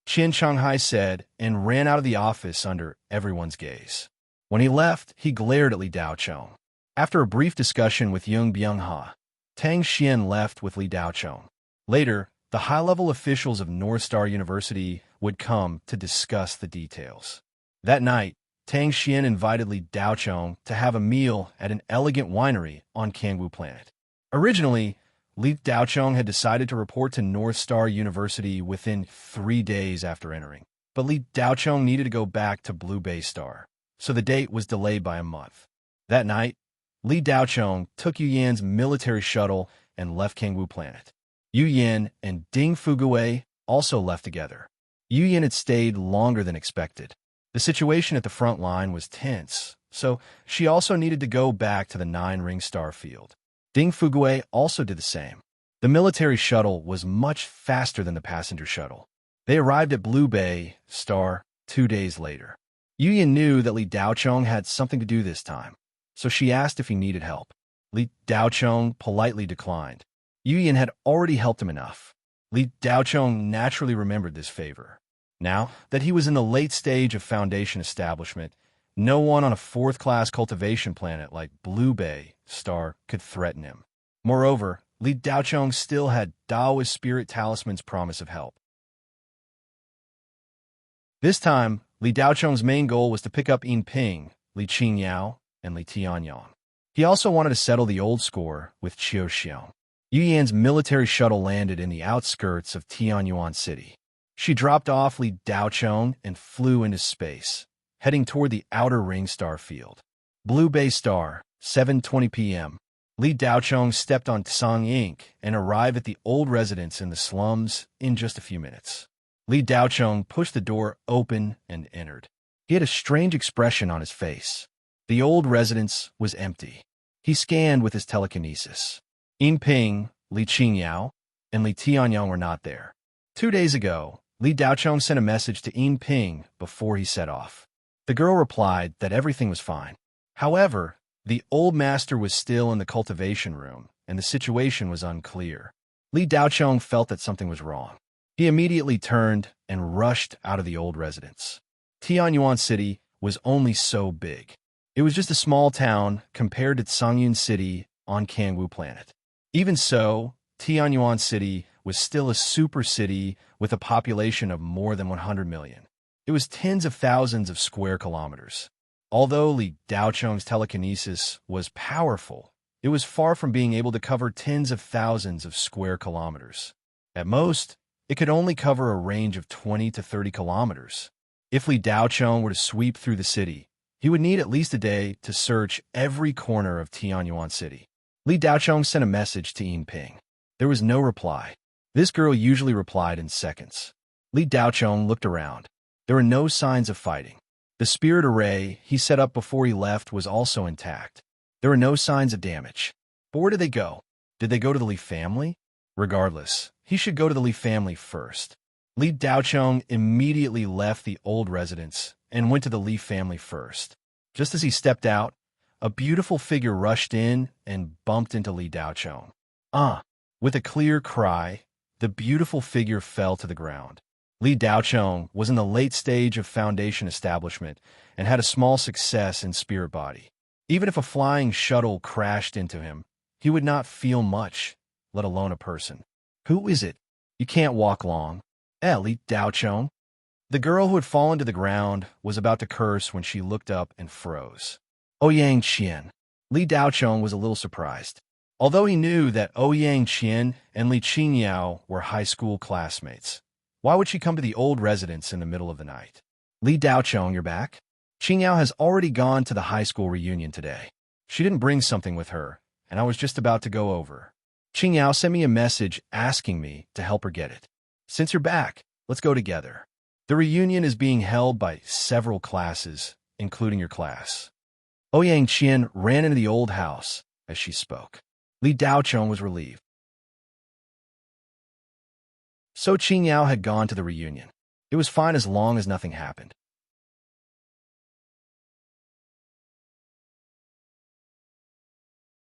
Qian Shanghai said, and ran out of the office under everyone's gaze. When he left, he glared at Li Daocheng. After a brief discussion with Yung Byung-ha, Tang Xian left with Li Daochong. Later, the high-level officials of North Star University would come to discuss the details. That night, Tang Xian invited Li Daochong to have a meal at an elegant winery on Kangwu Planet. Originally, Li Daochong had decided to report to North Star University within 3 days after entering, but Li Daochong needed to go back to Blue Bay Star, so the date was delayed by a month. That night, Li Daochong took Yu Yan's military shuttle and left Kangwu Planet. Yu Yan and Ding Fugui also left together. Yu Yan had stayed longer than expected. The situation at the front line was tense, so she also needed to go back to the 9-ring star field. Ding Fugui also did the same. The military shuttle was much faster than the passenger shuttle. They arrived at Blue Bay Star 2 days later. Yu Yan knew that Li Daochong had something to do this time, so she asked if he needed help. Li Daochong politely declined. Yu Yan had already helped him enough. Li Daochong naturally remembered this favor. Now that he was in the late stage of Foundation establishment, no one on a 4th-class cultivation planet like Blue Bay Star could threaten him. Moreover, Li Daochong still had Daoist Spirit Talisman's promise of help. This time, Li Daochong's main goal was to pick up Yin Ping, Li Qingyao, and Li Tianyang. He also wanted to settle the old score with Qiu Xiong. Yu Yan's military shuttle landed in the outskirts of Tianyuan City. She dropped off Li Daochong and flew into space, heading toward the outer ring star field. Blue Bay Star, 7:20 p.m. Li Daochong stepped on Tsang Inc. and arrived at the old residence in the slums in just a few minutes. Li Daochong pushed the door open and entered. He had a strange expression on his face. The old residence was empty. He scanned with his telekinesis. Yin Ping, Li Qingyao, and Li Tianyang were not there. 2 days ago, Li Daochong sent a message to Yin Ping before he set off. The girl replied that everything was fine. However, the old master was still in the cultivation room, and the situation was unclear. Li Daochong felt that something was wrong. He immediately turned and rushed out of the old residence. Tianyuan City was only so big. It was just a small town compared to Sangyun City on Kangwu Planet. Even so, Tianyuan City was still a super city with a population of more than 100 million. It was tens of thousands of square kilometers. Although Li Daochong's telekinesis was powerful, it was far from being able to cover tens of thousands of square kilometers. At most, it could only cover a range of 20 to 30 kilometers. If Li Daochong were to sweep through the city, he would need at least a day to search every corner of Tianyuan City. Li Daochong sent a message to Yin Ping. There was no reply. This girl usually replied in seconds. Li Daochong looked around. There were no signs of fighting. The spirit array he set up before he left was also intact. There were no signs of damage. But where did they go? Did they go to the Li family? Regardless, he should go to the Li family first. Li Daochong immediately left the old residence and went to the Li family first. Just as he stepped out, a beautiful figure rushed in and bumped into Li Daochong. With a clear cry, the beautiful figure fell to the ground. Li Daochong was in the late stage of Foundation establishment and had a small success in spirit body. Even if a flying shuttle crashed into him, he would not feel much, let alone a person. Who is it? You can't walk long. Li Daochong. The girl who had fallen to the ground was about to curse when she looked up and froze. Ouyang Qian. Li Daochong was a little surprised. Although he knew that Ouyang Qian and Li Qingyao were high school classmates, why would she come to the old residence in the middle of the night? Li Daochong, you're back? Qingyao has already gone to the high school reunion today. She didn't bring something with her, and I was just about to go over. Qingyao sent me a message asking me to help her get it. Since you're back, let's go together. The reunion is being held by several classes, including your class. Ouyang Qian ran into the old house as she spoke. Li Daochong was relieved. So Qingyao had gone to the reunion. It was fine as long as nothing happened.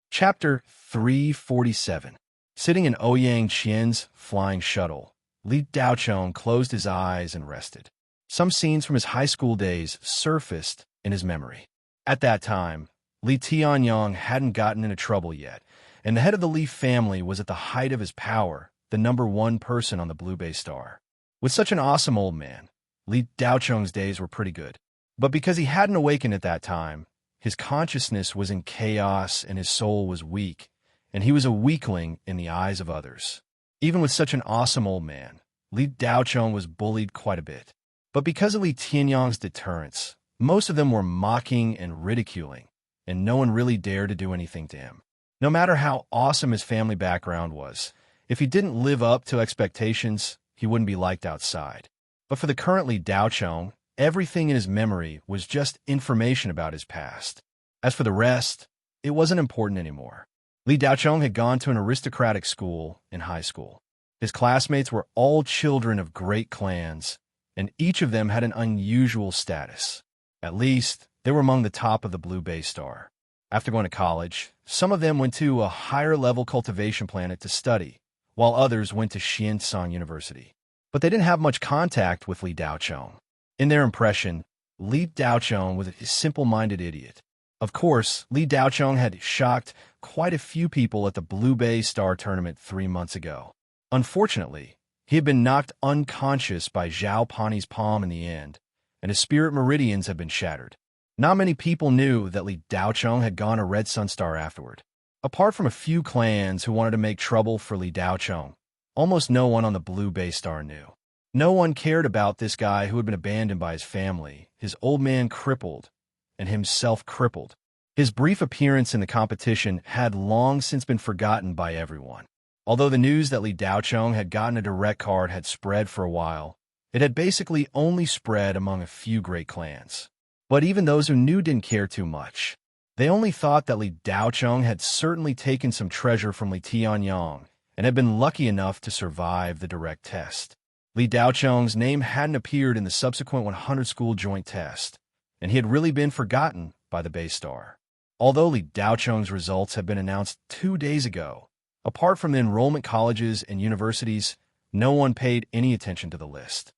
Chapter 347. Sitting in Ouyang Qian's flying shuttle, Li Daochong closed his eyes and rested. Some scenes from his high school days surfaced in his memory. At that time, Li Tianyong hadn't gotten into trouble yet, and the head of the Li family was at the height of his power, the #1 person on the Blue Bay Star. With such an awesome old man, Li Daocheng's days were pretty good. But because he hadn't awakened at that time, his consciousness was in chaos and his soul was weak, and he was a weakling in the eyes of others. Even with such an awesome old man, Li Daocheng was bullied quite a bit. But because of Li Tianyong's deterrence, most of them were mocking and ridiculing, and no one really dared to do anything to him. No matter how awesome his family background was, if he didn't live up to expectations, he wouldn't be liked outside. But for the current Li Daocheng, everything in his memory was just information about his past. As for the rest, it wasn't important anymore. Li Daocheng had gone to an aristocratic school in high school. His classmates were all children of great clans, and each of them had an unusual status. At least, they were among the top of the Blue Bay Star. After going to college, some of them went to a higher-level cultivation planet to study, while others went to Xianshan University. But they didn't have much contact with Li Daocheng. In their impression, Li Daocheng was a simple-minded idiot. Of course, Li Daocheng had shocked quite a few people at the Blue Bay Star tournament 3 months ago. Unfortunately, he had been knocked unconscious by Zhao Pani's palm in the end, and his spirit meridians had been shattered. Not many people knew that Li Daocheng had gone to Red Sun Star afterward. Apart from a few clans who wanted to make trouble for Li Daocheng, almost no one on the Blue Bay Star knew. No one cared about this guy who had been abandoned by his family, his old man crippled, and himself crippled. His brief appearance in the competition had long since been forgotten by everyone. Although the news that Li Daocheng had gotten a direct card had spread for a while, it had basically only spread among a few great clans. But even those who knew didn't care too much. They only thought that Li Daocheng had certainly taken some treasure from Li Tianyong and had been lucky enough to survive the direct test. Li Daocheng's name hadn't appeared in the subsequent 100 school joint test, and he had really been forgotten by the Bay Star. Although Li Daocheng's results had been announced 2 days ago, apart from the enrollment colleges and universities, no one paid any attention to the list.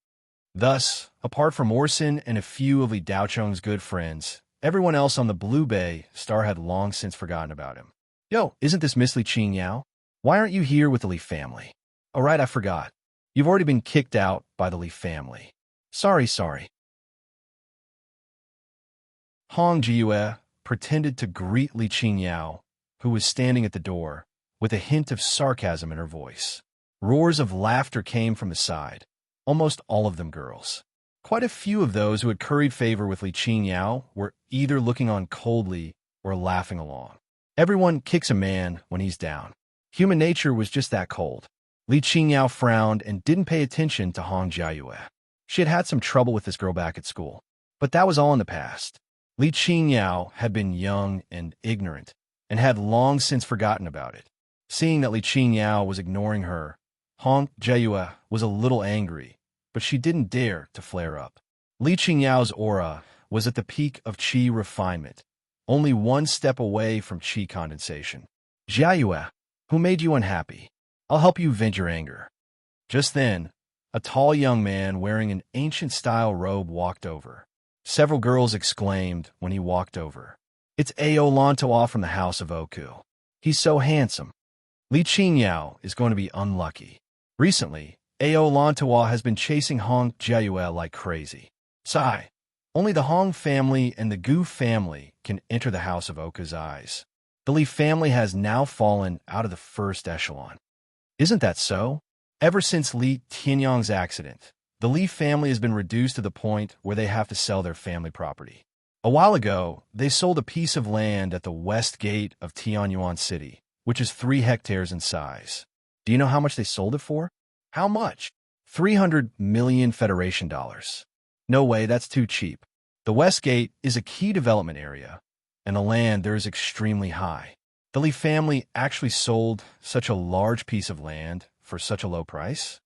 Thus, apart from Orson and a few of Li Daocheng's good friends, everyone else on the Blue Bay Star had long since forgotten about him. Yo, isn't this Miss Li Qingyao? Why aren't you here with the Li family? Oh right, I forgot. You've already been kicked out by the Li family. Sorry. Hong Jiue pretended to greet Li Qingyao, who was standing at the door, with a hint of sarcasm in her voice. Roars of laughter came from the side, almost all of them girls. Quite a few of those who had curried favor with Li Qingyao were either looking on coldly or laughing along. Everyone kicks a man when he's down. Human nature was just that cold. Li Qingyao frowned and didn't pay attention to Hong Jiue. She had had some trouble with this girl back at school, but that was all in the past. Li Qingyao had been young and ignorant, and had long since forgotten about it. Seeing that Li Qingyao was ignoring her, Hong Jiue was a little angry, but she didn't dare to flare up. Li Qingyao's aura was at the peak of qi refinement, only one step away from qi condensation. Jiue, who made you unhappy? I'll help you vent your anger. Just then, a tall young man wearing an ancient-style robe walked over. Several girls exclaimed when he walked over. It's Ao Lantoa from the House of Oku. He's so handsome. Li Qingyao is going to be unlucky. Recently, Ao Lantoa has been chasing Hong Jiue like crazy. Sigh. Only the Hong family and the Gu family can enter the House of Oku's eyes. The Li family has now fallen out of the first echelon. Isn't that so? Ever since Li Tianyong's accident, the Li family has been reduced to the point where they have to sell their family property. A while ago, they sold a piece of land at the west gate of Tianyuan City, which is 3 hectares in size. Do you know how much they sold it for? How much? 300 million Federation dollars. No way, that's too cheap. The west gate is a key development area, and the land there is extremely high. The Li family actually sold such a large piece of land for such a low price?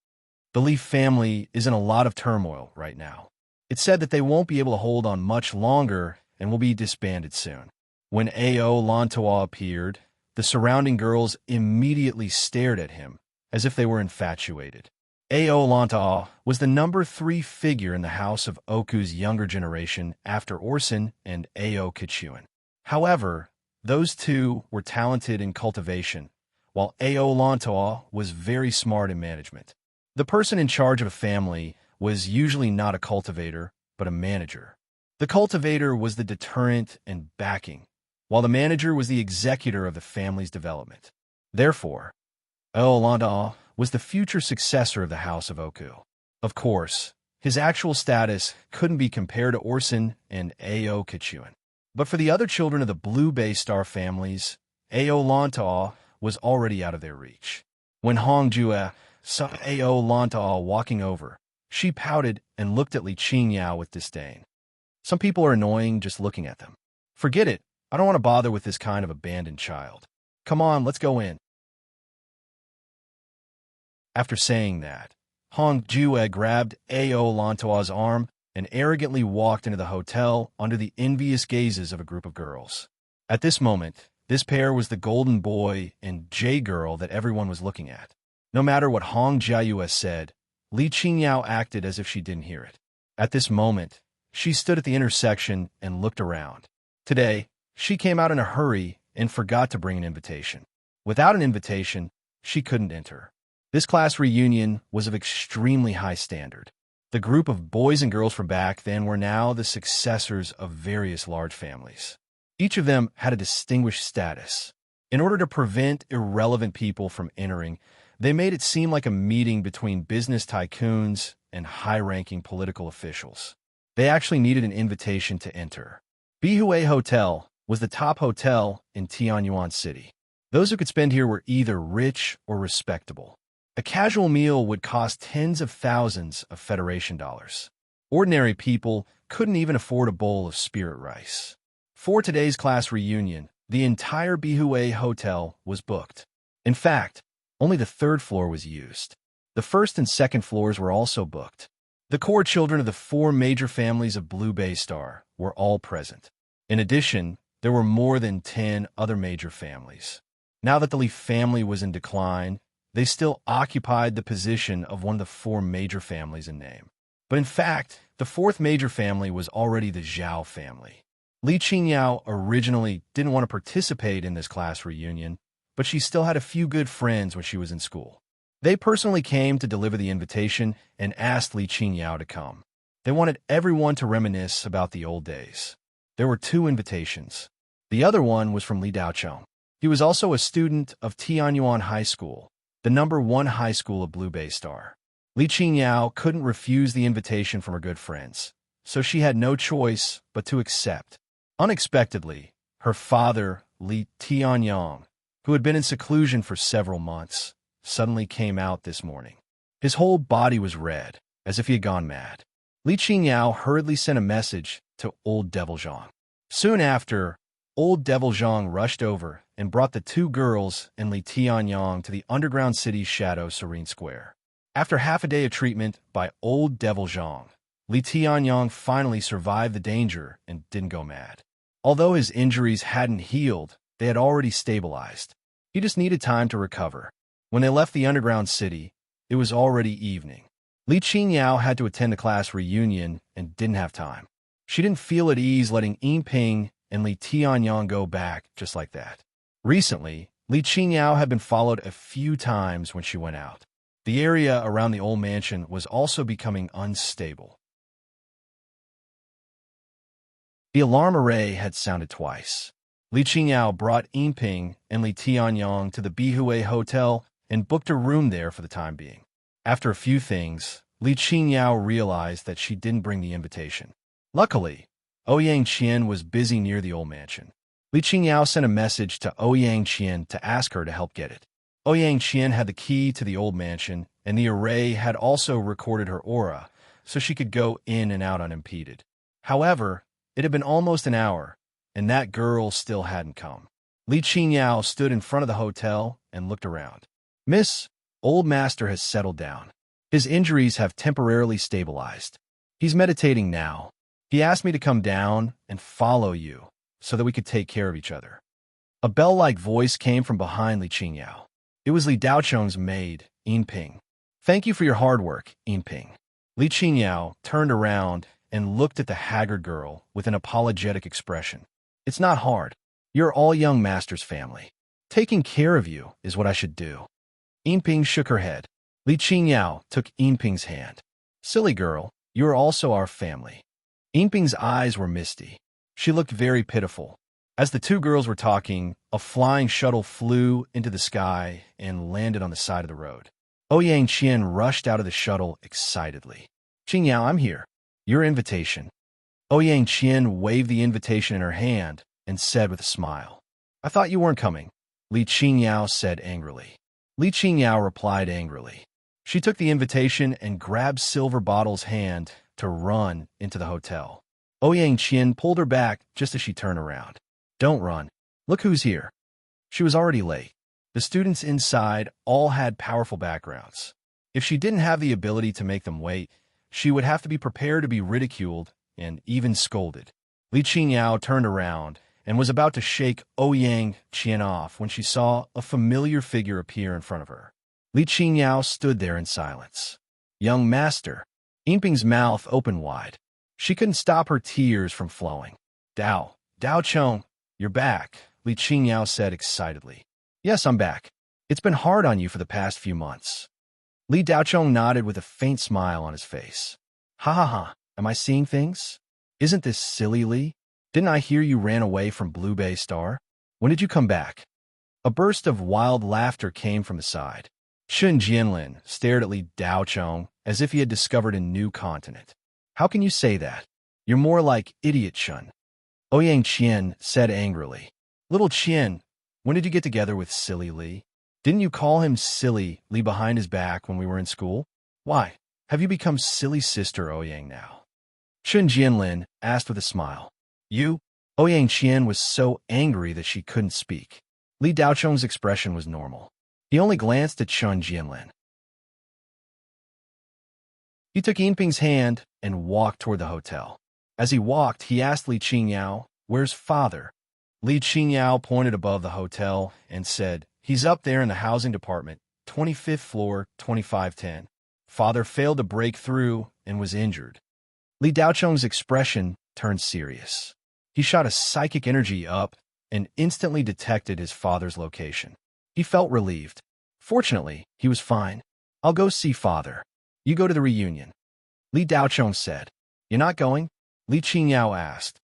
The Li family is in a lot of turmoil right now. It's said that they won't be able to hold on much longer and will be disbanded soon. When Ao Lantoa appeared, the surrounding girls immediately stared at him as if they were infatuated. Ao Lantoa was the number 3 figure in the House of Oku's younger generation after Orson and Ao Kichuan. However, those two were talented in cultivation, while Ao Lantoa was very smart in management. The person in charge of a family was usually not a cultivator, but a manager. The cultivator was the deterrent and backing, while the manager was the executor of the family's development. Therefore, Ao Lantoa was the future successor of the House of Oku. Of course, his actual status couldn't be compared to Orson and Ao Kichuan. But for the other children of the Blue Bay Star families, Ao Lantoa was already out of their reach. When Hong Jue saw Ao Lantoa walking over, she pouted and looked at Li Qingyao with disdain. Some people are annoying just looking at them. Forget it, I don't want to bother with this kind of abandoned child. Come on, let's go in. After saying that, Hong Jue grabbed Ao Lantoa's arm and arrogantly walked into the hotel under the envious gazes of a group of girls. At this moment, this pair was the golden boy and J-girl that everyone was looking at. No matter what Hong Jiayue said, Li Qingyao acted as if she didn't hear it. At this moment, she stood at the intersection and looked around. Today, she came out in a hurry and forgot to bring an invitation. Without an invitation, she couldn't enter. This class reunion was of extremely high standard. The group of boys and girls from back then were now the successors of various large families. Each of them had a distinguished status. In order to prevent irrelevant people from entering, they made it seem like a meeting between business tycoons and high-ranking political officials. They actually needed an invitation to enter. Bihue Hotel was the top hotel in Tianyuan City. Those who could spend here were either rich or respectable. A casual meal would cost tens of thousands of Federation dollars. Ordinary people couldn't even afford a bowl of spirit rice. For today's class reunion, the entire Bihue Hotel was booked. In fact, only the third floor was used. The first and second floors were also booked. The core children of the four major families of Blue Bay Star were all present. In addition, there were more than 10 other major families. Now that the Li family was in decline, they still occupied the position of one of the four major families in name. But in fact, the fourth major family was already the Zhao family. Li Qingyao originally didn't want to participate in this class reunion, but she still had a few good friends when she was in school. They personally came to deliver the invitation and asked Li Qingyao to come. They wanted everyone to reminisce about the old days. There were 2 invitations. The other one was from Li Daocheng. He was also a student of Tianyuan High School, the #1 high school of Blue Bay Star. Li Qingyao couldn't refuse the invitation from her good friends, so she had no choice but to accept. Unexpectedly, her father, Li Tianyang, who had been in seclusion for several months, suddenly came out this morning. His whole body was red, as if he had gone mad. Li Qingyao hurriedly sent a message to Old Devil Zhang. Soon after, Old Devil Zhang rushed over and brought the 2 girls and Li Tianyang to the underground city's shadow Serene Square. After half a day of treatment by Old Devil Zhang, Li Tianyang finally survived the danger and didn't go mad. Although his injuries hadn't healed, they had already stabilized. He just needed time to recover. When they left the underground city, it was already evening. Li Qingyao had to attend the class reunion and didn't have time. She didn't feel at ease letting Yinping and Li Tianyang go back just like that. Recently, Li Qingyao had been followed a few times when she went out. The area around the old mansion was also becoming unstable. The alarm array had sounded twice. Li Qingyao brought Yinping and Li Tianyang to the Bihue Hotel and booked a room there for the time being. After a few things, Li Qingyao realized that she didn't bring the invitation. Luckily, Ouyang Qian was busy near the old mansion. Li Qingyao sent a message to Ouyang Qian to ask her to help get it. Ouyang Qian had the key to the old mansion, and the array had also recorded her aura, so she could go in and out unimpeded. However, it had been almost an hour, and that girl still hadn't come. Li Qingyao stood in front of the hotel and looked around. "Miss, old master has settled down. His injuries have temporarily stabilized. He's meditating now. He asked me to come down and follow you so that we could take care of each other." A bell-like voice came from behind Li Qingyao. It was Li Daocheng's maid, Yinping. "Thank you for your hard work, Yinping." Li Qingyao turned around and looked at the haggard girl with an apologetic expression. "It's not hard. You're all young master's family. Taking care of you is what I should do. Yinping shook her head. Li Qingyao took Yinping's hand. Silly girl, you are also our family. Yinping's eyes were misty. She looked very pitiful. As the two girls were talking, a flying shuttle flew into the sky and landed on the side of the road. Ouyang Qian rushed out of the shuttle excitedly. Qingyao, I'm here. Your invitation. Ouyang Qian waved the invitation in her hand and said with a smile, I thought you weren't coming. Li Qingyao said angrily. Li Qingyao replied angrily. She took the invitation and grabbed Silver Bottle's hand to run into the hotel. Ouyang Qian pulled her back just as she turned around. Don't run. Look who's here. She was already late. The students inside all had powerful backgrounds. If she didn't have the ability to make them wait, she would have to be prepared to be ridiculed and even scolded. Li Qingyao turned around and was about to shake Ouyang Qian off when she saw a familiar figure appear in front of her. Li Qingyao stood there in silence. Young master. Yinping's mouth opened wide. She couldn't stop her tears from flowing. Dao Chong, you're back, Li Qingyao said excitedly. Yes, I'm back. It's been hard on you for the past few months. Li Daochong nodded with a faint smile on his face. Ha ha ha, am I seeing things? Isn't this silly, Li? Didn't I hear you ran away from Blue Bay Star? When did you come back? A burst of wild laughter came from the side. Shun Jianlin stared at Li Daochong as if he had discovered a new continent. How can you say that? You're more like idiot Shun. Ouyang Qian said angrily. Little Qian, when did you get together with Silly Li? Didn't you call him Silly Li behind his back when we were in school? Why, have you become Silly Sister Ouyang now? Shun Jianlin asked with a smile. You? Ouyang Qian was so angry that she couldn't speak. Li Daochong's expression was normal. He only glanced at Shun Jianlin. He took Yinping's hand and walked toward the hotel. As he walked, he asked Li Qingyao, Where's father? Li Qingyao pointed above the hotel and said, He's up there in the housing department, 25th floor, 2510. Father failed to break through and was injured. Li Daochong's expression turned serious. He shot a psychic energy up and instantly detected his father's location. He felt relieved. Fortunately, he was fine. I'll go see father. You go to the reunion. Li Daochong said. You're not going? Li Qingyao asked.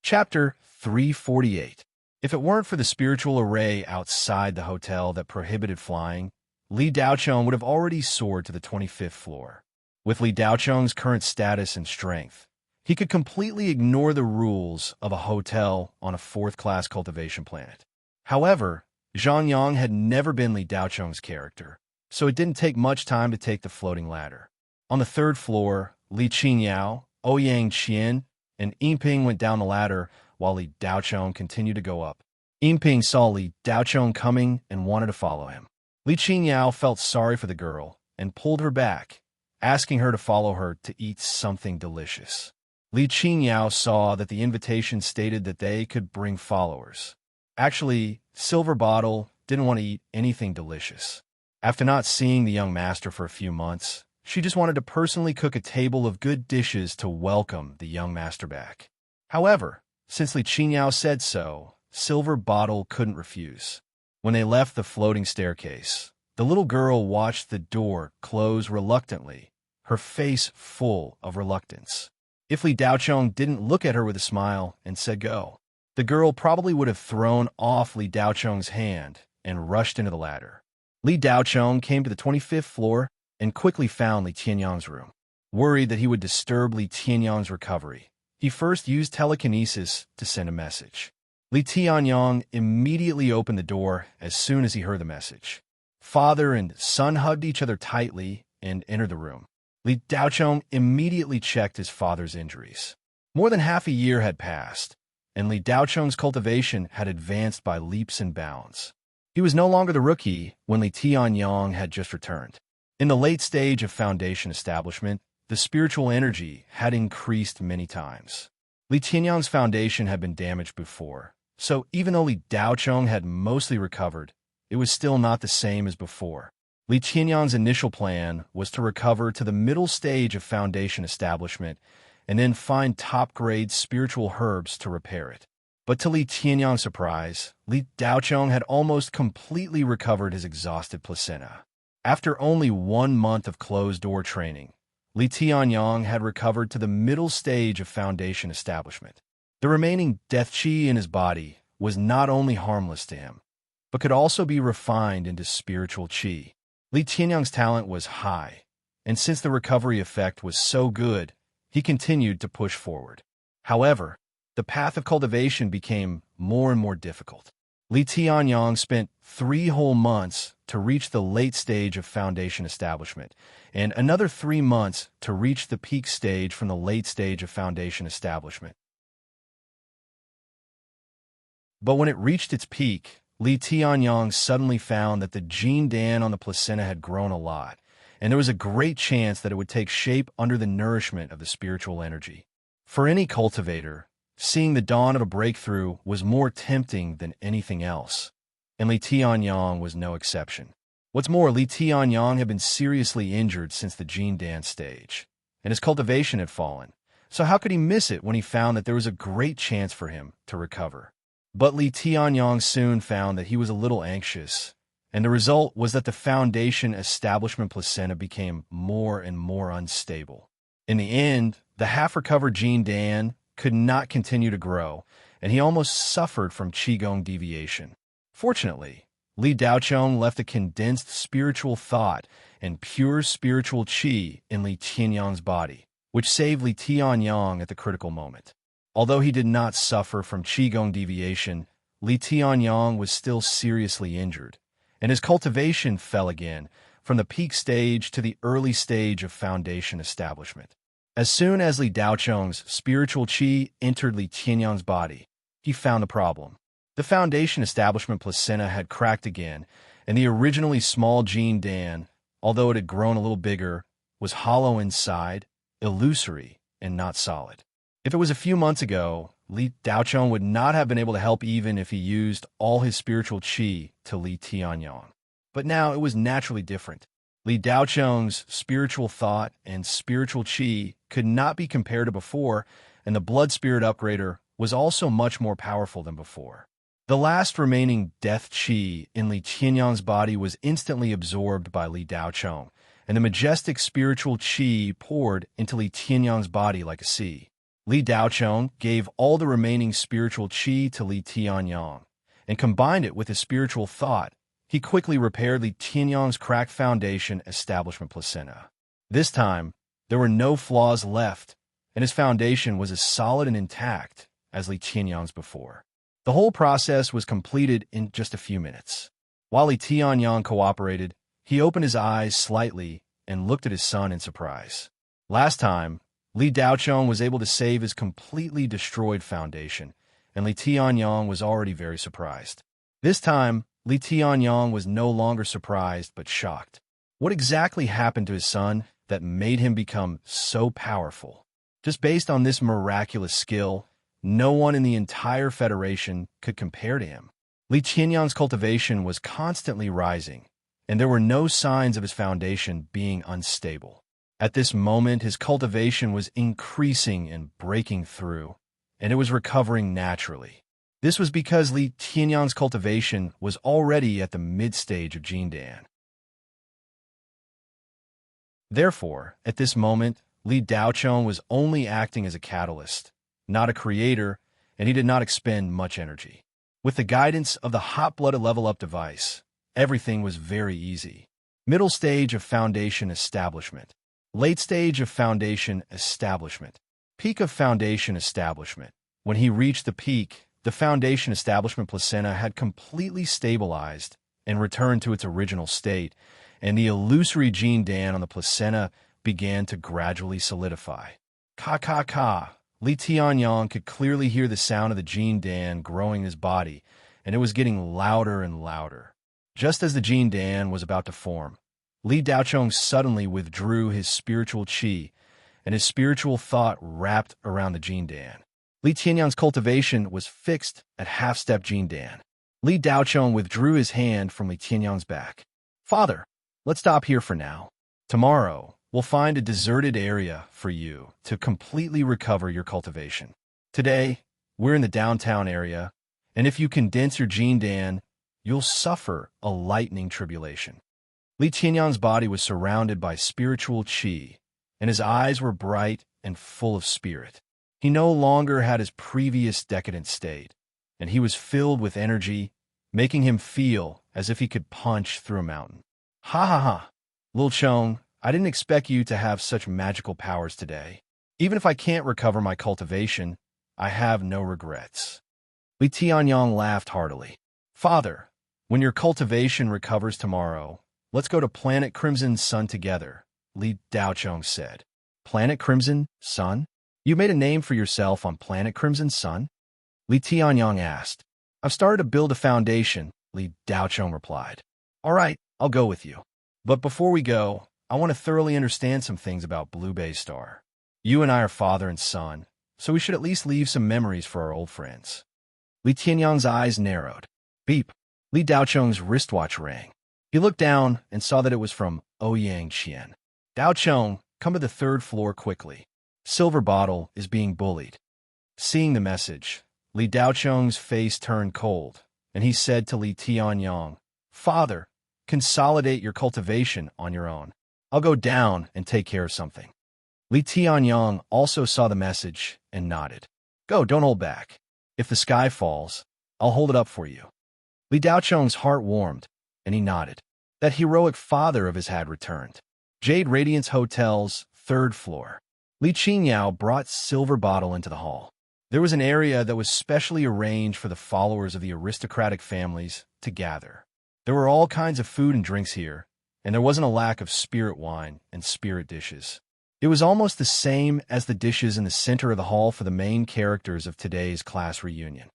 Chapter 348. If it weren't for the spiritual array outside the hotel that prohibited flying, Li Daochong would have already soared to the 25th floor. With Li Daochong's current status and strength, he could completely ignore the rules of a hotel on a fourth-class cultivation planet. However, Zhang Yang had never been Li Daochong's character, so it didn't take much time to take the floating ladder. On the third floor, Li Qingyao, Ouyang Qian, and Yinping went down the ladder while Li Daochong continued to go up. Yinping saw Li Daochong coming and wanted to follow him. Li Qingyao felt sorry for the girl and pulled her back, asking her to follow her to eat something delicious. Li Qingyao saw that the invitation stated that they could bring followers. Actually, Silver Bottle didn't want to eat anything delicious. After not seeing the young master for a few months, she just wanted to personally cook a table of good dishes to welcome the young master back. However, since Li Qingyao said so, Silver Bottle couldn't refuse. When they left the floating staircase, the little girl watched the door close reluctantly, her face full of reluctance. If Li Daochong didn't look at her with a smile and said go, the girl probably would have thrown off Li Daochong's hand and rushed into the ladder. Li Daochong came to the 25th floor and quickly found Li Tianyang's room. Worried that he would disturb Li Tianyang's recovery, he first used telekinesis to send a message. Li Tianyang immediately opened the door as soon as he heard the message. Father and son hugged each other tightly and entered the room. Li Daochong immediately checked his father's injuries. More than half a year had passed, and Li Daochong's cultivation had advanced by leaps and bounds. He was no longer the rookie when Li Tianyang had just returned. In the late stage of foundation establishment, the spiritual energy had increased many times. Li Tianyang's foundation had been damaged before, so even though Li Daochong had mostly recovered, it was still not the same as before. Li Tianyang's initial plan was to recover to the middle stage of foundation establishment and then find top-grade spiritual herbs to repair it. But to Li Tianyang's surprise, Li Daocheng had almost completely recovered his exhausted placenta. After only 1 month of closed-door training, Li Tianyang had recovered to the middle stage of foundation establishment. The remaining death qi in his body was not only harmless to him, but could also be refined into spiritual qi. Li Tianyang's talent was high, and since the recovery effect was so good, he continued to push forward. However, the path of cultivation became more and more difficult. Li Tianyang spent 3 whole months to reach the late stage of foundation establishment, and another 3 months to reach the peak stage from the late stage of foundation establishment. But when it reached its peak, Li Tianyang suddenly found that the Jin Dan on the placenta had grown a lot, and there was a great chance that it would take shape under the nourishment of the spiritual energy. For any cultivator, seeing the dawn of a breakthrough was more tempting than anything else, and Li Tianyang was no exception. What's more, Li Tianyang had been seriously injured since the Jin Dan stage, and his cultivation had fallen, so how could he miss it when he found that there was a great chance for him to recover? But Li Tianyang soon found that he was a little anxious, and the result was that the foundation establishment placenta became more and more unstable. In the end, the half-recovered Jin Dan could not continue to grow, and he almost suffered from qigong deviation. Fortunately, Li Daocheng left a condensed spiritual thought and pure spiritual qi in Li Tianyang's body, which saved Li Tianyang at the critical moment. Although he did not suffer from qigong deviation, Li Tianyang was still seriously injured, and his cultivation fell again from the peak stage to the early stage of foundation establishment. As soon as Li Daocheng's spiritual qi entered Li Tianyang's body, he found the problem. The foundation establishment placenta had cracked again, and the originally small Jin Dan, although it had grown a little bigger, was hollow inside, illusory, and not solid. If it was a few months ago, Li Daocheng would not have been able to help even if he used all his spiritual qi to Li Tianyang. But now it was naturally different. Li Daocheng's spiritual thought and spiritual qi could not be compared to before, and the blood spirit upgrader was also much more powerful than before. The last remaining death qi in Li Tianyang's body was instantly absorbed by Li Daocheng, and the majestic spiritual qi poured into Li Tianyang's body like a sea. Li Daocheng gave all the remaining spiritual qi to Li Tianyang, and combined it with his spiritual thought. He quickly repaired Li Tianyang's cracked foundation establishment placenta. This time, there were no flaws left, and his foundation was as solid and intact as Li Tianyang's before. The whole process was completed in just a few minutes. While Li Tianyang cooperated, he opened his eyes slightly and looked at his son in surprise. Last time, Li Daocheng was able to save his completely destroyed foundation, and Li Tianyang was already very surprised. This time, Li Tianyang was no longer surprised but shocked. What exactly happened to his son that made him become so powerful? Just based on this miraculous skill, no one in the entire Federation could compare to him. Li Tianyang's cultivation was constantly rising, and there were no signs of his foundation being unstable. At this moment, his cultivation was increasing and breaking through, and it was recovering naturally. This was because Li Tianyang's cultivation was already at the mid-stage of Jin Dan. Therefore, at this moment, Li Daocheng was only acting as a catalyst, not a creator, and he did not expend much energy. With the guidance of the hot-blooded level-up device, everything was very easy. Middle stage of foundation establishment. Late stage of foundation establishment. Peak of foundation establishment. When he reached the peak, the foundation establishment placenta had completely stabilized and returned to its original state, and the illusory Jin Dan on the placenta began to gradually solidify. Ka. Li Tianyang could clearly hear the sound of the Jin Dan growing in his body, and it was getting louder and louder. Just as the Jin Dan was about to form, Li Daocheng suddenly withdrew his spiritual qi, and his spiritual thought wrapped around the Jin Dan. Li Tianyang's cultivation was fixed at half-step Jin Dan. Li Daocheng withdrew his hand from Li Tianyang's back. "Father, let's stop here for now. Tomorrow, we'll find a deserted area for you to completely recover your cultivation. Today, we're in the downtown area, and if you condense your gene Dan, you'll suffer a lightning tribulation. Li Qianyang's body was surrounded by spiritual qi, and his eyes were bright and full of spirit. He no longer had his previous decadent state, and he was filled with energy, making him feel as if he could punch through a mountain. Ha ha ha! Lil Chong, I didn't expect you to have such magical powers today. Even if I can't recover my cultivation, I have no regrets. Li Tianyang laughed heartily. Father, when your cultivation recovers tomorrow, let's go to Planet Crimson Sun together, Li Daochong said. Planet Crimson Sun? You made a name for yourself on Planet Crimson Sun? Li Tianyang asked. I've started to build a foundation, Li Daochong replied. All right, I'll go with you. But before we go, I want to thoroughly understand some things about Blue Bay Star. You and I are father and son, so we should at least leave some memories for our old friends. Li Tianyang's eyes narrowed. Beep. Li Daochong's wristwatch rang. He looked down and saw that it was from Ouyang Qian. Daochong, come to the 3rd floor quickly. Silver Bottle is being bullied. Seeing the message, Li Daochong's face turned cold, and he said to Li Tianyang, Father, consolidate your cultivation on your own. I'll go down and take care of something. Li Tianyang also saw the message and nodded. Go, don't hold back. If the sky falls, I'll hold it up for you. Li Daochong's heart warmed, and he nodded. That heroic father of his had returned. Jade Radiance Hotel's 3rd floor. Li Qingyao brought Silver Bottle into the hall. There was an area that was specially arranged for the followers of the aristocratic families to gather. There were all kinds of food and drinks here, and there wasn't a lack of spirit wine and spirit dishes. It was almost the same as the dishes in the center of the hall for the main characters of today's class reunion.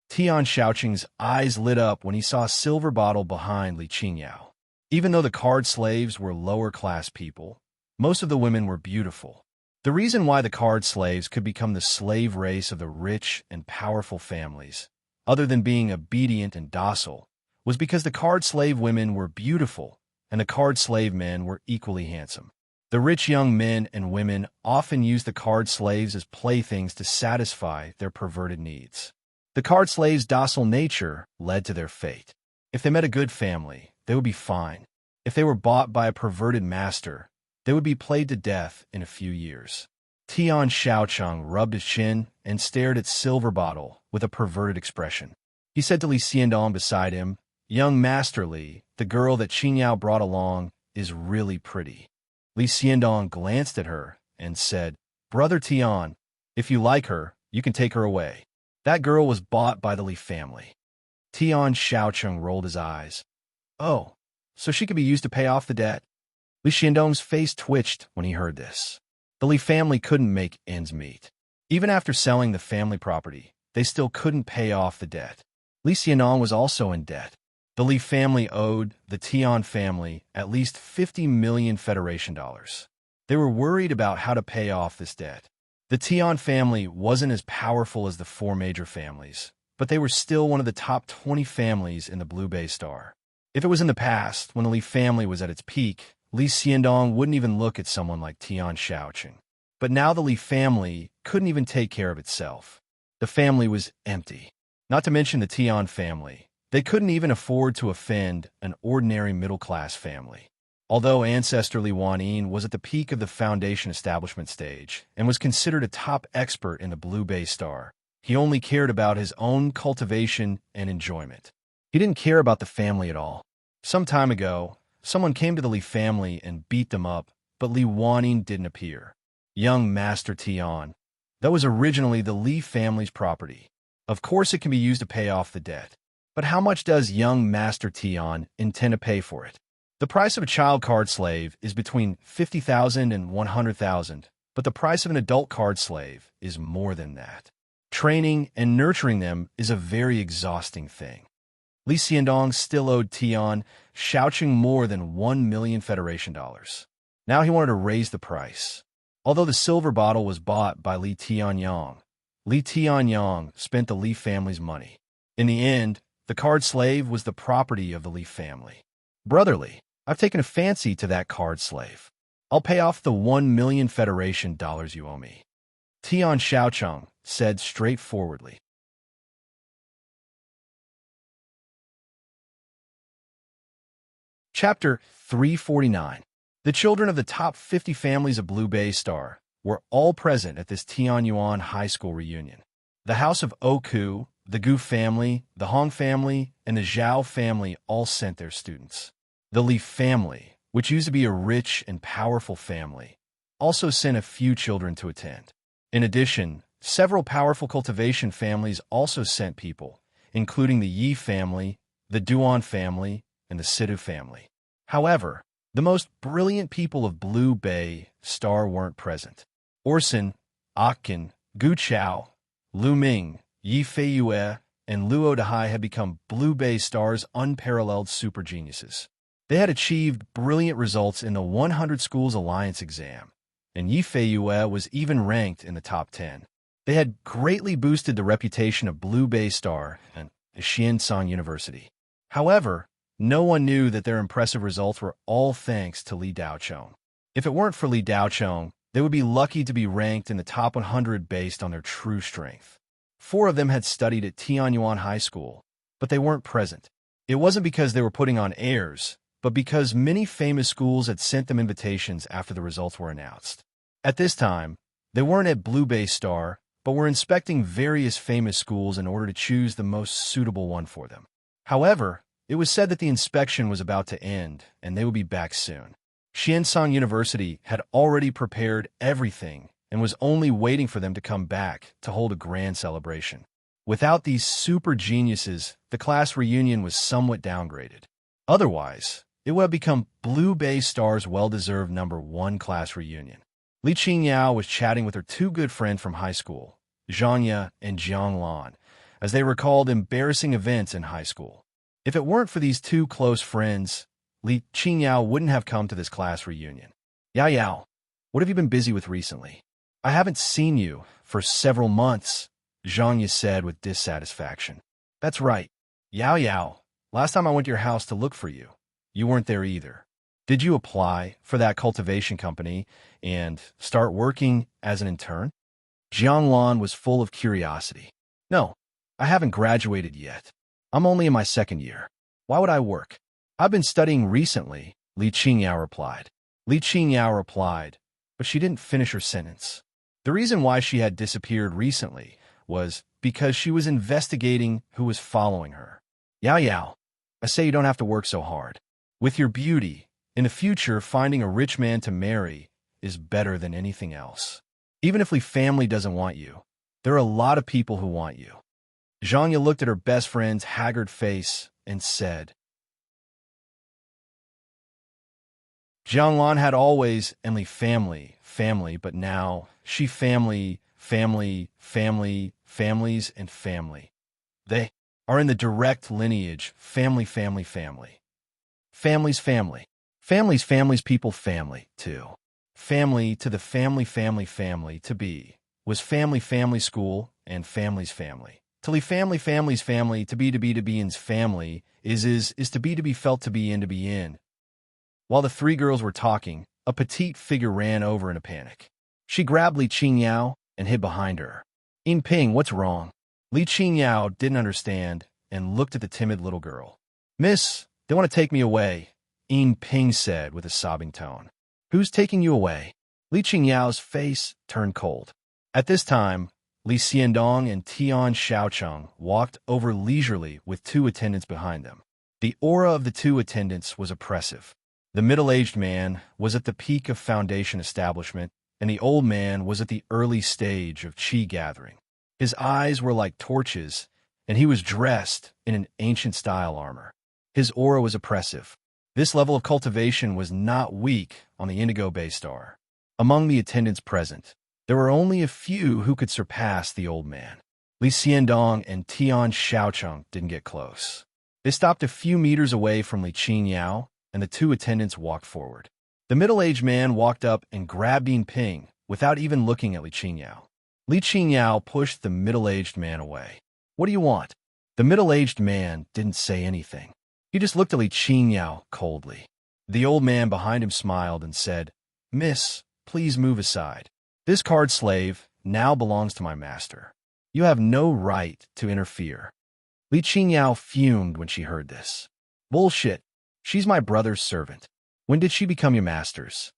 Tian Shaoqing's eyes lit up when he saw Silver Bottle behind Li Qingyao. Even though the card slaves were lower-class people, most of the women were beautiful. The reason why the card slaves could become the slave race of the rich and powerful families, other than being obedient and docile, was because the card slave women were beautiful and the card slave men were equally handsome. The rich young men and women often used the card slaves as playthings to satisfy their perverted needs. The card slaves' docile nature led to their fate. If they met a good family, they would be fine. If they were bought by a perverted master, they would be played to death in a few years. Tian Shaocheng rubbed his chin and stared at Silver Bottle with a perverted expression. He said to Li Xiandong beside him, Young Master Li, the girl that Qingyao brought along is really pretty. Li Xiandong glanced at her and said, Brother Tian, if you like her, you can take her away. That girl was bought by the Li family. Tian Shaocheng rolled his eyes. Oh, so she could be used to pay off the debt? Li Xiandong's face twitched when he heard this. The Li family couldn't make ends meet. Even after selling the family property, they still couldn't pay off the debt. Li Xiandong was also in debt. The Li family owed the Tian family at least 50 million Federation dollars. They were worried about how to pay off this debt. The Tian family wasn't as powerful as the 4 major families, but they were still one of the top 20 families in the Blue Bay Star. If it was in the past, when the Li family was at its peak, Li Xiandong wouldn't even look at someone like Tian Shaoqing. But now the Li family couldn't even take care of itself. The family was empty. Not to mention the Tian family. They couldn't even afford to offend an ordinary middle-class family. Although ancestor Li Wanyin was at the peak of the foundation establishment stage and was considered a top expert in the Blue Bay Star, he only cared about his own cultivation and enjoyment. He didn't care about the family at all. Some time ago, someone came to the Li family and beat them up, but Li Wanyin didn't appear. Young Master Tian. That was originally the Li family's property. Of course it can be used to pay off the debt. But how much does young Master Tian intend to pay for it? The price of a child card slave is between 50,000 and 100,000, but the price of an adult card slave is more than that. Training and nurturing them is a very exhausting thing. Li Xiandong still owed Tian Shaoqing more than 1 million Federation dollars. Now he wanted to raise the price. Although the Silver Bottle was bought by Li Tianyang spent the Li family's money. In the end, the card slave was the property of the Li family. Brotherly, I've taken a fancy to that card slave. I'll pay off the 1,000,000 Federation dollars you owe me. Tian Xiaocheng said straightforwardly. Chapter 349. The children of the top 50 families of Blue Bay Star were all present at this Tianyuan High School reunion. The house of Oku, the Gu family, the Hong family, and the Zhao family all sent their students. The Li family, which used to be a rich and powerful family, also sent a few children to attend. In addition, several powerful cultivation families also sent people, including the Yi family, the Duan family, and the Sidhu family. However, the most brilliant people of Blue Bay Star weren't present. Orson, Akin, Gu Chao, Lu Ming, Yi Feiyue, and Luo Dehai had become Blue Bay Star's unparalleled super geniuses. They had achieved brilliant results in the 100 Schools Alliance exam, and Yi Feiyue was even ranked in the top 10. They had greatly boosted the reputation of Blue Bay Star and Xiansong University. However, no one knew that their impressive results were all thanks to Li Daochong. If it weren't for Li Daochong, they would be lucky to be ranked in the top 100 based on their true strength. 4 of them had studied at Tianyuan High School, but they weren't present. It wasn't because they were putting on airs, but because many famous schools had sent them invitations after the results were announced. At this time, they weren't at Blue Bay Star, but were inspecting various famous schools in order to choose the most suitable one for them. However, it was said that the inspection was about to end, and they would be back soon. Xiansong University had already prepared everything and was only waiting for them to come back to hold a grand celebration. Without these super geniuses, the class reunion was somewhat downgraded. Otherwise, it would have become Blue Bay Star's well-deserved #1 class reunion. Li Qingyao was chatting with her 2 good friends from high school, Zhangya and Jiang Lan, as they recalled embarrassing events in high school. If it weren't for these 2 close friends, Li Qingyao wouldn't have come to this class reunion. Yao, what have you been busy with recently? I haven't seen you for several months, Zhangya said with dissatisfaction. That's right. Yao, last time I went to your house to look for you, you weren't there either. Did you apply for that cultivation company and start working as an intern? Jianglan was full of curiosity. No, I haven't graduated yet. I'm only in my 2nd year. Why would I work? I've been studying recently, Li Qingyao replied. Li Qingyao replied, but she didn't finish her sentence. The reason why she had disappeared recently was because she was investigating who was following her. Yao, I say you don't have to work so hard. With your beauty, in the future, finding a rich man to marry is better than anything else. Even if Li family doesn't want you, there are a lot of people who want you. Zhangya looked at her best friend's haggard face and said, Jianglan had always Li family, but now she families, and family. They are in the direct lineage, family. Families, people, family, too. Family to the family to be was family school and family's family. To Li family's family, to be in's family is to be felt to be in. While the 3 girls were talking, a petite figure ran over in a panic. She grabbed Li Qingyao and hid behind her. In Ping, what's wrong? Li Qingyao didn't understand and looked at the timid little girl. Miss, they want to take me away, In Ping said with a sobbing tone. Who's taking you away? Li Qingyao's face turned cold. At this time, Li Xiandong and Tian Xiaocheng walked over leisurely with 2 attendants behind them. The aura of the 2 attendants was oppressive. The middle-aged man was at the peak of foundation establishment, and the old man was at the early stage of qi gathering. His eyes were like torches, and he was dressed in an ancient-style armor. His aura was oppressive. This level of cultivation was not weak on the Indigo Bay Star. Among the attendants present, there were only a few who could surpass the old man. Li Xiandong and Tian Xiaocheng didn't get close. They stopped a few meters away from Li Qingyao, and the 2 attendants walked forward. The middle-aged man walked up and grabbed In Ping without even looking at Li Qingyao. Li Qingyao pushed the middle-aged man away. What do you want? The middle-aged man didn't say anything. He just looked at Li Qingyao coldly. The old man behind him smiled and said, "Miss, please move aside. This card slave now belongs to my master. You have no right to interfere." Li Qingyao fumed when she heard this. "Bullshit. She's my brother's servant. When did she become your master's?"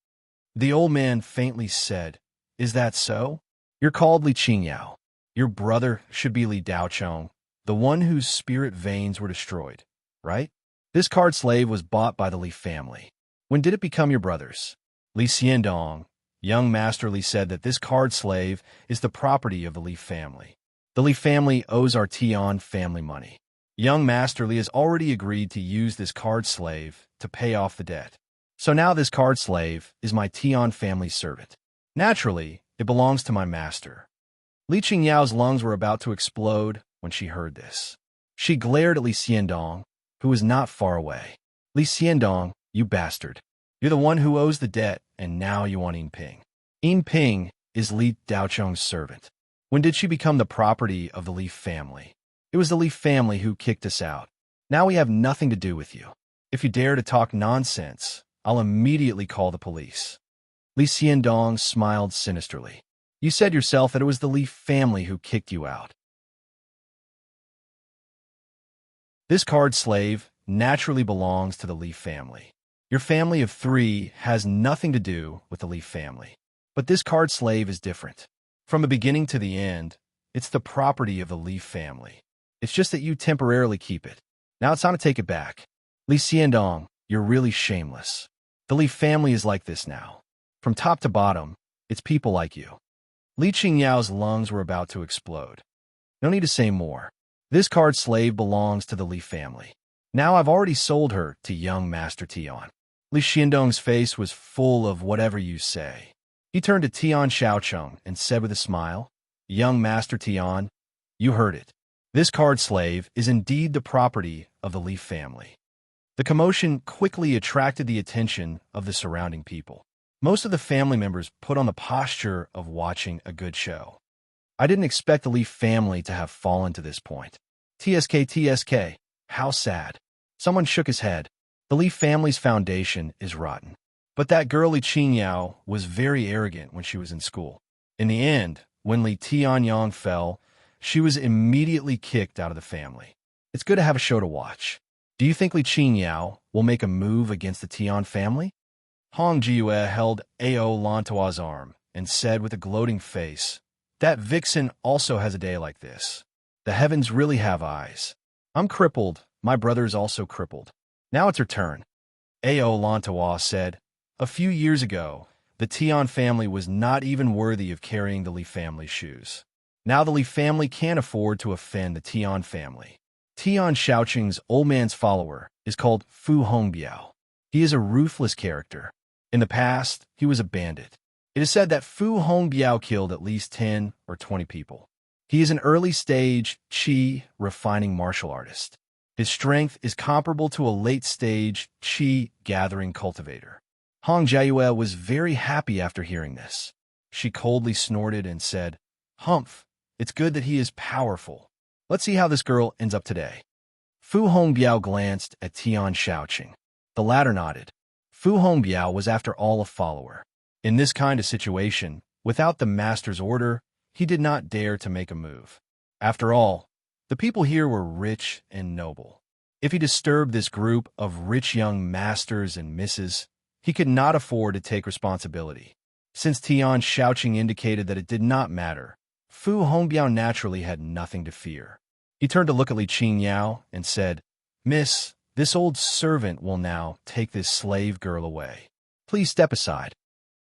The old man faintly said, "Is that so? You're called Li Qingyao. Your brother should be Li Daochong, the one whose spirit veins were destroyed, right? This card slave was bought by the Li family. When did it become your brother's?" Li Xiandong, young Master Li, said that this card slave is the property of the Li family. The Li family owes our Tian family money. Young Master Li has already agreed to use this card slave to pay off the debt. So now this card slave is my Tian family servant. Naturally, it belongs to my master. Li Qingyao's lungs were about to explode when she heard this. She glared at Li Xiandong, who was not far away. "Li Xiandong, you bastard. You're the one who owes the debt, and now you want Yinping. Yinping is Li Daochong's servant. When did she become the property of the Li family? It was the Li family who kicked us out. Now we have nothing to do with you. If you dare to talk nonsense, I'll immediately call the police." Li Xiandong smiled sinisterly. "You said yourself that it was the Li family who kicked you out. This card slave naturally belongs to the Li family. Your family of 3 has nothing to do with the Li family. But this card slave is different. From the beginning to the end, it's the property of the Li family. It's just that you temporarily keep it. Now it's time to take it back. Li Xiandong, you're really shameless. The Li family is like this now. From top to bottom, it's people like you." Li Qingyao's lungs were about to explode. No need to say more. This card slave belongs to the Li family. Now I've already sold her to young Master Tian. Li Xiandong's face was full of whatever you say. He turned to Tian Shaocheng and said with a smile, "Young Master Tian, you heard it. This card slave is indeed the property of the Li family." The commotion quickly attracted the attention of the surrounding people. Most of the family members put on the posture of watching a good show. I didn't expect the Li family to have fallen to this point. TSK, how sad. Someone shook his head. The Li family's foundation is rotten. But that girl Li Qingyao was very arrogant when she was in school. In the end, when Li Tianyang fell, she was immediately kicked out of the family. It's good to have a show to watch. Do you think Li Qingyao will make a move against the Tian family? Hong Jiue held Ao Lantua's arm and said with a gloating face, "That vixen also has a day like this. The heavens really have eyes. I'm crippled. My brother is also crippled. Now it's her turn." Ao Lantua said, "A few years ago, the Tian family was not even worthy of carrying the Li family's shoes. Now the Li family can't afford to offend the Tian family." Tian Shaoqing's old man's follower is called Fu Hongbiao. He is a ruthless character. In the past, he was a bandit. It is said that Fu Hongbiao killed at least 10 or 20 people. He is an early-stage qi refining martial artist. His strength is comparable to a late-stage qi gathering cultivator. Hong Jiayue was very happy after hearing this. She coldly snorted and said, "Humph, it's good that he is powerful. Let's see how this girl ends up today." Fu Hongbiao glanced at Tian Shaoqing. The latter nodded. Fu Hongbiao was after all a follower. In this kind of situation, without the master's order, he did not dare to make a move. After all, the people here were rich and noble. If he disturbed this group of rich young masters and misses, he could not afford to take responsibility. Since Tian Shaoqing indicated that it did not matter, Fu Hongbiao naturally had nothing to fear. He turned to look at Li Qingyao and said, "Miss, this old servant will now take this slave girl away. Please step aside."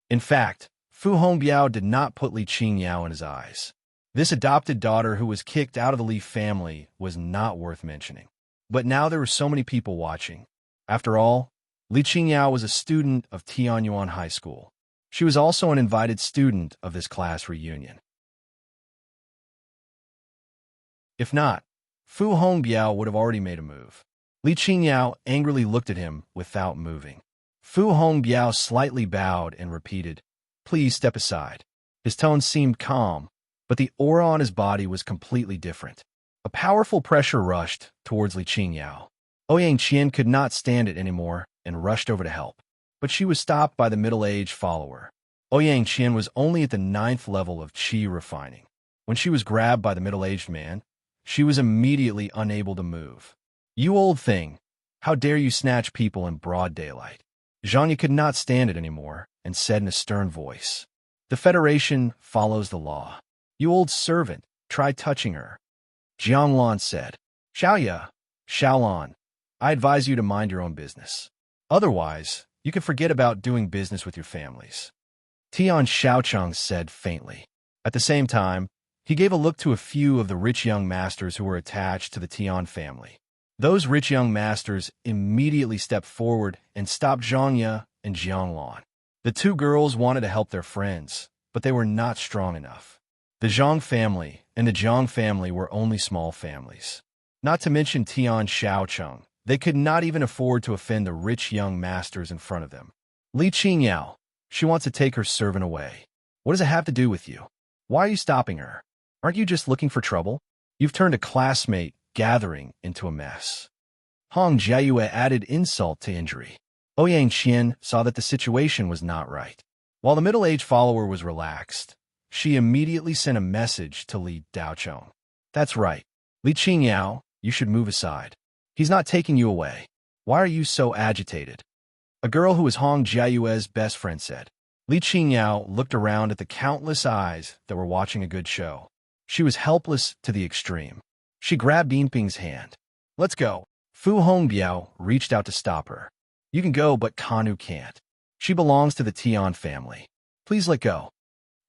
In fact, Fu Hongbiao did not put Li Qingyao in his eyes. This adopted daughter who was kicked out of the Li family was not worth mentioning. But now there were so many people watching. After all, Li Qingyao was a student of Tianyuan High School. She was also an invited student of this class reunion. If not, Fu Hongbiao would have already made a move. Li Qingyao angrily looked at him without moving. Fu Hongbiao slightly bowed and repeated, "Please step aside." His tone seemed calm, but the aura on his body was completely different. A powerful pressure rushed towards Li Qingyao. Ouyang Qian could not stand it anymore and rushed over to help. But she was stopped by the middle-aged follower. Ouyang Qian was only at the 9th level of qi refining. When she was grabbed by the middle-aged man, she was immediately unable to move. "You old thing! How dare you snatch people in broad daylight?" Zhang Yi could not stand it anymore and said in a stern voice, "The Federation follows the law. You old servant, try touching her." Jiang Lan said, "Xiaoya, Xiaolan, I advise you to mind your own business. Otherwise, you can forget about doing business with your families." Tian Xiaocheng said faintly. At the same time, he gave a look to a few of the rich young masters who were attached to the Tian family. Those rich young masters immediately stepped forward and stopped Zhang Yi and Jiang Lan. The two girls wanted to help their friends, but they were not strong enough. The Zhang family and the Jiang family were only small families. Not to mention Tian Xiaocheng, they could not even afford to offend the rich young masters in front of them. "Li Qingyao, she wants to take her servant away. What does it have to do with you? Why are you stopping her? Aren't you just looking for trouble? You've turned a classmate gathering into a mess." Hong Jiayue added insult to injury. Ouyang Qian saw that the situation was not right. While the middle-aged follower was relaxed, she immediately sent a message to Li Daochong. "That's right. Li Qingyao, you should move aside. He's not taking you away. Why are you so agitated?" A girl who was Hong Jiayue's best friend said. Li Qingyao looked around at the countless eyes that were watching a good show. She was helpless to the extreme. She grabbed Yinping's hand. "Let's go." Fu Hongbiao reached out to stop her. "You can go, but Kanu can't. She belongs to the Tian family. Please let go."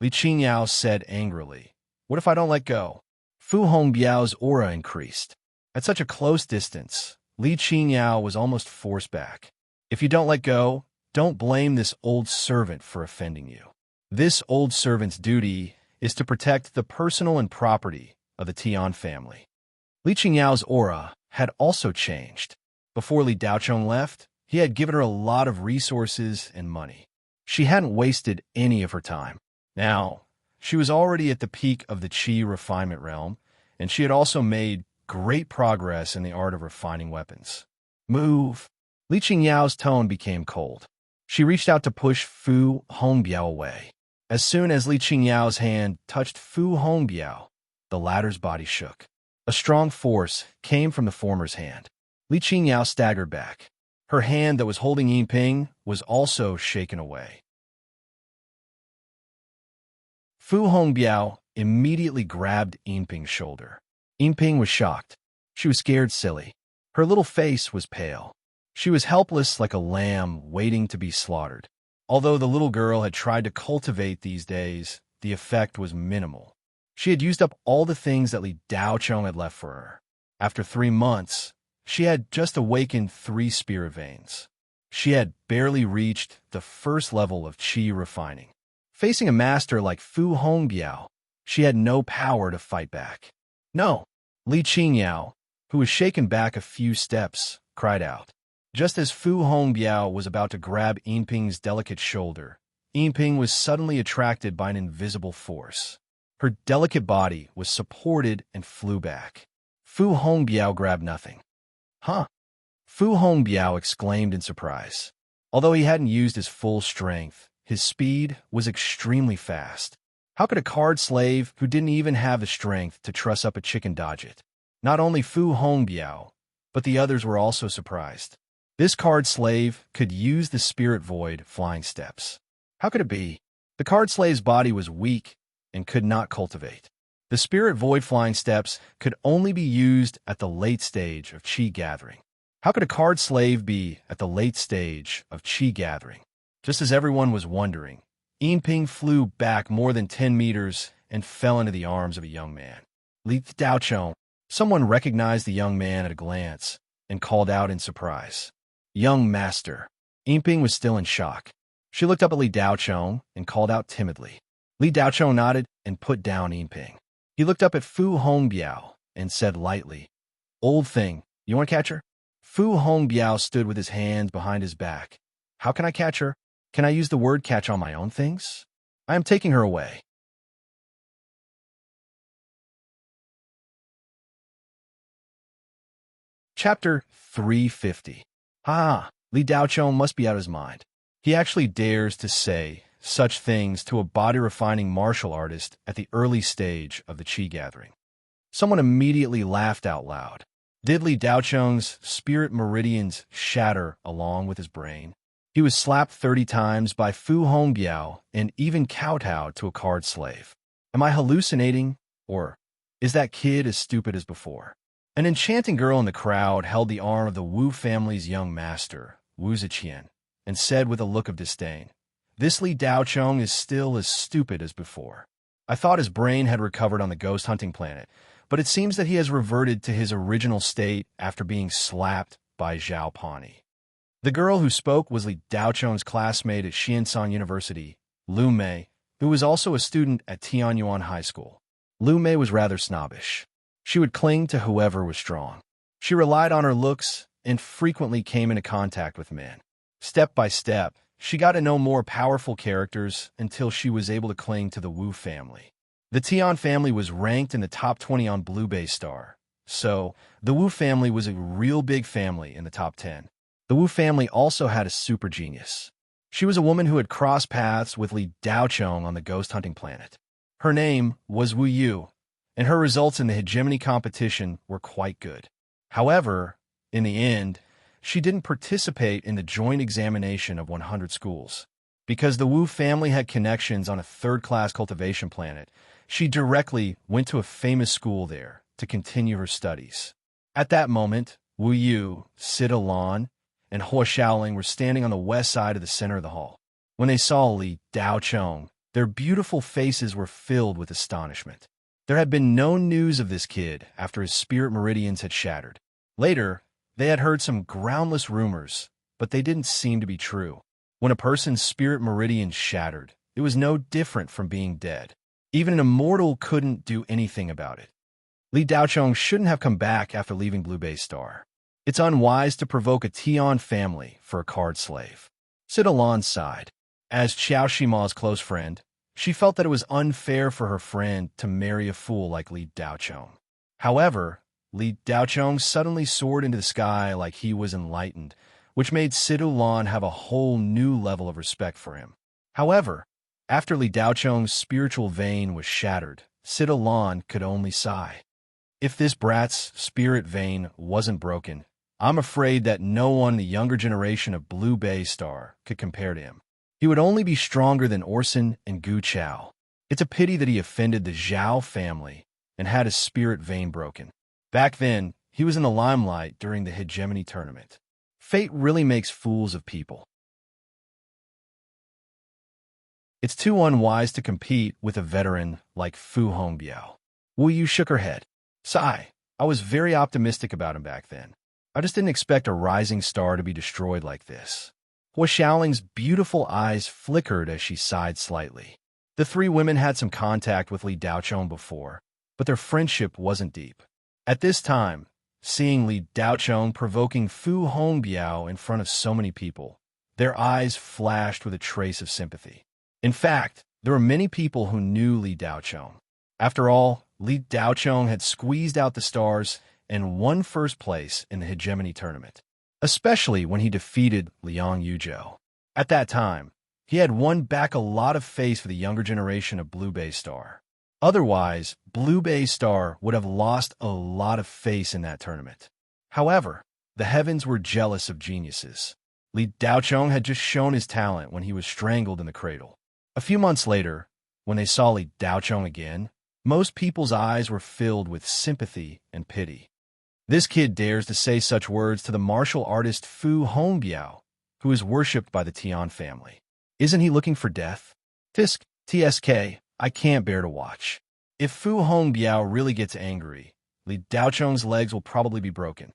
Li Qingyao said angrily. "What if I don't let go?" Fu Hongbiao's aura increased. At such a close distance, Li Qingyao was almost forced back. "If you don't let go, don't blame this old servant for offending you. This old servant's duty is to protect the personal and property of the Tian family." Li Qingyao's aura had also changed. Before Li Daochong left, he had given her a lot of resources and money. She hadn't wasted any of her time. Now, she was already at the peak of the qi refinement realm, and she had also made great progress in the art of refining weapons. "Move!" Li Qingyao's tone became cold. She reached out to push Fu Hongbiao away. As soon as Li Qingyao's hand touched Fu Hongbiao, the latter's body shook. A strong force came from the former's hand. Li Qingyao staggered back. Her hand that was holding Yinping was also shaken away. Fu Hongbiao immediately grabbed Yinping's shoulder. Yinping was shocked. She was scared silly. Her little face was pale. She was helpless like a lamb waiting to be slaughtered. Although the little girl had tried to cultivate these days, the effect was minimal. She had used up all the things that Li Daochong had left for her. After 3 months, she had just awakened 3 spirit veins. She had barely reached the first level of qi refining. Facing a master like Fu Hongbiao, she had no power to fight back. "No!" Li Qingyao, who was shaken back a few steps, cried out. Just as Fu Hongbiao was about to grab Yinping's delicate shoulder, Yinping was suddenly attracted by an invisible force. Her delicate body was supported and flew back. Fu Hongbiao grabbed nothing. "Huh?" Fu Hongbiao exclaimed in surprise. Although he hadn't used his full strength, his speed was extremely fast. How could a card slave who didn't even have the strength to truss up a chicken dodge it? Not only Fu Hongbiao, but the others were also surprised. This card slave could use the spirit void flying steps. How could it be? The card slave's body was weak and could not cultivate. The spirit void flying steps could only be used at the late stage of qi gathering. How could a card slave be at the late stage of qi gathering? Just as everyone was wondering, Yinping flew back more than 10 meters and fell into the arms of a young man. Li Daochong. Someone recognized the young man at a glance and called out in surprise. "Young master." Yinping was still in shock. She looked up at Li Daochong and called out timidly. Li Daochong nodded and put down Yinping. He looked up at Fu Hongbiao and said lightly, "Old thing, you want to catch her?" Fu Hongbiao stood with his hands behind his back. "How can I catch her? Can I use the word catch on my own things? I am taking her away." Chapter 350. "Ah, Li Daochong must be out of his mind. He actually dares to say such things to a body-refining martial artist at the early stage of the Qi gathering. Someone immediately laughed out loud. Did Li Daochong's spirit meridians shatter along with his brain? He was slapped 30 times by Fu Hongbiao and even kowtowed to a card slave. Am I hallucinating, or is that kid as stupid as before? An enchanting girl in the crowd held the arm of the Wu family's young master, Wu Ziqian, and said with a look of disdain, "This Li Daochong is still as stupid as before. I thought his brain had recovered on the ghost hunting planet, but it seems that he has reverted to his original state after being slapped by Zhao Pani." The girl who spoke was Li Daochong's classmate at Xiansan University, Lu Mei, who was also a student at Tianyuan High School. Lu Mei was rather snobbish. She would cling to whoever was strong. She relied on her looks and frequently came into contact with men. Step by step, she got to know more powerful characters until she was able to cling to the Wu family. The Tian family was ranked in the top 20 on Blue Bay Star, so the Wu family was a real big family in the top 10. The Wu family also had a super genius. She was a woman who had crossed paths with Li Daochong on the ghost hunting planet. Her name was Wu Yu, and her results in the hegemony competition were quite good. However, in the end, she didn't participate in the joint examination of 100 schools. Because the Wu family had connections on a third-class cultivation planet, she directly went to a famous school there to continue her studies. At that moment, Wu Yu, Sita Lan, and Hua Xiaoling were standing on the west side of the center of the hall. When they saw Li Daochong, their beautiful faces were filled with astonishment. There had been no news of this kid after his spirit meridians had shattered. Later, they had heard some groundless rumors, but they didn't seem to be true. When a person's spirit meridians shattered, it was no different from being dead. Even an immortal couldn't do anything about it. Li Daochong shouldn't have come back after leaving Blue Bay Star. It's unwise to provoke a Tian family for a card slave. Sita Lan sighed. As Qiao Shima's close friend, she felt that it was unfair for her friend to marry a fool like Li Daochong. However, Li Daochong suddenly soared into the sky like he was enlightened, which made Sita Lan have a whole new level of respect for him. However, after Li Daochong's spiritual vein was shattered, Sita Lan could only sigh. If this brat's spirit vein wasn't broken, I'm afraid that no one in the younger generation of Blue Bay Star could compare to him. He would only be stronger than Orson and Gu Chao. It's a pity that he offended the Zhao family and had his spirit vein broken. Back then, he was in the limelight during the hegemony tournament. Fate really makes fools of people. It's too unwise to compete with a veteran like Fu Hongbiao. Wu Yu shook her head. Sigh, I was very optimistic about him back then. I just didn't expect a rising star to be destroyed like this. Hua Xiaoling's beautiful eyes flickered as she sighed slightly. The three women had some contact with Li Daochong before, but their friendship wasn't deep. At this time, seeing Li Daochong provoking Fu Hongbiao in front of so many people, their eyes flashed with a trace of sympathy. In fact, there were many people who knew Li Daochong. After all, Li Daochong had squeezed out the stars and won first place in the hegemony tournament, especially when he defeated Liang Yuzhou. At that time, he had won back a lot of face for the younger generation of Blue Bay Star. Otherwise, Blue Bay Star would have lost a lot of face in that tournament. However, the heavens were jealous of geniuses. Li Daochong had just shown his talent when he was strangled in the cradle. A few months later, when they saw Li Daochong again, most people's eyes were filled with sympathy and pity. This kid dares to say such words to the martial artist Fu Hongbiao, who is worshipped by the Tian family. Isn't he looking for death? TSK, I can't bear to watch. If Fu Hongbiao really gets angry, Li Daochong's legs will probably be broken.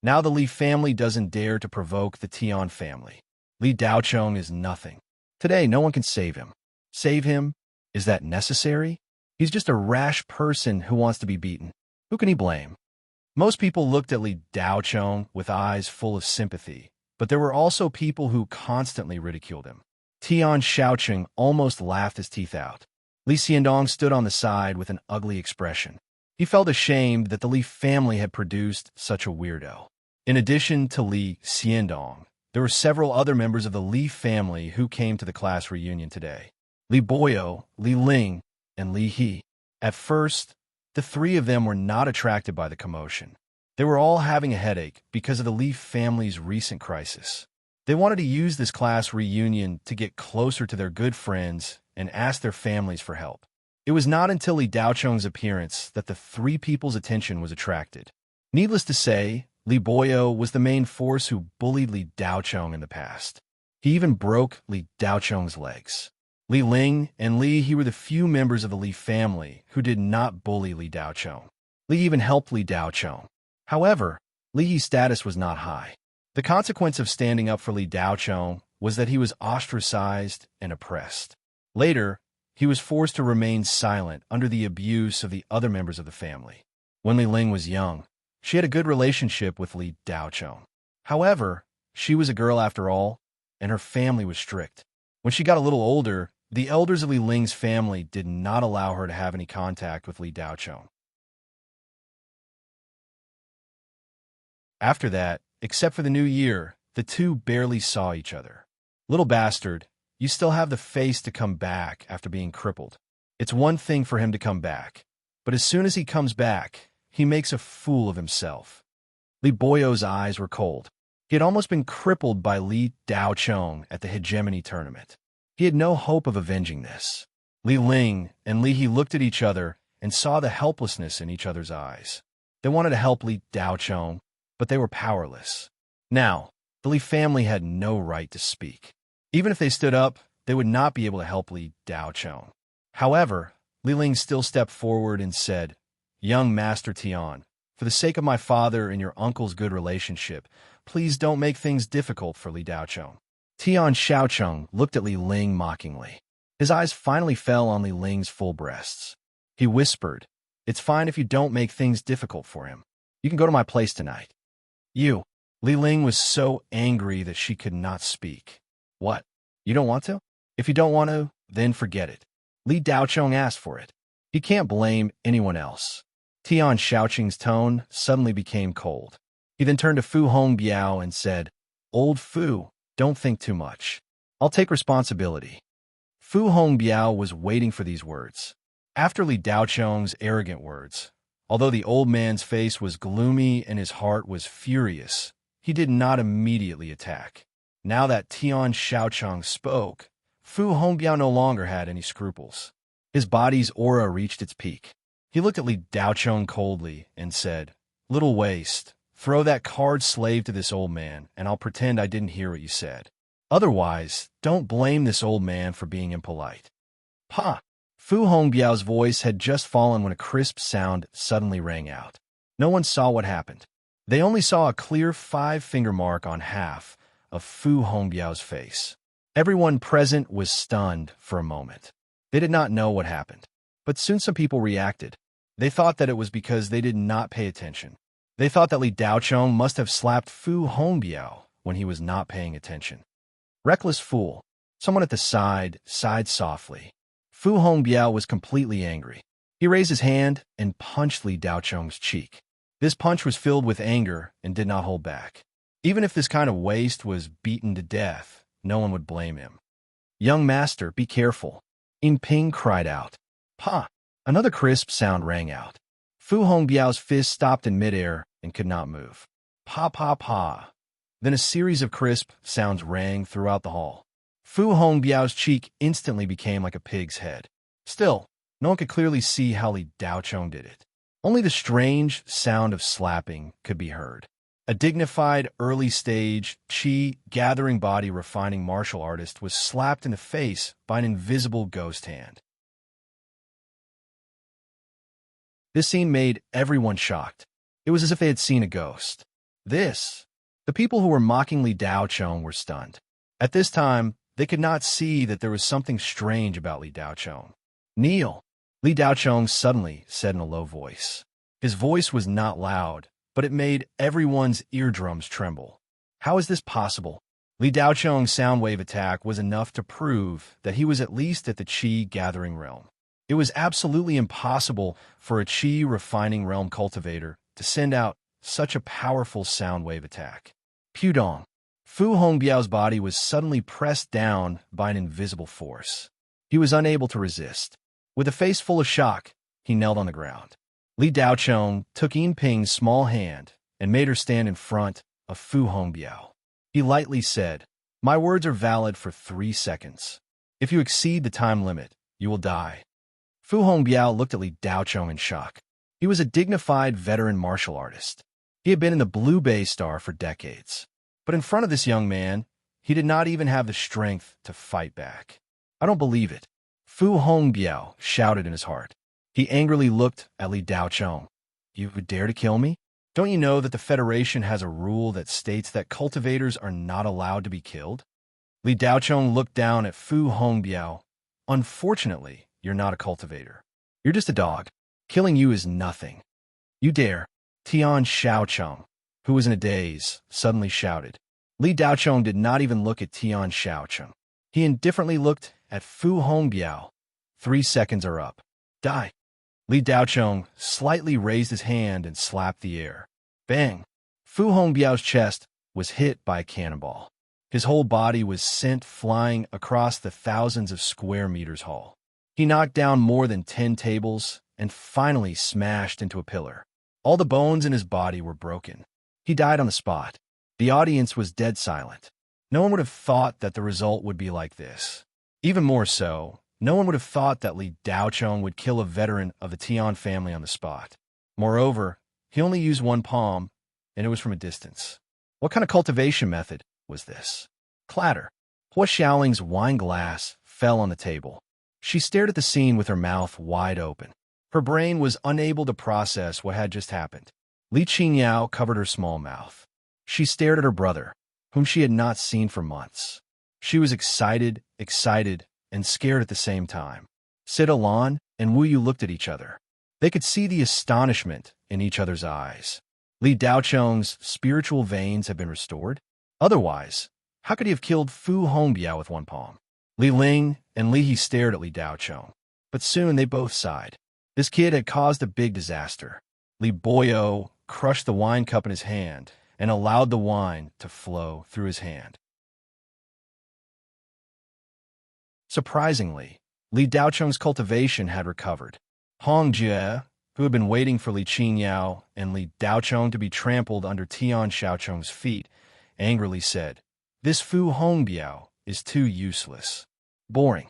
Now the Li family doesn't dare to provoke the Tian family. Li Daochong is nothing. Today, no one can save him. Save him? Is that necessary? He's just a rash person who wants to be beaten. Who can he blame? Most people looked at Li Daochong with eyes full of sympathy, but there were also people who constantly ridiculed him. Tian Shaoqing almost laughed his teeth out. Li Xiandong stood on the side with an ugly expression. He felt ashamed that the Li family had produced such a weirdo. In addition to Li Xiandong, There were several other members of the Li family who came to the class reunion today. Li Boyo, Li Ling, and Li He. At first, the three of them were not attracted by the commotion. They were all having a headache because of the Li family's recent crisis. They wanted to use this class reunion to get closer to their good friends and ask their families for help. It was not until Li Daocheng's appearance that the three people's attention was attracted. Needless to say, Li Boyo was the main force who bullied Li Daocheng in the past. He even broke Li Daocheng's legs. Li Ling and Li He were the few members of the Li family who did not bully Li Daocheng. Li even helped Li Daocheng. However, Li He's status was not high. The consequence of standing up for Li Daocheng was that he was ostracized and oppressed. Later, he was forced to remain silent under the abuse of the other members of the family. When Li Ling was young, she had a good relationship with Li Daocheng. However, she was a girl after all, and her family was strict. When she got a little older, the elders of Li Ling's family did not allow her to have any contact with Li Daocheng. After that, except for the new year, the two barely saw each other. Little bastard, you still have the face to come back after being crippled. It's one thing for him to come back, but as soon as he comes back, he makes a fool of himself. Li Boyo's eyes were cold. He had almost been crippled by Li Daocheng at the hegemony tournament. He had no hope of avenging this. Li Ling and Li He looked at each other and saw the helplessness in each other's eyes. They wanted to help Li Daocheng, but they were powerless. Now, the Li family had no right to speak. Even if they stood up, they would not be able to help Li Daocheng. However, Li Ling still stepped forward and said, "Young Master Tian, for the sake of my father and your uncle's good relationship, please don't make things difficult for Li Daocheng." Tian Shaocheng looked at Li Ling mockingly. His eyes finally fell on Li Ling's full breasts. He whispered, "It's fine if you don't make things difficult for him. You can go to my place tonight." "You." Li Ling was so angry that she could not speak. "What? You don't want to? If you don't want to, then forget it." Li Daocheng asked for it. He can't blame anyone else. Tian Shaocheng's tone suddenly became cold. He then turned to Fu Hongbiao and said, "Old Fu, don't think too much. I'll take responsibility." Fu Hongbiao was waiting for these words. After Li Daocheng's arrogant words, although the old man's face was gloomy and his heart was furious, he did not immediately attack. Now that Tian Shaocheng spoke, Fu Hongbiao no longer had any scruples. His body's aura reached its peak. He looked at Li Daocheng coldly and said, "Little waste, throw that card slave to this old man, and I'll pretend I didn't hear what you said. Otherwise, don't blame this old man for being impolite." "Pa!" Fu Hongbiao's voice had just fallen when a crisp sound suddenly rang out. No one saw what happened. They only saw a clear 5-finger mark on half of Fu Hongbiao's face. Everyone present was stunned for a moment. They did not know what happened. But soon some people reacted. They thought that it was because they did not pay attention. They thought that Li Daocheng must have slapped Fu Hongbiao when he was not paying attention. Reckless fool. Someone at the side sighed softly. Fu Hongbiao was completely angry. He raised his hand and punched Li Daocheng's cheek. This punch was filled with anger and did not hold back. Even if this kind of waste was beaten to death, no one would blame him. "Young master, be careful." In Ping cried out. "Pa!" Another crisp sound rang out. Fu Hongbiao's fist stopped in midair and could not move. "Pa, pa, pa." Then a series of crisp sounds rang throughout the hall. Fu Hongbiao's cheek instantly became like a pig's head. Still, no one could clearly see how Li Daocheng did it. Only the strange sound of slapping could be heard. A dignified, early-stage, chi-gathering body refining martial artist was slapped in the face by an invisible ghost hand. This scene made everyone shocked. It was as if they had seen a ghost. The people who were mocking Li Daocheng were stunned. At this time, they could not see that there was something strange about Li Daocheng. "Kneel," Li Daocheng suddenly said in a low voice. His voice was not loud, but it made everyone's eardrums tremble. How is this possible? Li Daocheng's sound wave attack was enough to prove that he was at least at the Qi gathering realm. It was absolutely impossible for a Qi refining realm cultivator to send out such a powerful sound wave attack. Pudong. Fu Hongbiao's body was suddenly pressed down by an invisible force. He was unable to resist. With a face full of shock, he knelt on the ground. Li Daochong took Yin Ping's small hand and made her stand in front of Fu Hongbiao. He lightly said, "My words are valid for 3 seconds. If you exceed the time limit, you will die." Fu Hongbiao looked at Li Daochong in shock. He was a dignified veteran martial artist. He had been in the Blue Bay Star for decades. But in front of this young man, he did not even have the strength to fight back. "I don't believe it," Fu Hongbiao shouted in his heart. He angrily looked at Li Daochong. "You would dare to kill me? Don't you know that the Federation has a rule that states that cultivators are not allowed to be killed?" Li Daochong looked down at Fu Hongbiao. "Unfortunately, you're not a cultivator. You're just a dog. Killing you is nothing. You dare." Tian Xiaocheng, who was in a daze, suddenly shouted. Li Daochong did not even look at Tian Xiaocheng. He indifferently looked at Fu Hongbiao. 3 seconds are up. Die. Li Daochong slightly raised his hand and slapped the air. Bang! Fu Hongbiao's chest was hit by a cannonball. His whole body was sent flying across the thousands of square meters hall. He knocked down more than 10 tables and finally smashed into a pillar. All the bones in his body were broken. He died on the spot. The audience was dead silent. No one would have thought that the result would be like this. Even more so, no one would have thought that Li Daochong would kill a veteran of the Tian family on the spot. Moreover, he only used one palm, and it was from a distance. What kind of cultivation method was this? Clatter. Hua Xiaoling's wine glass fell on the table. She stared at the scene with her mouth wide open. Her brain was unable to process what had just happened. Li Qingyao covered her small mouth. She stared at her brother, whom she had not seen for months. She was excited, and scared at the same time. Sid Alan and Wu Yu looked at each other. They could see the astonishment in each other's eyes. Li Daochong's spiritual veins had been restored. Otherwise, how could he have killed Fu Hongbiao with one palm? Li Ling and Li He stared at Li Daochong, but soon they both sighed. This kid had caused a big disaster. Li Boyo crushed the wine cup in his hand and allowed the wine to flow through his hand. Surprisingly, Li Daochong's cultivation had recovered. Hong Jie, who had been waiting for Li Qingyao and Li Daochong to be trampled under Tian Xiaocheng's feet, angrily said, "This Fu Hongbiao is too useless. Boring."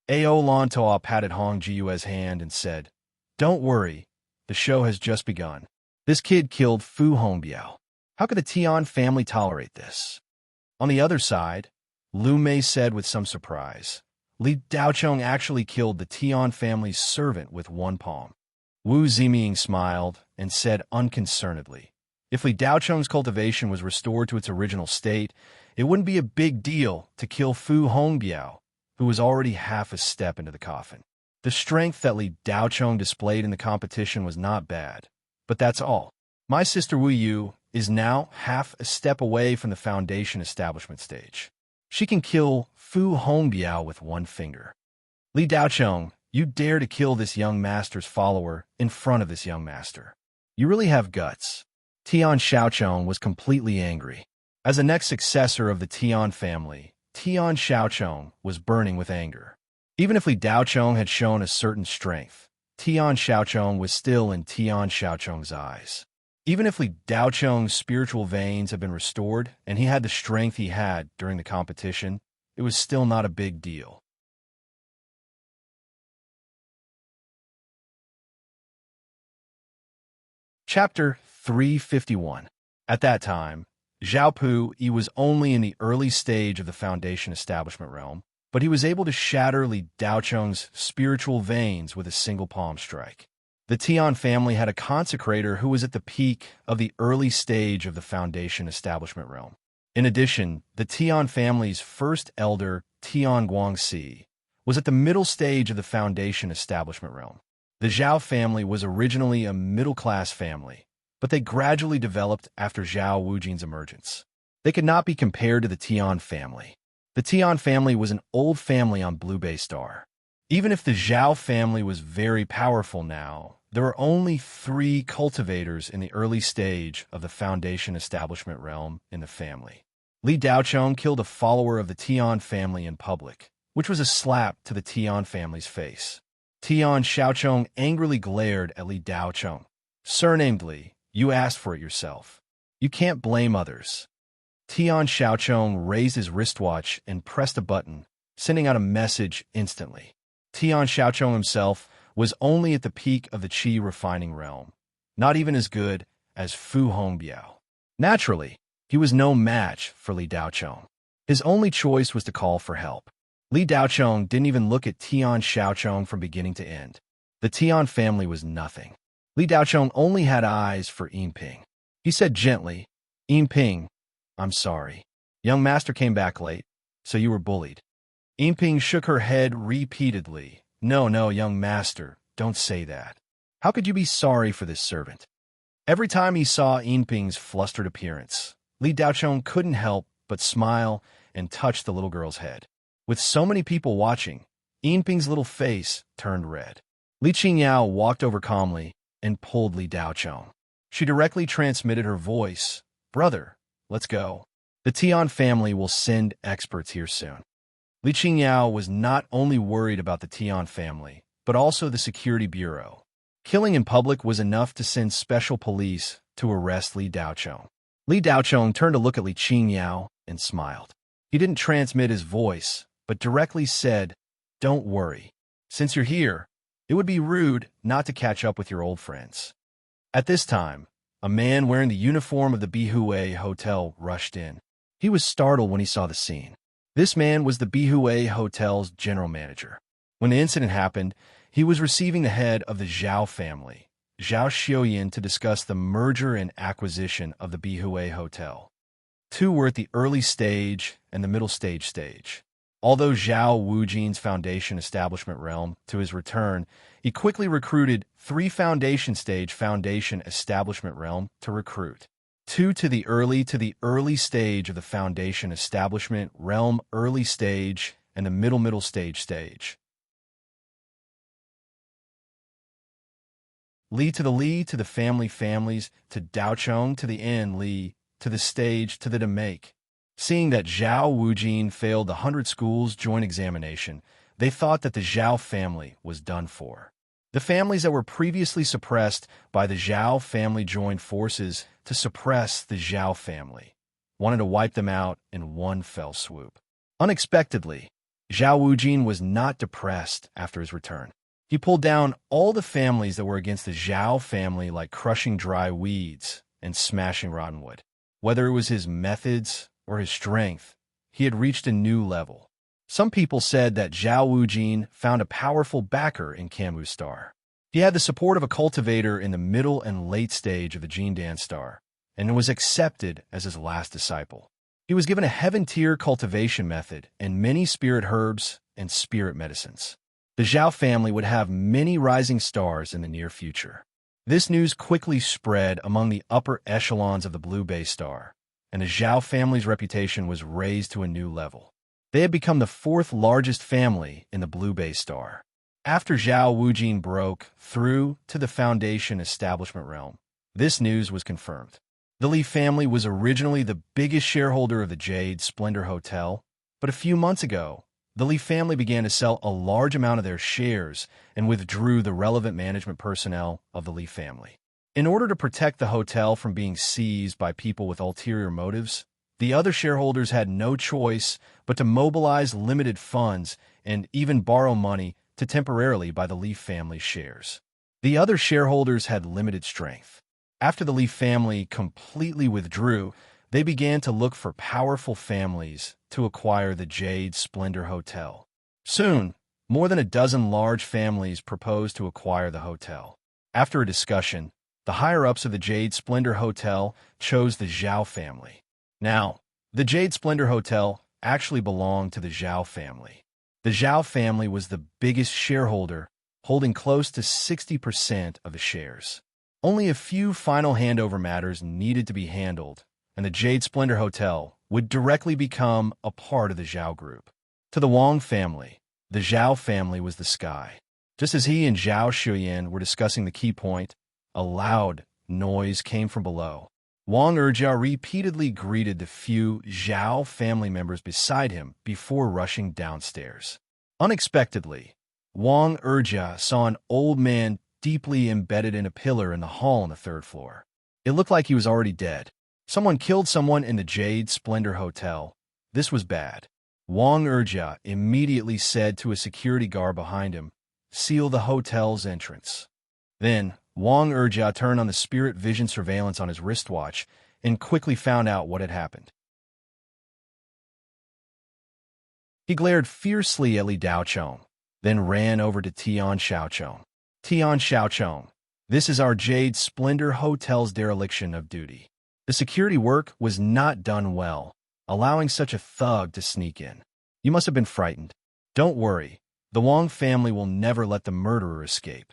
Ao Lantoa patted Hong Jiue's hand and said, "Don't worry, the show has just begun. This kid killed Fu Hongbiao. How could the Tian family tolerate this?" On the other side, Lu Mei said with some surprise, "Li Daochong actually killed the Tian family's servant with one palm." Wu Ziming smiled and said unconcernedly, "If Li Daochong's cultivation was restored to its original state, it wouldn't be a big deal to kill Fu Hongbiao, who was already half a step into the coffin." The strength that Li Daochong displayed in the competition was not bad, but that's all. My sister Wu Yu is now half a step away from the foundation establishment stage. She can kill Fu Hongbiao with one finger. Li Daochong, you dare to kill this young master's follower in front of this young master. You really have guts. Tian Xiaocheng was completely angry. As the next successor of the Tian family, Tian Xiaocheng was burning with anger. Even if Li Daochong had shown a certain strength, Tian Xiaocheng was still in Tian Xiaocheng's eyes. Even if Li Daochong's spiritual veins had been restored and he had the strength he had during the competition, it was still not a big deal. Chapter 351. At that time, Zhao Pu Yi was only in the early stage of the Foundation Establishment realm, but he was able to shatter Li Daochong's spiritual veins with a single palm strike. The Tian family had a consecrator who was at the peak of the early stage of the Foundation Establishment realm. In addition, the Tian family's first elder, Tian Guangxi, was at the middle stage of the Foundation Establishment realm. The Zhao family was originally a middle-class family, but they gradually developed after Zhao Wujin's emergence. They could not be compared to the Tian family. The Tian family was an old family on Blue Bay Star. Even if the Zhao family was very powerful now, there were only 3 cultivators in the early stage of the Foundation Establishment realm in the family. Li Daocheng killed a follower of the Tian family in public, which was a slap to the Tian family's face. Tian Xiaocheng angrily glared at Li Daocheng. Surnamed Li, you asked for it yourself. You can't blame others. Tian Xiaocheng raised his wristwatch and pressed a button, sending out a message instantly. Tian Xiaocheng himself was only at the peak of the qi refining realm, not even as good as Fu Hongbiao. Naturally, he was no match for Li Daocheng. His only choice was to call for help. Li Daocheng didn't even look at Tian Xiaocheng from beginning to end. The Tian family was nothing. Li Daocheng only had eyes for Yinping. He said gently, Yinping, I'm sorry. Young master came back late, so you were bullied. Yinping shook her head repeatedly. No, young master, don't say that. How could you be sorry for this servant? Every time he saw Yinping's flustered appearance, Li Daocheng couldn't help but smile and touch the little girl's head. With so many people watching, Yinping's little face turned red. Li Qingyao walked over calmly and pulled Li Daocheng. She directly transmitted her voice, Brother, let's go. The Tian family will send experts here soon. Li Qingyao was not only worried about the Tian family, but also the security bureau. Killing in public was enough to send special police to arrest Li Daocheng. Li Daocheng turned to look at Li Qingyao and smiled. He didn't transmit his voice, but directly said, Don't worry. Since you're here, it would be rude not to catch up with your old friends. At this time, a man wearing the uniform of the Bihue Hotel rushed in. He was startled when he saw the scene. This man was the Bihue Hotel's general manager. When the incident happened, he was receiving the head of the Zhao family, Zhao Xiuyin, to discuss the merger and acquisition of the Bihue Hotel. Two were at the early stage and the middle stage. Although Zhao Wujin's foundation establishment realm to his return, he quickly recruited 3 foundation stage foundation establishment realm to recruit. 2 to the early stage of the foundation establishment realm early stage and the middle stage. Li to the families, to Daocheng to the end, Li to the stage, to the make. Seeing that Zhao Wujin failed the 100 schools joint examination, they thought that the Zhao family was done for. The families that were previously suppressed by the Zhao family joined forces to suppress the Zhao family, wanted to wipe them out in one fell swoop. Unexpectedly, Zhao Wujin was not depressed after his return. He pulled down all the families that were against the Zhao family, like crushing dry weeds and smashing rotten wood. Whether it was his methods or his strength, he had reached a new level. Some people said that Zhao Wujin found a powerful backer in Camus Star. He had the support of a cultivator in the middle and late stage of the Jindan Star, and was accepted as his last disciple. He was given a heaven-tier cultivation method and many spirit herbs and spirit medicines. The Zhao family would have many rising stars in the near future. This news quickly spread among the upper echelons of the Blue Bay Star, and the Zhao family's reputation was raised to a new level. They had become the 4th largest family in the Blue Bay Star. After Zhao Wujin broke through to the foundation establishment realm, this news was confirmed. The Li family was originally the biggest shareholder of the Jade Splendor Hotel, but a few months ago, the Li family began to sell a large amount of their shares and withdrew the relevant management personnel of the Li family. In order to protect the hotel from being seized by people with ulterior motives, the other shareholders had no choice but to mobilize limited funds and even borrow money to temporarily buy the Li family shares. The other shareholders had limited strength. After the Li family completely withdrew, they began to look for powerful families to acquire the Jade Splendor Hotel. Soon, more than a dozen large families proposed to acquire the hotel. After a discussion, the higher-ups of the Jade Splendor Hotel chose the Zhao family. Now, the Jade Splendor Hotel actually belonged to the Zhao family. The Zhao family was the biggest shareholder, holding close to 60% of the shares. Only a few final handover matters needed to be handled, and the Jade Splendor Hotel would directly become a part of the Zhao group. To the Wang family, the Zhao family was the sky. Just as he and Zhao Xiuyin were discussing the key point, a loud noise came from below. Wang Erjia repeatedly greeted the few Zhao family members beside him before rushing downstairs. Unexpectedly, Wang Erjia saw an old man deeply embedded in a pillar in the hall on the third floor. It looked like he was already dead. Someone killed someone in the Jade Splendor Hotel. This was bad. Wang Erjia immediately said to a security guard behind him, "Seal the hotel's entrance." Then, Wang Erjia turned on the spirit vision surveillance on his wristwatch and quickly found out what had happened. He glared fiercely at Li Daochong, then ran over to Tian Xiaochong. "Tian Xiaochong, this is our Jade Splendor Hotel's dereliction of duty. The security work was not done well, allowing such a thug to sneak in. You must have been frightened. Don't worry, the Wang family will never let the murderer escape."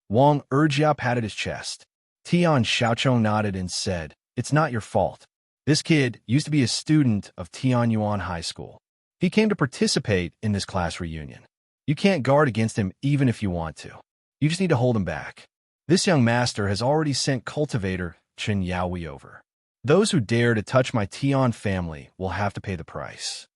Wang Erjia patted his chest. Tian Xiaochong nodded and said, "It's not your fault. This kid used to be a student of Tianyuan High School. He came to participate in this class reunion. You can't guard against him even if you want to. You just need to hold him back. This young master has already sent cultivator Chen Yaohui over. Those who dare to touch my Tian family will have to pay the price."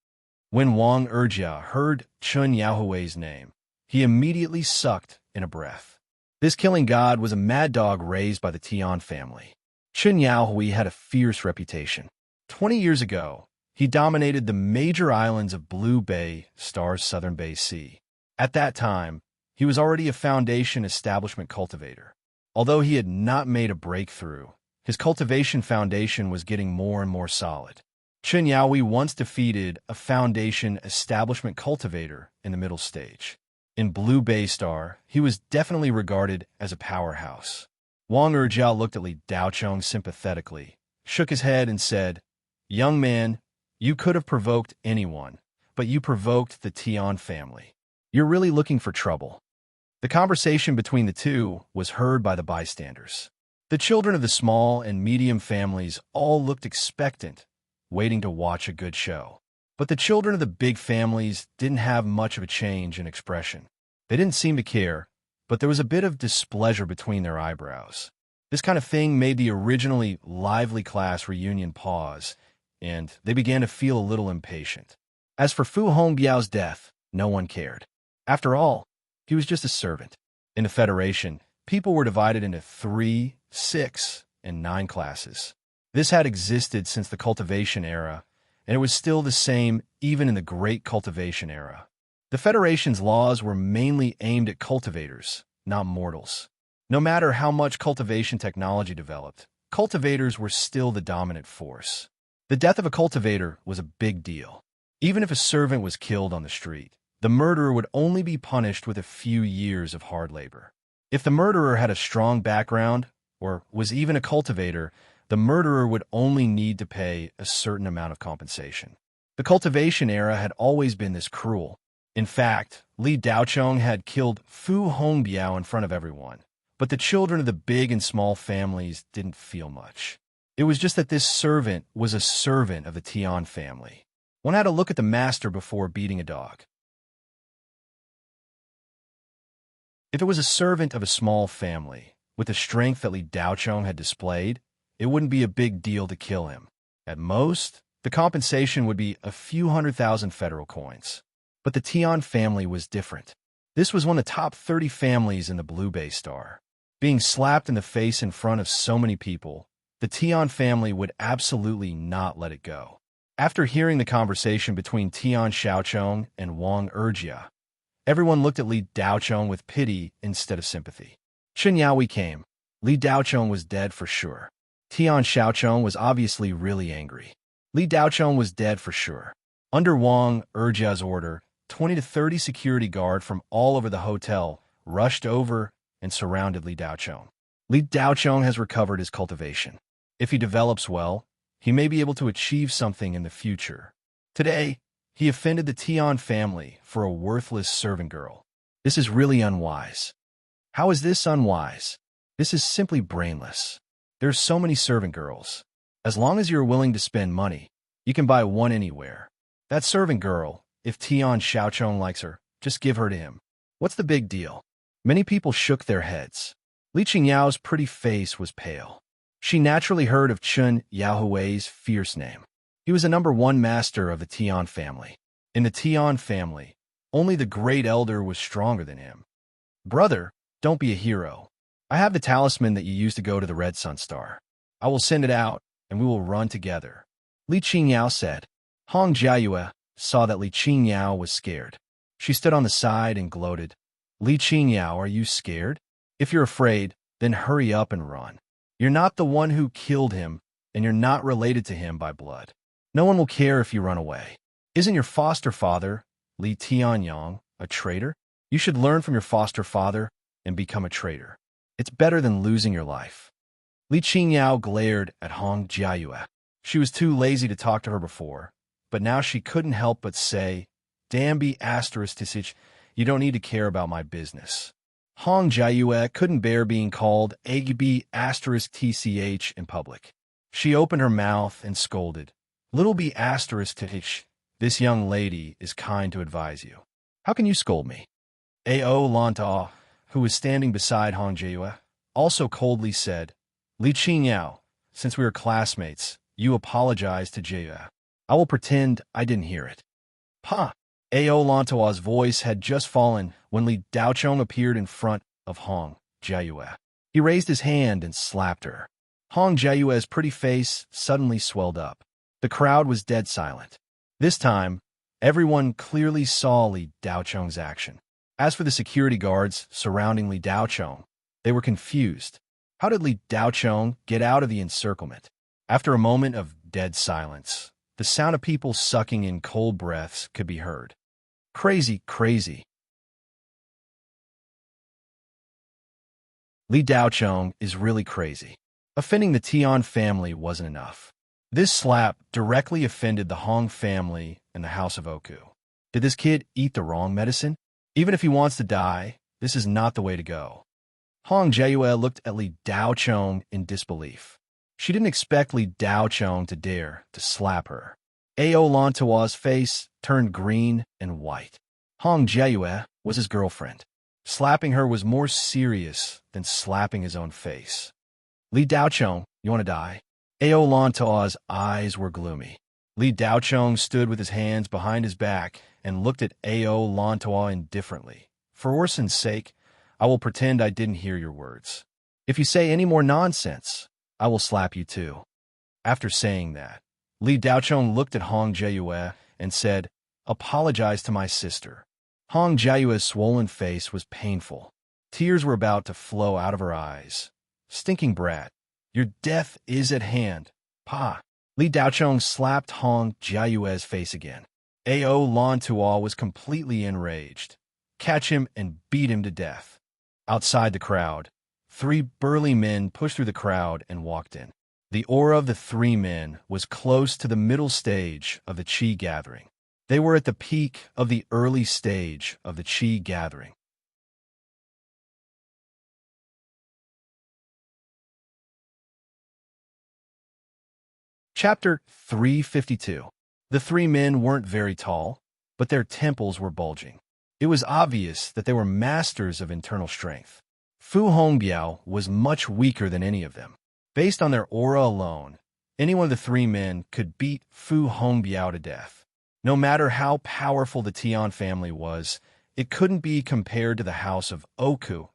When Wang Erjia heard Chen Yaohui's name, he immediately sucked in a breath. This killing god was a mad dog raised by the Tian family. Chen Yaohui had a fierce reputation. 20 years ago, he dominated the major islands of Blue Bay, Star's Southern Bay Sea. At that time, he was already a foundation establishment cultivator. Although he had not made a breakthrough, his cultivation foundation was getting more and more solid. Chen Yaohui once defeated a foundation establishment cultivator in the middle stage. In Blue Bay Star, he was definitely regarded as a powerhouse. Wang Erjia looked at Li Daochong sympathetically, shook his head and said, "Young man, you could have provoked anyone, but you provoked the Tian family. You're really looking for trouble." The conversation between the two was heard by the bystanders. The children of the small and medium families all looked expectant, waiting to watch a good show. But the children of the big families didn't have much of a change in expression. They didn't seem to care, but there was a bit of displeasure between their eyebrows. This kind of thing made the originally lively class reunion pause, and they began to feel a little impatient. As for Fu Hongbiao's death, no one cared. After all, he was just a servant. In the Federation, people were divided into 3, 6, and 9 classes. This had existed since the cultivation era, and it was still the same even in the Great Cultivation era. The Federation's laws were mainly aimed at cultivators, not mortals. No matter how much cultivation technology developed, cultivators were still the dominant force. The death of a cultivator was a big deal. Even if a servant was killed on the street, the murderer would only be punished with a few years of hard labor. If the murderer had a strong background, or was even a cultivator, the murderer would only need to pay a certain amount of compensation. The cultivation era had always been this cruel. In fact, Li Daochong had killed Fu Hongbiao in front of everyone, but the children of the big and small families didn't feel much. It was just that this servant was a servant of the Tian family. One had to look at the master before beating a dog. If it was a servant of a small family, with the strength that Li Daochong had displayed, it wouldn't be a big deal to kill him. At most, the compensation would be a few 100,000 federal coins. But the Tian family was different. This was one of the top 30 families in the Blue Bay Star. Being slapped in the face in front of so many people, the Tian family would absolutely not let it go. After hearing the conversation between Tian Xiaochong and Wang Erjia, everyone looked at Li Daochong with pity instead of sympathy. Chen Yaohui came. Li Daochong was dead for sure. Tian Xiaochong was obviously really angry. Li Daochong was dead for sure. Under Wang Erjia's order, 20 to 30 security guards from all over the hotel rushed over and surrounded Li Daochong. Li Daochong has recovered his cultivation. If he develops well, he may be able to achieve something in the future. Today, he offended the Tian family for a worthless servant girl. This is really unwise. How is this unwise? This is simply brainless. There's so many servant girls. As long as you're willing to spend money, you can buy one anywhere. That servant girl, if Tian Xiaochong likes her, just give her to him. What's the big deal? Many people shook their heads. Li Qingyao's pretty face was pale. She naturally heard of Chun Yaohui's fierce name. He was the #1 master of the Tian family. In the Tian family, only the great elder was stronger than him. Brother, don't be a hero. I have the talisman that you used to go to the Red Sun Star. I will send it out, and we will run together. Li Qingyao said. Hong Jiayue saw that Li Qingyao was scared. She stood on the side and gloated. Li Qingyao, are you scared? If you're afraid, then hurry up and run. You're not the one who killed him, and you're not related to him by blood. No one will care if you run away. Isn't your foster father, Li Tianyang, a traitor? You should learn from your foster father and become a traitor. It's better than losing your life. Li Qingyao glared at Hong Jiayue. She was too lazy to talk to her before, but now she couldn't help but say, Damn asterisk tisich, you don't need to care about my business. Hong Jiayue couldn't bear being called Agb asterisk tch in public. She opened her mouth and scolded. Little b asterisk tch, this young lady is kind to advise you. How can you scold me? Ao Lanta, who was standing beside Hong Jiayue, also coldly said, Li Qingyao, since we were classmates, you apologize to Jiayue. I will pretend I didn't hear it. Pa! Ao Lanta's voice had just fallen when Li Daochong appeared in front of Hong Jiayue. He raised his hand and slapped her. Hong Jiayue's pretty face suddenly swelled up. The crowd was dead silent. This time, everyone clearly saw Li Daochong's action. As for the security guards surrounding Li Daochong, they were confused. How did Li Daochong get out of the encirclement? After a moment of dead silence, the sound of people sucking in cold breaths could be heard. Crazy, crazy. Li Daochong is really crazy. Offending the Tian family wasn't enough. This slap directly offended the Hong family and the House of Oku. Did this kid eat the wrong medicine? Even if he wants to die, this is not the way to go. Hong Jiayue looked at Li Daochong in disbelief. She didn't expect Li Daochong to dare to slap her. Ao Lantawa's face turned green and white. Hong Jiayue was his girlfriend. Slapping her was more serious than slapping his own face. Li Daochong, you want to die? Ao Lantawa's eyes were gloomy. Li Daochong stood with his hands behind his back and looked at Ao Lantawa indifferently. For Orson's sake, I will pretend I didn't hear your words. If you say any more nonsense, I will slap you too. After saying that, Li Daochong looked at Hong Jiayue and said, Apologize to my sister. Hong Jiayue's swollen face was painful. Tears were about to flow out of her eyes. Stinking brat, your death is at hand. Pa! Li Daochong slapped Hong Jiayue's face again. Ao Lantua was completely enraged. Catch him and beat him to death. Outside the crowd, 3 burly men pushed through the crowd and walked in. The aura of the 3 men was close to the middle stage of the Qi gathering. They were at the peak of the early stage of the Qi gathering. Chapter 352. The 3 men weren't very tall, but their temples were bulging. It was obvious that they were masters of internal strength. Fu Hongbiao was much weaker than any of them. Based on their aura alone, any one of the 3 men could beat Fu Hongbiao to death. No matter how powerful the Tian family was, it couldn't be compared to the House of Oku,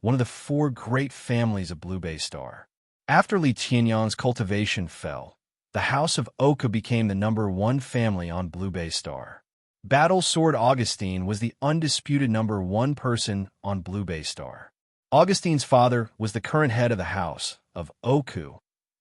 one of the 4 great families of Blue Bay Star. After Li Qianyang's cultivation fell, the House of Oku became the #1 family on Blue Bay Star. Battle Sword Augustine was the undisputed #1 person on Blue Bay Star. Augustine's father was the current head of the House of Oku,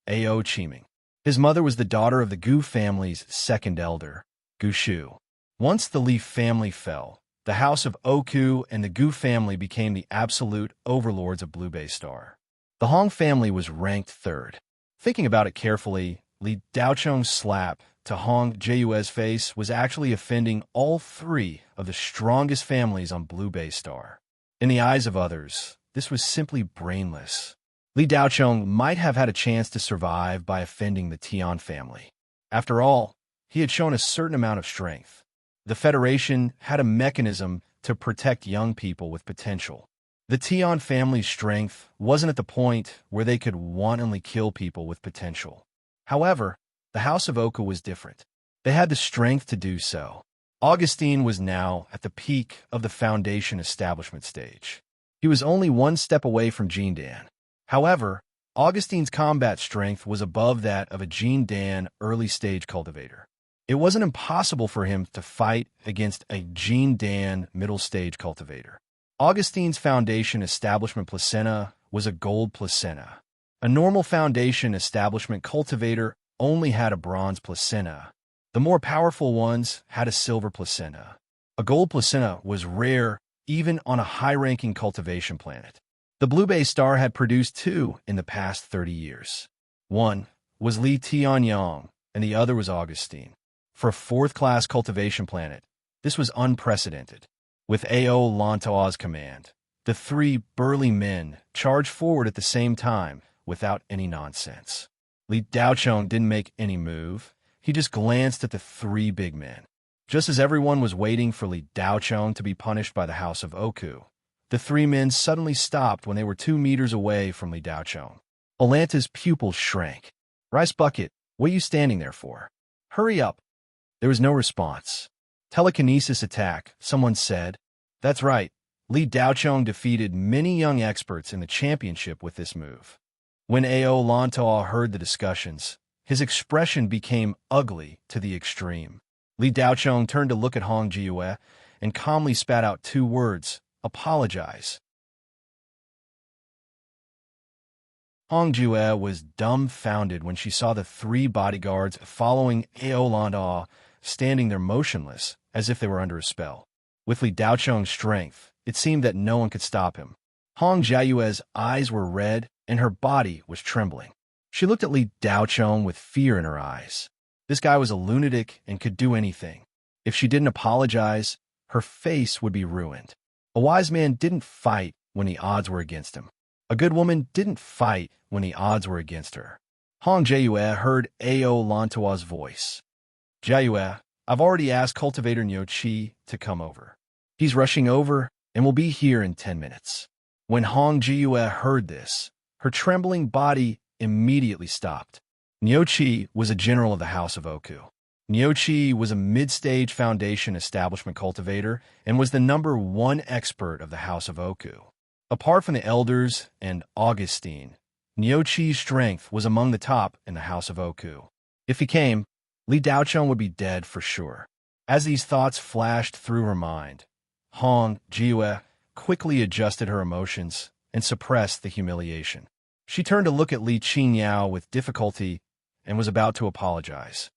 Ao Qiming. His mother was the daughter of the Gu family's 2nd elder, Gu Shu. Once the Li family fell, the House of Oku and the Gu family became the absolute overlords of Blue Bay Star. The Hong family was ranked 3rd. Thinking about it carefully, Li Daochong's slap to Hong Jiayue's face was actually offending all 3 of the strongest families on Blue Bay Star. In the eyes of others, this was simply brainless. Li Daochong might have had a chance to survive by offending the Tian family. After all, he had shown a certain amount of strength. The Federation had a mechanism to protect young people with potential. The Tian family's strength wasn't at the point where they could wantonly kill people with potential. However, the House of Oku was different. They had the strength to do so. Augustine was now at the peak of the Foundation establishment stage. He was only one step away from Jindan. However, Augustine's combat strength was above that of a Jindan early-stage cultivator. It wasn't impossible for him to fight against a Jindan middle-stage cultivator. Augustine's Foundation establishment placenta was a gold placenta. A normal Foundation establishment cultivator only had a bronze placenta. The more powerful ones had a silver placenta. A gold placenta was rare even on a high-ranking cultivation planet. The Blue Bay Star had produced two in the past 30 years. One was Li Tianyang, and the other was Augustine. For a fourth-class cultivation planet, this was unprecedented. With Ao Lantao's command, the three burly men charged forward at the same time without any nonsense. Li Daochong didn't make any move. He just glanced at the three big men. Just as everyone was waiting for Li Daochong to be punished by the House of Oku, the three men suddenly stopped when they were 2 meters away from Li Daochong. Olanta's pupils shrank. "Rice Bucket, what are you standing there for? Hurry up." There was no response. "Telekinesis attack," someone said. That's right. Li Daochong defeated many young experts in the championship with this move. When Ao Lantao heard the discussions, his expression became ugly to the extreme. Li Daochong turned to look at Hong Jiue and calmly spat out 2 words, "Apologize." Hong Jiue was dumbfounded when she saw the 3 bodyguards following Ao Lantao standing there motionless, as if they were under a spell. With Li Daochong's strength, it seemed that no one could stop him. Hong Jiue's eyes were red and her body was trembling. She looked at Li Daochong with fear in her eyes. This guy was a lunatic and could do anything. If she didn't apologize, her face would be ruined. A wise man didn't fight when the odds were against him. A good woman didn't fight when the odds were against her. Hong Jiue heard Ao Lantao's voice. "Jiue, I've already asked Cultivator Niu Qi to come over. He's rushing over and will be here in 10 minutes. When Hong Jiue heard this, her trembling body immediately stopped. Niu Qi was a general of the House of Oku. Niu Qi was a mid-stage Foundation establishment cultivator and was the #1 expert of the House of Oku. Apart from the elders and Augustine, Niu Qi's strength was among the top in the House of Oku. If he came, Li Daochong would be dead for sure. As these thoughts flashed through her mind, Hong Jiue quickly adjusted her emotions and suppressed the humiliation. She turned to look at Li Qingyao with difficulty and was about to apologize.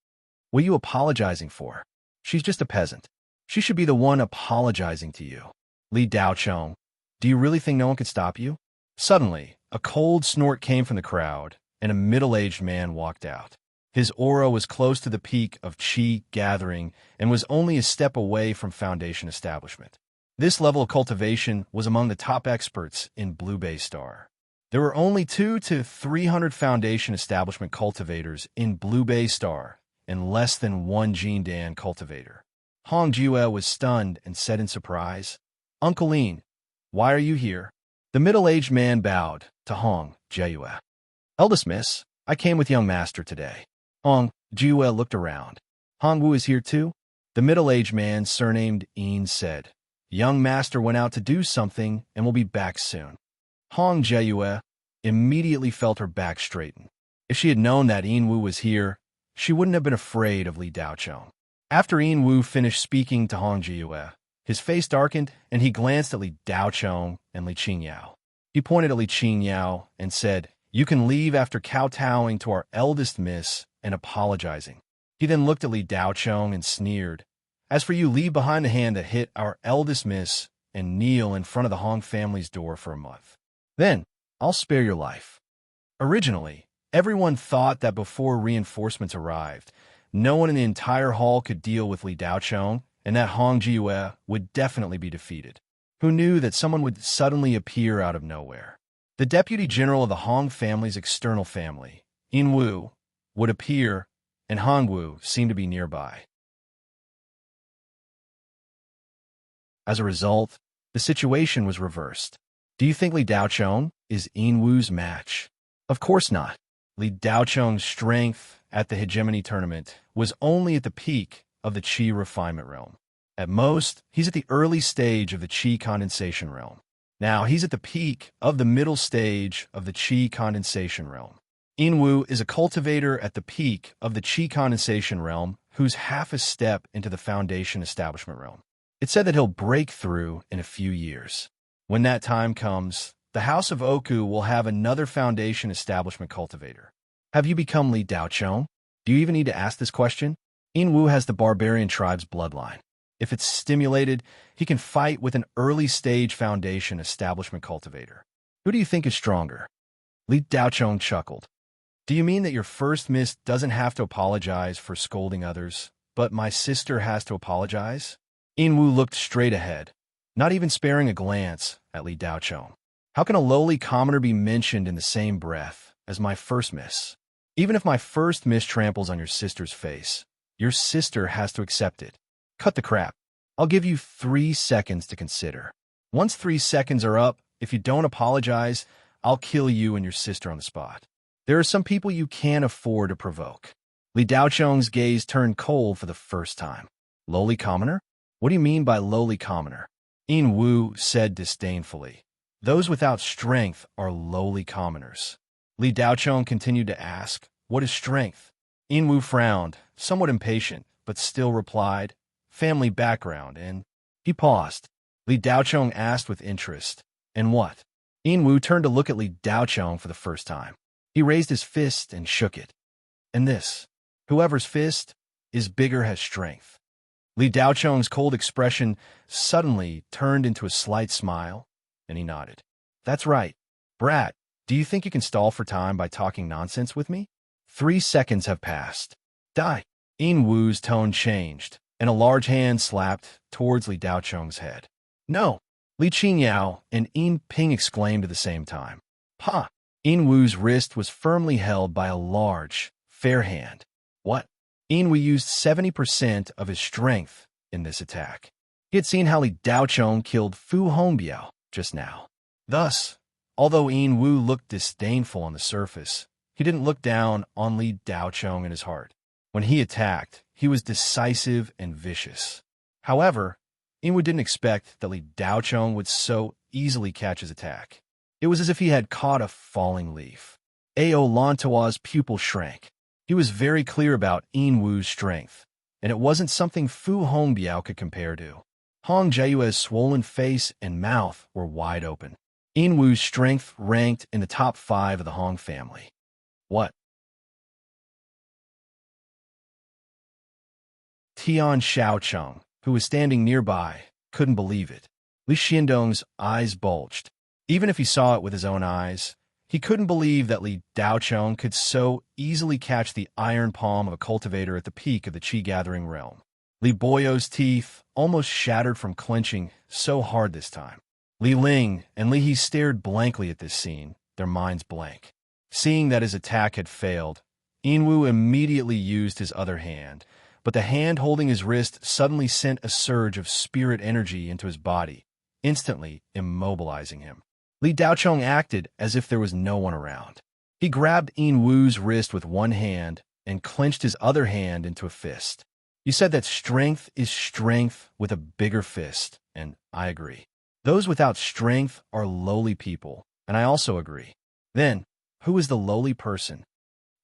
"What are you apologizing for? She's just a peasant. She should be the one apologizing to you." "Li Daochong, do you really think no one could stop you?" Suddenly, a cold snort came from the crowd, and a middle-aged man walked out. His aura was close to the peak of Qi gathering and was only a step away from Foundation establishment. This level of cultivation was among the top experts in Blue Bay Star. There were only 200 to 300 Foundation establishment cultivators in Blue Bay Star and less than 1 Jindan cultivator. Hong Jiue was stunned and said in surprise, "Uncle Lin, why are you here?" The middle-aged man bowed to Hong Jiue. "Eldest miss, I came with young master today." Hong Jiue looked around. "Hong Wu is here too?" The middle-aged man, surnamed Yin, said, "Young master went out to do something and will be back soon." Hong Jiue immediately felt her back straighten. If she had known that Yin Wu was here, she wouldn't have been afraid of Li Daochong. After Yin Wu finished speaking to Hong Jiue, his face darkened and he glanced at Li Daochong and Li Qingyao. He pointed at Li Qingyao and said, "You can leave after kowtowing to our eldest miss and apologizing." He then looked at Li Daochong and sneered, "As for you, leave behind the hand that hit our eldest miss and kneel in front of the Hong family's door for a month. Then I'll spare your life." Originally, everyone thought that before reinforcements arrived, no one in the entire hall could deal with Li Daochong and that Hong Jiue would definitely be defeated. Who knew that someone would suddenly appear out of nowhere? The deputy general of the Hong family's external family, Yin Wu, would appear, and Hong Wu seemed to be nearby. As a result, the situation was reversed. Do you think Li Daochong is Yin Wu's match? Of course not. Li Daochong's strength at the hegemony tournament was only at the peak of the Qi refinement realm. At most, he's at the early stage of the Qi condensation realm. Now, he's at the peak of the middle stage of the Qi condensation realm. Yin Wu is a cultivator at the peak of the Qi condensation realm who's half a step into the foundation establishment realm. It's said that he'll break through in a few years. When that time comes, the House of Oku will have another foundation establishment cultivator. Have you become Li Daochong? Do you even need to ask this question? Yin Wu has the barbarian tribe's bloodline. If it's stimulated, he can fight with an early-stage foundation establishment cultivator. Who do you think is stronger? Li Daochong chuckled. Do you mean that your first miss doesn't have to apologize for scolding others, but my sister has to apologize? Yin Wu looked straight ahead, not even sparing a glance at Li Daochong. How can a lowly commoner be mentioned in the same breath as my first miss? Even if my first miss tramples on your sister's face, your sister has to accept it. Cut the crap. I'll give you 3 seconds to consider. Once 3 seconds are up, if you don't apologize, I'll kill you and your sister on the spot. There are some people you can't afford to provoke. Li Daochong's gaze turned cold for the first time. Lowly commoner? What do you mean by lowly commoner? Yin Wu said disdainfully. Those without strength are lowly commoners. Li Daochong continued to ask, what is strength? Yin Wu frowned, somewhat impatient, but still replied, family background, and he paused. Li Daochong asked with interest, and what? Yin Wu turned to look at Li Daochong for the first time. He raised his fist and shook it. And this, whoever's fist is bigger has strength. Li Daochong's cold expression suddenly turned into a slight smile, and he nodded. That's right. Brat, do you think you can stall for time by talking nonsense with me? 3 seconds have passed. Die. Yin Wu's tone changed, and a large hand slapped towards Li Daochong's head. No. Li Qingyao and Yin Ping exclaimed at the same time. Pa! Yin Wu's wrist was firmly held by a large, fair hand. What? Yin Wu used 70% of his strength in this attack. He had seen how Li Daochong killed Fu Hongbiao just now. Thus, although Yin Wu looked disdainful on the surface, he didn't look down on Li Daochong in his heart. When he attacked, he was decisive and vicious. However, Yin Wu didn't expect that Li Daochong would so easily catch his attack. It was as if he had caught a falling leaf. Ao Lantua's pupil shrank. He was very clear about Yin Wu's strength, and it wasn't something Fu Hongbiao could compare to. Hong Jiayue's swollen face and mouth were wide open. Yin Wu's strength ranked in the top 5 of the Hong family. What? Tian Shaocheng, who was standing nearby, couldn't believe it. Li Xiandong's eyes bulged. Even if he saw it with his own eyes, he couldn't believe that Li Daochong could so easily catch the iron palm of a cultivator at the peak of the Qi-gathering realm. Li Boyo's teeth almost shattered from clenching so hard this time. Li Ling and Li He stared blankly at this scene, their minds blank. Seeing that his attack had failed, Yin Wu immediately used his other hand, but the hand holding his wrist suddenly sent a surge of spirit energy into his body, instantly immobilizing him. Li Daochong acted as if there was no one around. He grabbed Yin Wu's wrist with one hand and clenched his other hand into a fist. You said that strength is strength with a bigger fist, and I agree. Those without strength are lowly people, and I also agree. Then, who is the lowly person?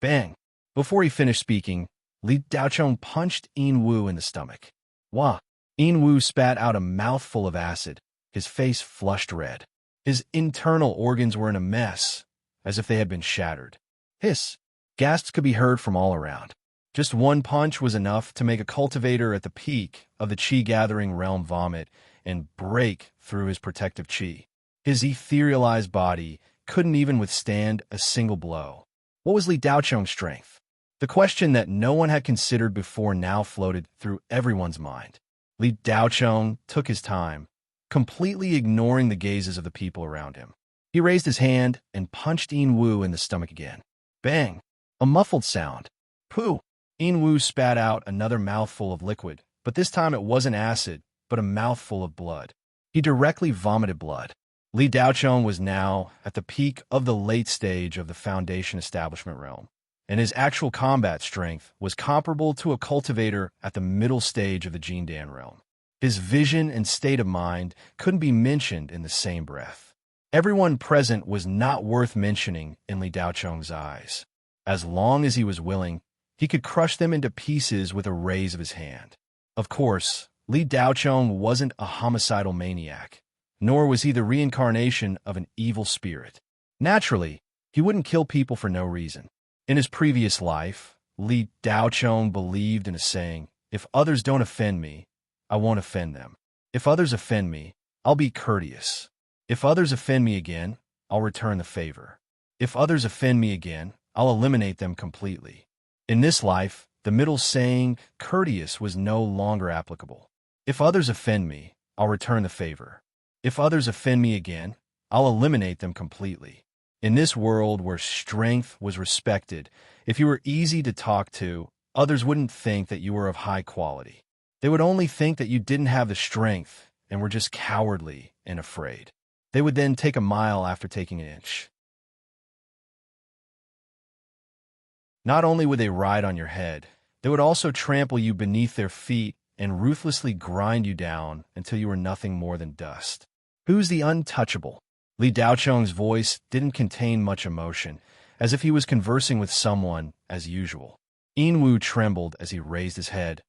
Bang! Before he finished speaking, Li Daochong punched Yin Wu in the stomach. Wah! Yin Wu spat out a mouthful of acid, his face flushed red. His internal organs were in a mess, as if they had been shattered. Hiss! Gasps could be heard from all around. Just one punch was enough to make a cultivator at the peak of the Qi-gathering realm vomit and break through his protective Qi. His etherealized body couldn't even withstand a single blow. What was Li Daochong's strength? The question that no one had considered before now floated through everyone's mind. Li Daochong took his time, completely ignoring the gazes of the people around him. He raised his hand and punched Yin Wu in the stomach again. Bang! A muffled sound. Pooh! Yin Wu spat out another mouthful of liquid, but this time it wasn't acid, but a mouthful of blood. He directly vomited blood. Li Daochong was now at the peak of the late stage of the Foundation Establishment realm, and his actual combat strength was comparable to a cultivator at the middle stage of the Jindan realm. His vision and state of mind couldn't be mentioned in the same breath. Everyone present was not worth mentioning in Li Daochong's eyes. As long as he was willing, he could crush them into pieces with a raise of his hand. Of course, Li Daochong wasn't a homicidal maniac, nor was he the reincarnation of an evil spirit. Naturally, he wouldn't kill people for no reason. In his previous life, Li Daochong believed in a saying, "If others don't offend me, I won't offend them. If others offend me, I'll be courteous. If others offend me again, I'll return the favor. If others offend me again, I'll eliminate them completely." In this life, the middle saying, courteous, was no longer applicable. If others offend me, I'll return the favor. If others offend me again, I'll eliminate them completely. In this world where strength was respected, if you were easy to talk to, others wouldn't think that you were of high quality. They would only think that you didn't have the strength and were just cowardly and afraid. They would then take a mile after taking an inch. Not only would they ride on your head, they would also trample you beneath their feet and ruthlessly grind you down until you were nothing more than dust. Who's the untouchable? Li Daochong's voice didn't contain much emotion, as if he was conversing with someone as usual. Yin trembled as he raised his head,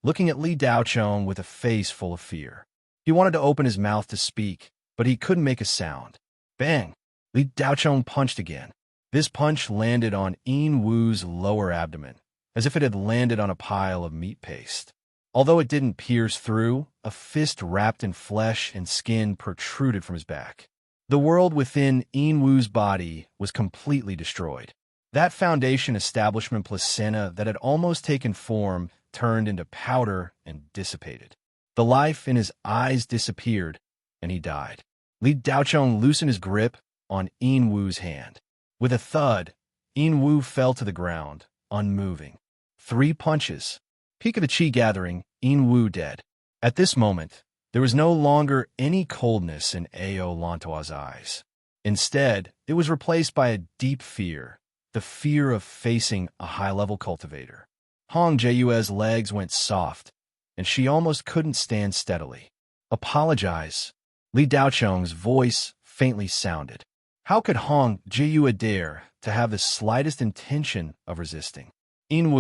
looking at Li Daochong with a face full of fear. He wanted to open his mouth to speak, but he couldn't make a sound. Bang! Li Daochong punched again. This punch landed on Yin lower abdomen, as if it had landed on a pile of meat paste. Although it didn't pierce through, a fist wrapped in flesh and skin protruded from his back. The world within Yin body was completely destroyed. That Foundation Establishment placenta that had almost taken form turned into powder and dissipated. The life in his eyes disappeared, and he died. Li Daochong loosened his grip on Yin hand. With a thud, Yin fell to the ground, unmoving. 3 punches. Peak of the Qi gathering, Yin dead. At this moment, there was no longer any coldness in Ao Lantoa's eyes. Instead, it was replaced by a deep fear, the fear of facing a high-level cultivator. Hong Jiue's legs went soft, and she almost couldn't stand steadily. "Apologize," Li Daochong's voice faintly sounded. How could Hong Jiue dare to have the slightest intention of resisting? Yin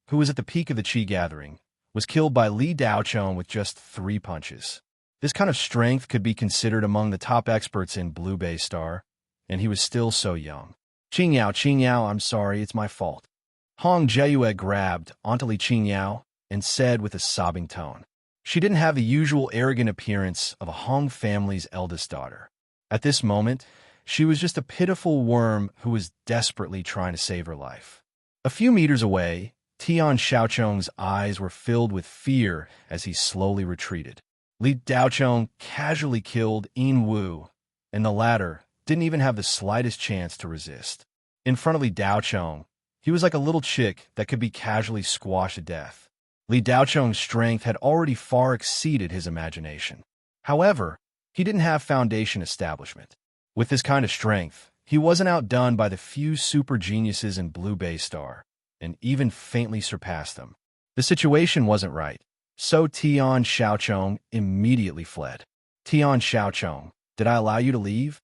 who was at the peak of the Qi gathering, was killed by Li Daochong with just 3 punches. This kind of strength could be considered among the top experts in Blue Bay Star, and he was still so young. Qingyao, I'm sorry, it's my fault." Hong Jiue grabbed onto Li Qingyao and said with a sobbing tone. She didn't have the usual arrogant appearance of a Hong family's eldest daughter. At this moment, she was just a pitiful worm who was desperately trying to save her life. A few meters away, Tian Xiaochong's eyes were filled with fear as he slowly retreated. Li Daochong casually killed Yin and the latter didn't even have the slightest chance to resist. In front of Li Daochong, he was like a little chick that could be casually squashed to death. Li Daochong's strength had already far exceeded his imagination. However, he didn't have Foundation Establishment. With this kind of strength, he wasn't outdone by the few super geniuses in Blue Bay Star, and even faintly surpassed them. The situation wasn't right, so Tian Xiaochong immediately fled. "Tian Xiaochong, did I allow you to leave?"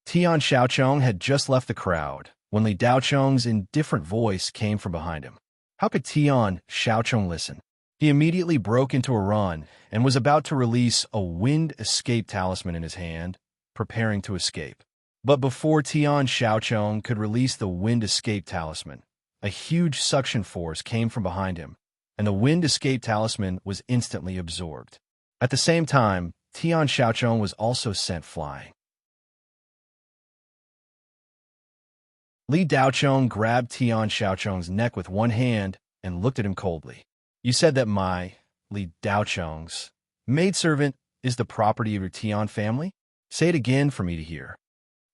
Tian Xiaochong had just left the crowd when Li Daochong's indifferent voice came from behind him. How could Tian Xiaochong listen? He immediately broke into a run and was about to release a wind escape talisman in his hand, preparing to escape. But before Tian Xiaochong could release the wind escape talisman, a huge suction force came from behind him, and the wind escape talisman was instantly absorbed. At the same time, Tian Xiaochong was also sent flying. Li Daochong grabbed Tian Xiaochong's neck with one hand and looked at him coldly. "You said that my, Li Daochong's, maidservant is the property of your Tian family? Say it again for me to hear."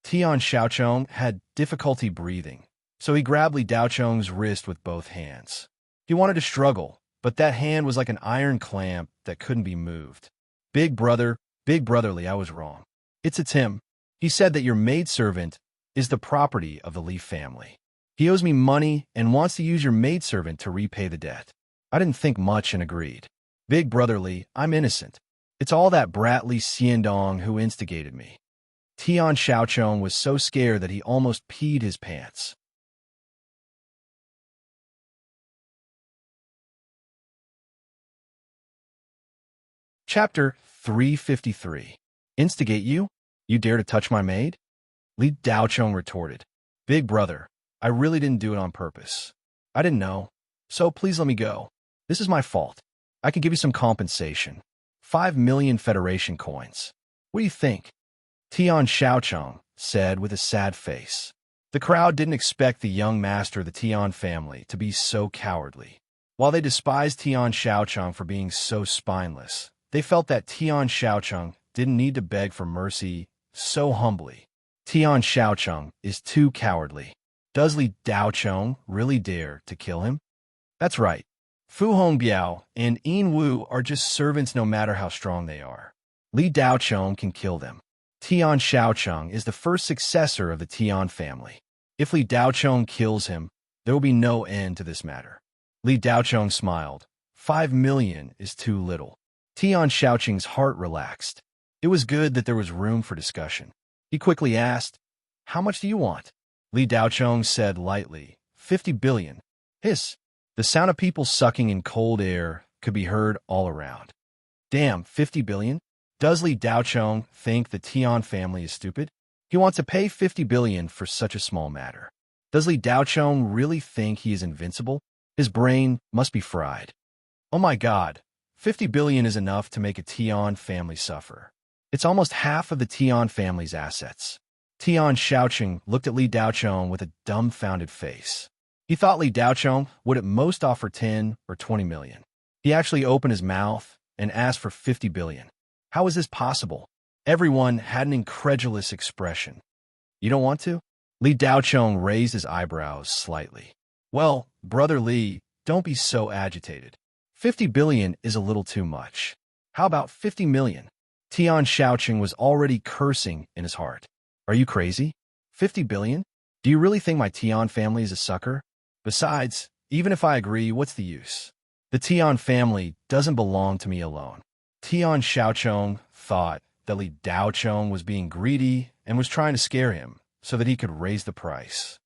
Tian Xiaochong had difficulty breathing, so he grabbed Li Daochong's wrist with both hands. He wanted to struggle, but that hand was like an iron clamp that couldn't be moved. Big brother, Li, I was wrong. It's him. He said that your maidservant is the property of the Leaf family. He owes me money and wants to use your maidservant to repay the debt. I didn't think much and agreed. Big brother Li, I'm innocent. It's all that brat Li Xiandong who instigated me. Tian Xiaochong was so scared that he almost peed his pants. Chapter 353. Instigate you? You dare to touch my maid? Li Daochong retorted. Big brother, I really didn't do it on purpose. I didn't know, so please let me go. This is my fault. I can give you some compensation. 5 million Federation coins. What do you think? Tian Xiaochong said with a sad face. The crowd didn't expect the young master of the Tian family to be so cowardly. While they despised Tian Xiaochong for being so spineless, they felt that Tian Xiaochong didn't need to beg for mercy so humbly. Tian Xiaochong is too cowardly. Does Li Daochong really dare to kill him? That's right. Fu Hongbiao and Yin Wu are just servants no matter how strong they are. Li Daochong can kill them. Tian Xiaochong is the first successor of the Tian family. If Li Daochong kills him, there will be no end to this matter. Li Daochong smiled. 5 million is too little. Tian Xiaochong's heart relaxed. It was good that there was room for discussion. He quickly asked, How much do you want? Li Daochong said lightly, 50 billion. Hiss. The sound of people sucking in cold air could be heard all around. Damn, 50 billion? Does Li Daochong think the Tian family is stupid? He wants to pay 50 billion for such a small matter. Does Li Daochong really think he is invincible? His brain must be fried. Oh my god, 50 billion is enough to make a Tian family suffer. It's almost half of the Tian family's assets. Tian Xiaochong looked at Li Daochong with a dumbfounded face. He thought Li Daochong would at most offer 10 or 20 million. He actually opened his mouth and asked for 50 billion. How is this possible? Everyone had an incredulous expression. You don't want to? Li Daochong raised his eyebrows slightly. Well, brother Li, don't be so agitated. 50 billion is a little too much. How about 50 million? Tian Xiaochong was already cursing in his heart. Are you crazy? 50 billion? Do you really think my Tian family is a sucker? Besides, even if I agree, what's the use? The Tian family doesn't belong to me alone. Tian Xiaochong thought that Li Daochong was being greedy and was trying to scare him so that he could raise the price.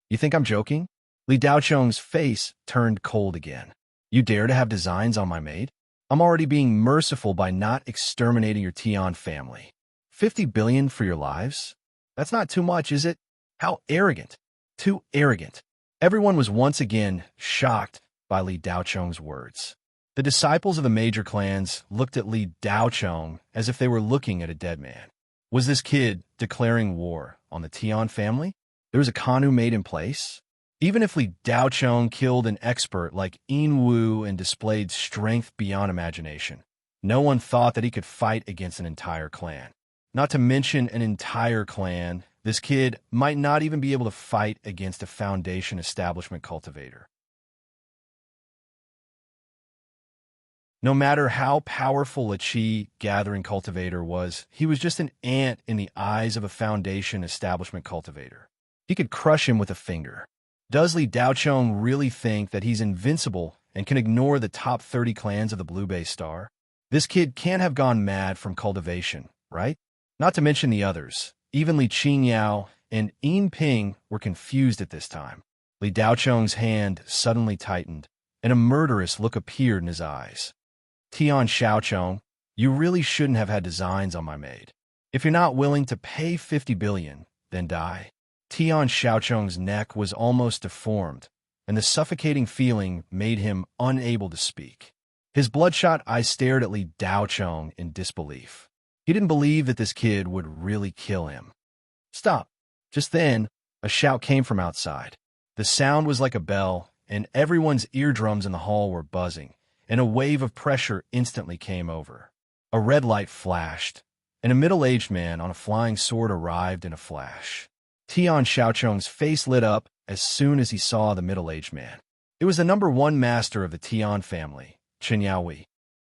You think I'm joking? Li Daochong's face turned cold again. You dare to have designs on my maid? I'm already being merciful by not exterminating your Tian family. 50 billion for your lives? That's not too much, is it? How arrogant. Too arrogant. Everyone was once again shocked by Li Daochong's words. The disciples of the major clans looked at Li Daochong as if they were looking at a dead man. Was this kid declaring war on the Tian family? There was a Kanu made in place? Even if Li Daochong killed an expert like Yin Wu and displayed strength beyond imagination, no one thought that he could fight against an entire clan. Not to mention an entire clan, this kid might not even be able to fight against a Foundation establishment cultivator. No matter how powerful a Qi gathering cultivator was, he was just an ant in the eyes of a Foundation establishment cultivator. He could crush him with a finger. Does Li Daochong really think that he's invincible and can ignore the top 30 clans of the Blue Bay Star? This kid can't have gone mad from cultivation, right? Not to mention the others. Even Li Qingyao and Yin Ping were confused at this time. Li Daochong's hand suddenly tightened, and a murderous look appeared in his eyes. Tian Xiaochong, you really shouldn't have had designs on my maid. If you're not willing to pay 50 billion, then die. Tian Xiaochong's neck was almost deformed, and the suffocating feeling made him unable to speak. His bloodshot eyes stared at Li Daochong in disbelief. He didn't believe that this kid would really kill him. Stop. Just then, a shout came from outside. The sound was like a bell, and everyone's eardrums in the hall were buzzing, and a wave of pressure instantly came over. A red light flashed, and a middle-aged man on a flying sword arrived in a flash. Tian Xiaochong's face lit up as soon as he saw the middle-aged man. It was the #1 master of the Tian family, Chen Yaoi.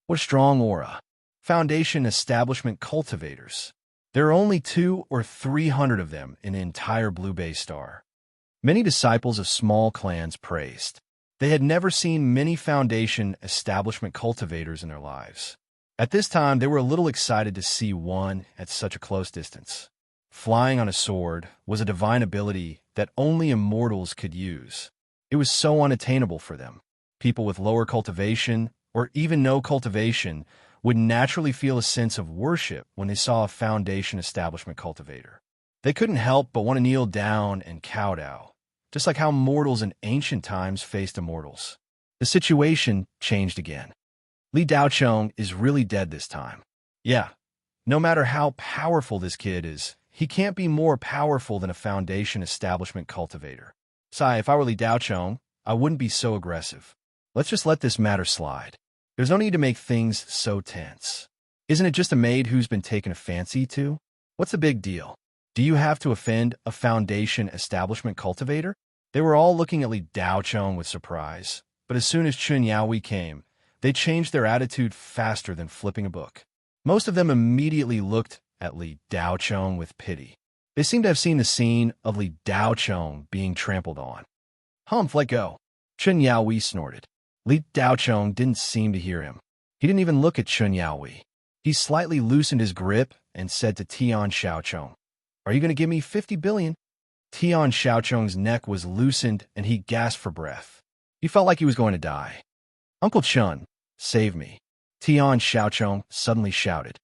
What a strong aura. Foundation establishment cultivators. There are only 200 or 300 of them in the entire Blue Bay Star. Many disciples of small clans praised. They had never seen many Foundation establishment cultivators in their lives. At this time, they were a little excited to see one at such a close distance. Flying on a sword was a divine ability that only immortals could use. It was so unattainable for them. People with lower cultivation, or even no cultivation, would naturally feel a sense of worship when they saw a Foundation establishment cultivator. They couldn't help but want to kneel down and kowtow, just like how mortals in ancient times faced immortals. The situation changed again. Li Daochong is really dead this time. Yeah, no matter how powerful this kid is, he can't be more powerful than a Foundation establishment cultivator. Sai, if I were Li Daochong, I wouldn't be so aggressive. Let's just let this matter slide. There's no need to make things so tense. Isn't it just a maid who's been taken a fancy to? What's the big deal? Do you have to offend a Foundation establishment cultivator? They were all looking at Li Daochong with surprise, but as soon as Chun Yaoi came, they changed their attitude faster than flipping a book. Most of them immediately looked at Li Daochong with pity. They seemed to have seen the scene of Li Daochong being trampled on. Humph, let go. Chun Yaoi snorted. Li Daochong didn't seem to hear him. He didn't even look at Chun Yaoi. He slightly loosened his grip and said to Tian Xiaochong, "Are you going to give me 50 billion?" Tian Xiaochong's neck was loosened and he gasped for breath. He felt like he was going to die. "Uncle Chun, save me," Tian Xiaochong suddenly shouted.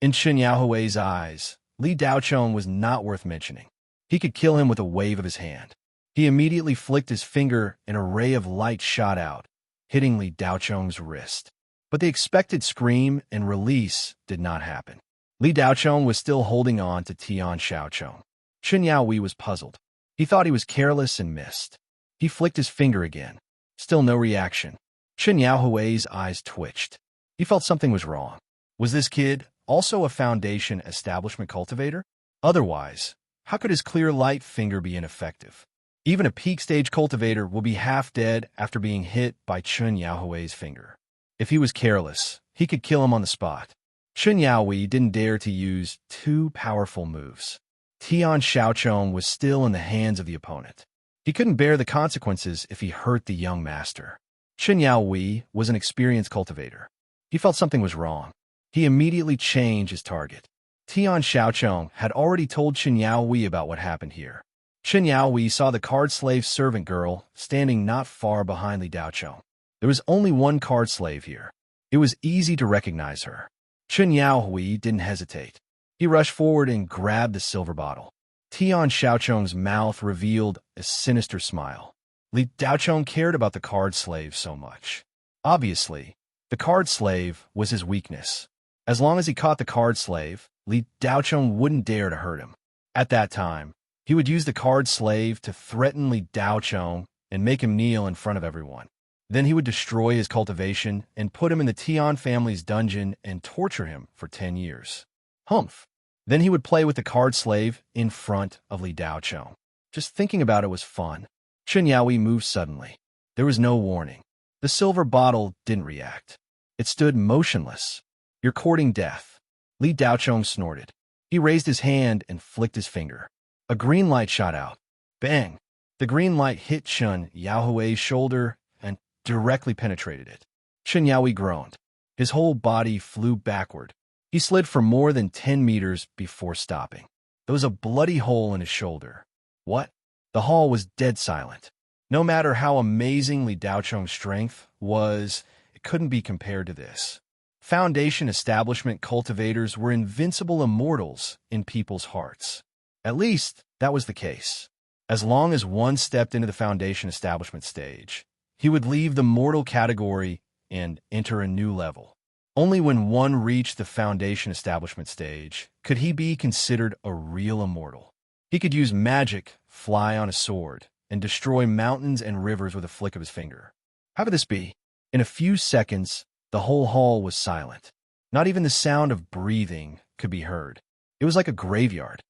In Chun Yaohui's eyes, Li Daochong was not worth mentioning. He could kill him with a wave of his hand. He immediately flicked his finger and a ray of light shot out, hitting Li Daochong's wrist. But the expected scream and release did not happen. Li Daochong was still holding on to Tian Xiaochong. Chun Yaoi was puzzled. He thought he was careless and missed. He flicked his finger again. Still no reaction. Chun Yaohui's eyes twitched. He felt something was wrong. Was this kid also a Foundation establishment cultivator? Otherwise, how could his clear light finger be ineffective? Even a peak stage cultivator will be half dead after being hit by Chun Yaohui's finger. If he was careless, he could kill him on the spot. Chun Yaoi didn't dare to use two powerful moves. Tian Xiaochong was still in the hands of the opponent. He couldn't bear the consequences if he hurt the young master. Chun Yaoi was an experienced cultivator. He felt something was wrong. He immediately changed his target. Tian Xiaochong had already told Chun Yaoi about what happened here. Chun Yaoi saw the card slave servant girl standing not far behind Li Daochong. There was only one card slave here. It was easy to recognize her. Chun Yaoi didn't hesitate. He rushed forward and grabbed the silver bottle. Tian Xiaochong's mouth revealed a sinister smile. Li Daochong cared about the card slave so much. Obviously, the card slave was his weakness. As long as he caught the card slave, Li Daochong wouldn't dare to hurt him. At that time, he would use the card slave to threaten Li Daochong and make him kneel in front of everyone. Then he would destroy his cultivation and put him in the Tian family's dungeon and torture him for 10 years. Humph. Then he would play with the card slave in front of Li Daochong. Just thinking about it was fun. Chun Yaoi moved suddenly. There was no warning. The silver bottle didn't react. It stood motionless. "You're courting death." Li Daochong snorted. He raised his hand and flicked his finger. A green light shot out. Bang! The green light hit Chun Yaohui's shoulder and directly penetrated it. Chun Yaoi groaned. His whole body flew backward. He slid for more than 10 meters before stopping. There was a bloody hole in his shoulder. What? The hall was dead silent. No matter how amazing Li Daochong's strength was, it couldn't be compared to this. Foundation establishment cultivators were invincible immortals in people's hearts. At least, that was the case. As long as one stepped into the Foundation establishment stage, he would leave the mortal category and enter a new level. Only when one reached the Foundation establishment stage could he be considered a real immortal. He could use magic, fly on a sword, and destroy mountains and rivers with a flick of his finger. How could this be? In a few seconds, the whole hall was silent. Not even the sound of breathing could be heard. It was like a graveyard.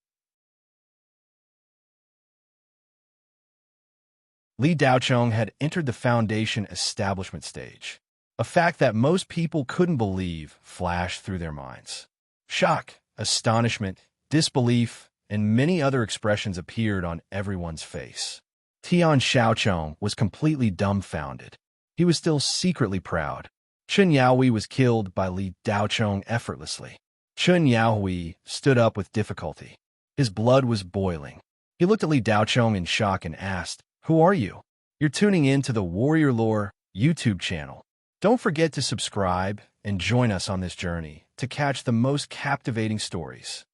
Li Daochong had entered the Foundation establishment stage. A fact that most people couldn't believe flashed through their minds. Shock, astonishment, disbelief, and many other expressions appeared on everyone's face. Tian Xiaochong was completely dumbfounded. He was still secretly proud. Chen Yaohui was killed by Li Daochong effortlessly. Chen Yaohui stood up with difficulty. His blood was boiling. He looked at Li Daochong in shock and asked, "Who are you?" "You're tuning in to the Warrior Lore YouTube channel. Don't forget to subscribe and join us on this journey to catch the most captivating stories.